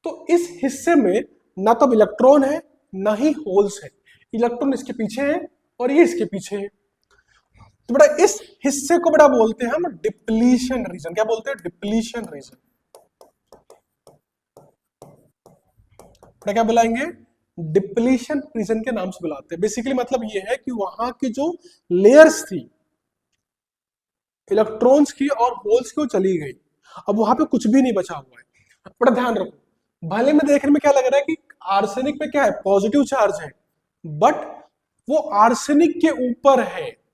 तो इस हिस्से में ना तो इलेक्ट्रॉन है ना ही होल्स है, इलेक्ट्रॉन इसके पीछे है और ये इसके पीछे है। तो बेटा इस हिस्से को बेटा बोलते हैं हम डिप्लीशन रीजन। क्या बोलते हैं? Depletion region. बेटा क्या बुलाएंगे? डिप्लीशन रीजन के नाम से बुलाते हैं। बेसिकली मतलब ये है कि वहां की जो लेयर्स थी इलेक्ट्रॉन्स की और होल्स की, वो चली गई, अब वहां पे कुछ भी नहीं बचा हुआ है। बड़ा ध्यान रखो, भले में देखने में क्या लग रहा है कि आर्सेनिक पे क्या है, पॉजिटिव चार्ज है, बट वो आर्सेनिक के ऊपर है।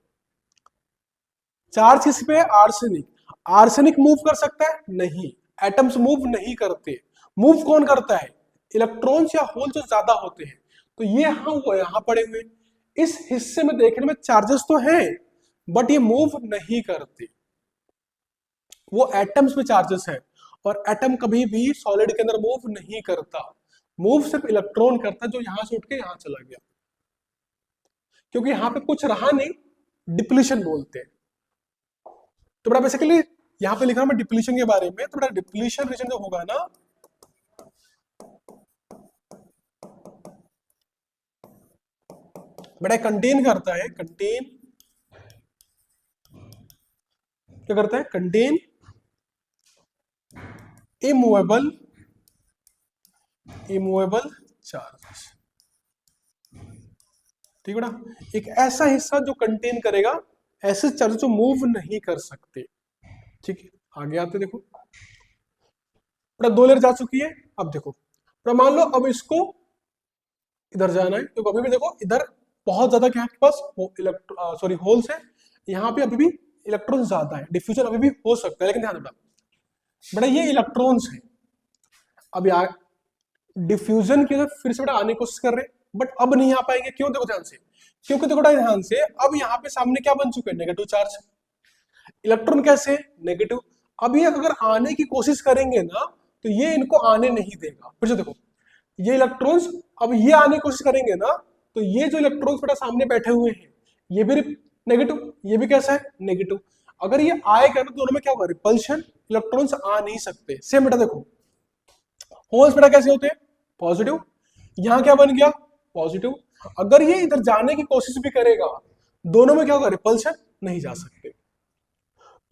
चार्ज किस पे है? आर्सेनिक। आर्सेनिक मूव कर सकता है? नहीं, एटम्स मूव नहीं करते। मूव कौन करता है? इलेक्ट्रॉन्स या होल जो ज्यादा होते हैं। तो ये यहां पड़े हुए, इस हिस्से में देखने में चार्जेस तो हैं बट ये मूव नहीं करते, वो एटम्स में चार्जेस है, और एटम कभी भी सॉलिड के अंदर मूव नहीं करता, मूव सिर्फ इलेक्ट्रॉन करता है जो यहां से उठ के यहां चला गया, क्योंकि यहां पे कुछ रहा नहीं, डिप्लीशन बोलते हैं। तो बड़ा बेसिकली यहां पे लिखा हूं मैं डिप्लीशन के बारे में। तो बड़ा डिप्लीशन रीजन जो होगा ना, बड़ा कंटेन करता है, कंटेन क्या करता है? Contain immovable charges. ठीक है ना, एक ऐसा हिस्सा जो कंटेन करेगा ऐसे चार्ज जो मूव नहीं कर सकते। ठीक है, आगे आते देखो, पूरा 2 लेयर जा चुकी है। अब देखो पूरा मान लो अब इसको इधर जाना है, तो अभी भी देखो इधर बहुत ज्यादा क्या है आपके पास, सॉरी होल्स है, यहाँ पे अभी भी इलेक्ट्रॉन ज्यादा है, डिफ्यूजन अभी भी हो सकता है, लेकिन ध्यान रखना बेटा ये इलेक्ट्रॉन्स है। अब यार डिफ्यूजन की फिर से बेटा आने की कोशिश कर रहे हैं, बट अब नहीं आ पाएंगे। क्यों? देखो ध्यान से, क्योंकि देखो ध्यान से, अब यहाँ पे सामने क्या बन चुके हैं? Negative charge. इलेक्ट्रॉन कैसे? नेगेटिव। अब ये अगर आने की कोशिश करेंगे ना, तो ये इनको आने नहीं देगा। फिर से देखो, ये इलेक्ट्रॉन्स अब ये आने की कोशिश करेंगे ना, तो ये जो इलेक्ट्रॉन्स बेटा सामने बैठे हुए हैं, ये भी नेगेटिव, ये भी कैसा है? नेगेटिव। अगर ये आएगा तो दोनों में क्या होगा? रिपल्शन, इलेक्ट्रॉन्स आ नहीं सकते। सेम बेटा देखो, होल्स बेटा कैसे होते हैं? पॉजिटिव। यहां क्या बन गया? पॉजिटिव। अगर ये इधर जाने की कोशिश भी करेगा, दोनों में क्या होगा? रिपल्शन, नहीं जा सकते।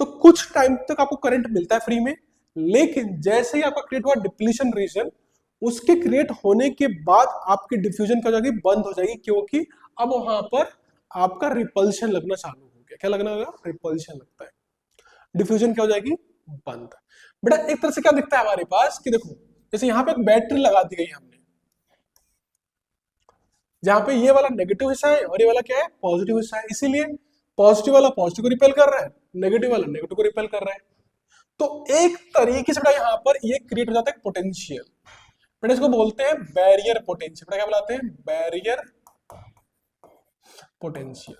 तो कुछ टाइम तक आपको करंट मिलता है फ्री में, लेकिन जैसे ही आपका क्रिएट हुआ डिप्लीशन रीजन, उसके क्रिएट होने के बाद आपकी डिफ्यूजन क्या हो जाएगी? बंद हो जाएगी, क्योंकि अब वहां पर आपका रिपल्शन लगना चालू हो गया। क्या लगना होगा? रिपल्शन लगता है, डिफ्यूजन क्या हो जाएगी? बंद। बेटा एक तरह से क्या दिखता है हमारे पास कि देखो, जैसे यहां पे एक बैटरी लगा दी गई हमने, जहां पे ये वाला नेगेटिव हिस्सा है और ये वाला क्या है? पॉजिटिव हिस्सा है। इसीलिए पॉजिटिव वाला पॉजिटिव को रिपेल कर रहा है, नेगेटिव वाला नेगेटिव को रिपेल कर रहा है। तो एक तरीके से यहाँ पर ये क्रिएट हो जाता है पोटेंशियल, बेटा इसको बोलते हैं बैरियर पोटेंशियल। बेटा क्या बुलाते हैं? Barrier potential.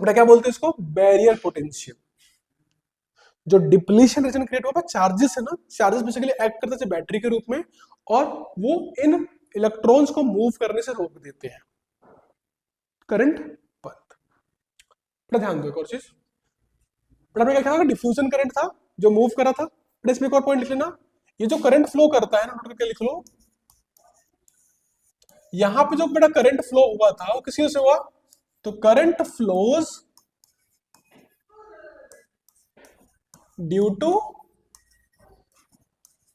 बेटा क्या बोलते हैं इसको? Barrier potential. जो डिप्लीशन रीजन क्रिएट हुआ, चार्जेस है ना, चार्जेस बेसिकली एक्ट करते हैं बैटरी के रूप में, और वो इन इलेक्ट्रॉन्स को मूव करने से रोक देते हैं, करंट बंद। बेटा ध्यान दो एक और चीज, बेटा क्या था? डिफ्यूजन करंट था जो मूव करा था। बेटा इसमें एक और पॉइंट लिख लेना, ये जो करंट फ्लो करता है ना, नोट करके लिख लो, यहां पे जो बेटा करंट फ्लो हुआ था वो किसी से हुआ? तो current flows due to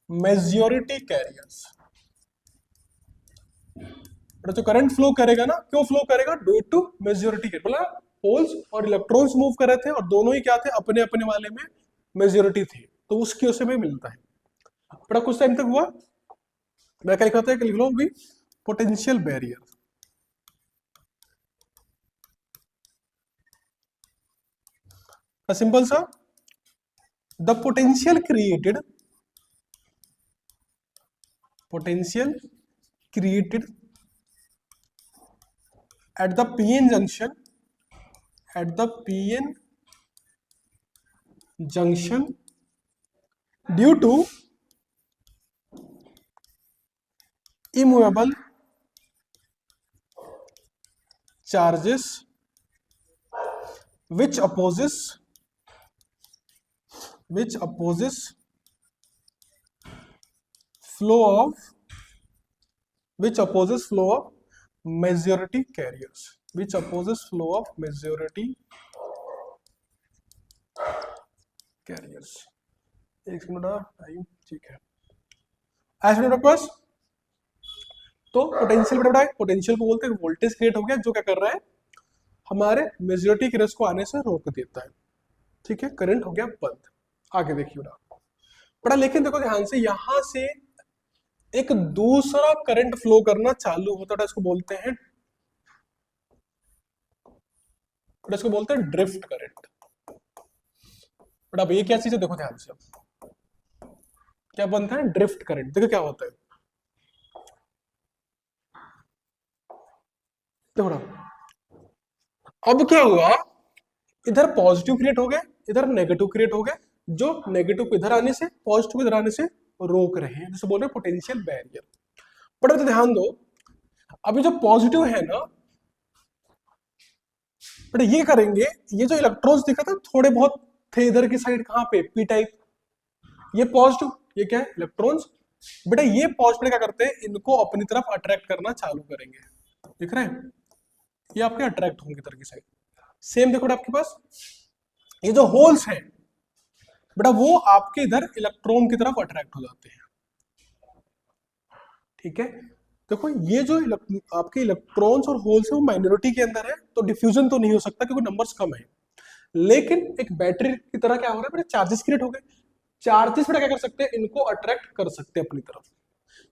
majority carriers. जो करंट फ्लो करेगा ना, क्यों फ्लो करेगा? Due to majority carrier. मतलब होल्स और इलेक्ट्रॉन्स मूव कर रहे थे और दोनों ही क्या थे? अपने अपने वाले में मेजॉरिटी थी, तो उसकी उसे में मिलता है। बड़ा कुछ टाइम तक हुआ, मैं क्या लिखा था? लिख लो भी पोटेंशियल बैरियर। सिंपल सा, the potential created at the PN junction due to immovable charges which opposes flow of majority carriers, which opposes flow of majority carriers। एक मिनट टाइम, ठीक है। ऐसे मेरे पास तो पोटेंशियल बड़ा है, पोटेंशियल को बोलते हैं वोल्टेज क्रिएट हो गया जो क्या कर रहा है, हमारे मेजॉरिटी कैरियर्स को आने से रोक देता है। ठीक है, करंट हो गया बंद। आगे देखिए बड़ा, लेकिन देखो ध्यान से, यहां से एक दूसरा करंट फ्लो करना चालू होता है, इसको बोलते हैं ड्रिफ्ट करंट। बट अब ये क्या चीज है, देखो ध्यान से, क्या बनता है ड्रिफ्ट करंट। देखो क्या होता है, देखो अब क्या हुआ, इधर पॉजिटिव क्रिएट हो गए, इधर नेगेटिव क्रिएट हो गए, जो नेगेटिव को इधर आने से, पॉजिटिव को इधर आने से रोक रहे हैं, जिसे बोल रहे हैं पोटेंशियल बैरियर। पर तो ध्यान दो, अभी जो पॉजिटिव है ना, बट ये करेंगे, ये जो इलेक्ट्रॉन्स दिखा था थोड़े बहुत थे इधर की साइड, कहां पे, पी टाइप, ये पॉजिटिव, ये क्या है इलेक्ट्रॉन्स। बेटा ये पॉजिटिव क्या करते हैं, इनको अपनी तरफ अट्रैक्ट करना चालू करेंगे, दिख रहे हैं, ये आपके अट्रैक्ट होंगे इधर की साइड। सेम देखो आपके पास ये जो होल्स हैं बेटा, वो आपके इधर इलेक्ट्रॉन की तरफ अट्रैक्ट हो जाते हैं। ठीक है, देखो ये जो आपके इलेक्ट्रॉन्स और होल्स है वो माइनॉरिटी के अंदर है, तो डिफ्यूजन तो नहीं हो सकता क्योंकि नंबर्स कम है। लेकिन एक बैटरी की तरह क्या हो रहा है बेटा, चार्जेस क्रिएट हो गए, चार्जेस बेटा क्या कर सकते हैं, इनको अट्रैक्ट कर सकते हैं अपनी तरफ।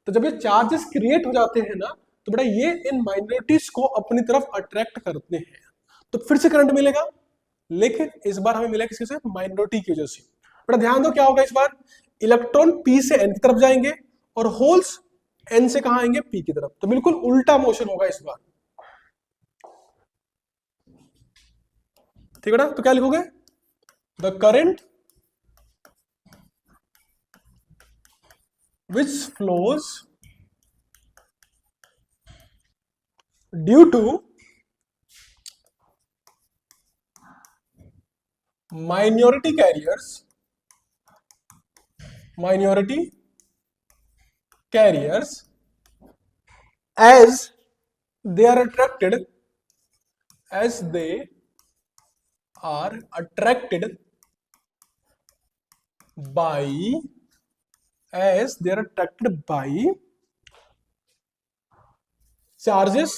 तो जब ये चार्जेस क्रिएट हो जाते हैं ना, तो बेटा ये इन माइनॉरिटीज को अपनी तरफ अट्रैक्ट करते हैं, तो फिर से करंट मिलेगा, लेकिन इस बार हमें मिला किसी से, माइनॉरिटी की वजह से। बेटा ध्यान दो क्या होगा इस बार, इलेक्ट्रॉन पी से एन की तरफ जाएंगे और होल्स एन से कहां आएंगे, पी की तरफ, तो बिल्कुल उल्टा मोशन होगा इस बार। ठीक है ना, तो क्या लिखोगे, the current which flows due to minority carriers as they are attracted by charges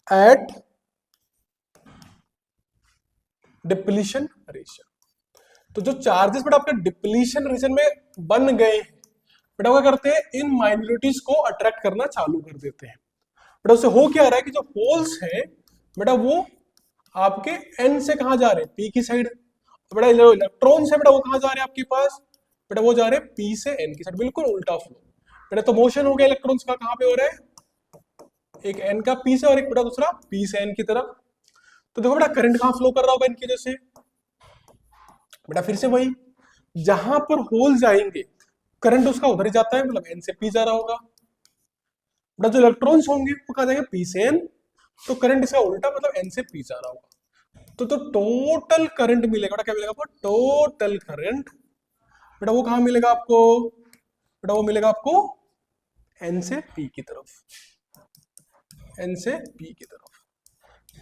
at depletion region. तो जो चार्जेस बेटा आपके डिप्लीशन रीजन में बन गए हैं बेटा, क्या करते हैं, इन माइनॉरिटीज को अट्रैक्ट करना चालू कर देते हैं। बेटा उससे हो क्या रहा है कि जो होल्स है बेटा वो आपके एन से कहां जा रहे हैं, पी की साइड। तो बेटा जो इलेक्ट्रॉन्स है बेटा वो कहां जा रहे हैं आपके पास, बेटा वो जा रहे हैं पी से एन की साइड, बिल्कुल उल्टा फ्लो। बेटा तो मोशन हो गया इलेक्ट्रॉन्स का, कहां पे हो रहा है, एक एन का पी से और एक बेटा दूसरा पी से एन की तरफ। तो देखो बेटा करंट कहां फ्लो कर रहा होगा इनकी वजह से, बेटा फिर से वही, जहां पर होल जाएंगे करंट उसका उधर ही जाता है, मतलब एन से पी जा रहा होगा। बेटा जो इलेक्ट्रॉन्स होंगे वो कहां जाएंगे, पी से एन, तो करंट इसका उल्टा, मतलब एन से पी जा रहा होगा। तो टोटल करंट मिलेगा बेटा, क्या मिलेगा आपको, टोटल करंट बेटा वो कहां मिलेगा आपको, बेटा वो मिलेगा आपको एन से पी की तरफ, एन से पी की तरफ।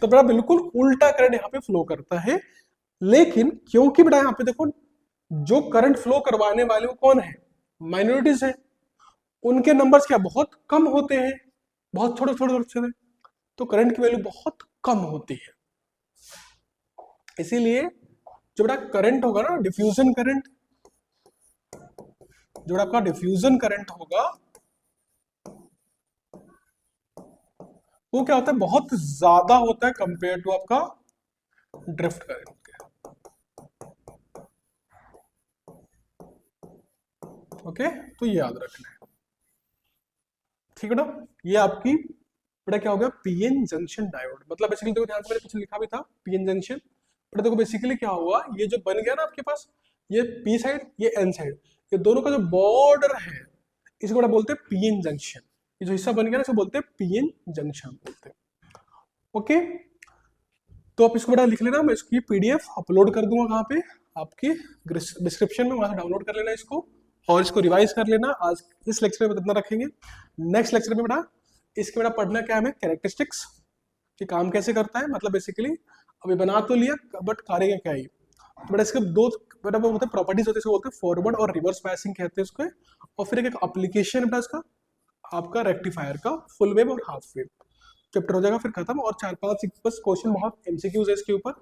तो बेटा बिल्कुल उल्टा करंट यहाँ पे फ्लो करता है। लेकिन क्योंकि बेटा यहाँ पे देखो जो करंट फ्लो करवाने वाले वो कौन है, माइनॉरिटीज है, उनके नंबर्स क्या बहुत कम होते हैं, बहुत छोटे छोटे छोटे, तो करंट की वैल्यू बहुत कम होती है। इसीलिए जो बेटा करंट होगा ना, डिफ्यूजन करंट, जो आपका डिफ्यूजन करंट होगा वो क्या होता है, बहुत ज्यादा होता है कंपेयर टू आपका ड्रिफ्ट करंट के। ओके, तो ये याद रखना है, ठीक है ना। ये आपकी बेटा क्या हो गया, पीएन जंक्शन डायोड, मतलब बेसिकली देखो ध्यान से, मैंने पीछे लिखा भी था पीएन जंक्शन। बेटा देखो बेसिकली क्या हुआ, ये जो बन गया ना आपके पास, ये पी साइड ये एन साइड, ये दोनों का जो बॉर्डर है इसको बड़ा बोलते हैं पीएन जंक्शन। ये जो हिस्सा बन गया ना इसको बोलते हैं पीएन जंक्शन बोलते हैं। ओके, तो आप इसको बड़ा लिख लेना, मैं इसकी पीडीएफ अपलोड कर दूंगा कहाँ पे, आपके डिस्क्रिप्शन में, वहां से डाउनलोड कर लेना इसको और इसको रिवाइज कर लेना। आज इस लेक्चर में इतना रखेंगे, नेक्स्ट लेक्चर में बेटा इसके बेटा पढ़ना क्या है, कैरेक्टरिस्टिक्स कि काम कैसे करता है, मतलब बेसिकली अभी बना तो लिया बट कार्य क्या है। तो बेटा इसके दो बेटा वो होते हैं प्रॉपर्टीज होते हैं, इसको बोलते हैं फॉरवर्ड और रिवर्स बायसिंग कहते हैं इसको। और फिर एक एप्लीकेशन बेटा इसका आपका रेक्टिफायर का, फुल वेव और हाफ वेव, चैप्टर हो जाएगा फिर खत्म। और 4-5 बस क्वेश्चन बहुत एमसीक्यूज है इसके ऊपर।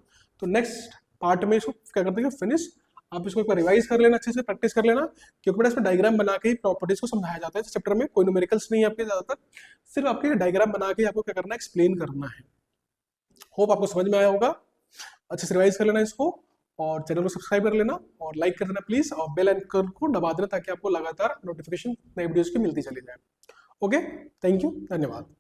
तो नेक्स्ट पार्ट में इसको क्या करते हैं फिनिश, आप इसको एक बार रिवाइज कर लेना, अच्छे से प्रैक्टिस कर लेना, क्योंकि बेटा इसमें डायग्राम बना के ही प्रॉपर्टीज को समझाया जाता है इस चैप्टर में। कोई न्यूमेरिकल्स नहीं है आपके ज्यादातर, सिर्फ आपके डायग्राम बना के आपको क्या करना है, एक्सप्लेन करना है। होप आपको समझ में आया होगा, अच्छे से रिवाइज कर लेना इसको और चैनल को सब्सक्राइब कर लेना और लाइक कर देना प्लीज, और बेल आइकन को दबा देना ताकि आपको लगातार नोटिफिकेशन नई वीडियोस की मिलती चली जाए। ओके, थैंक यू, धन्यवाद।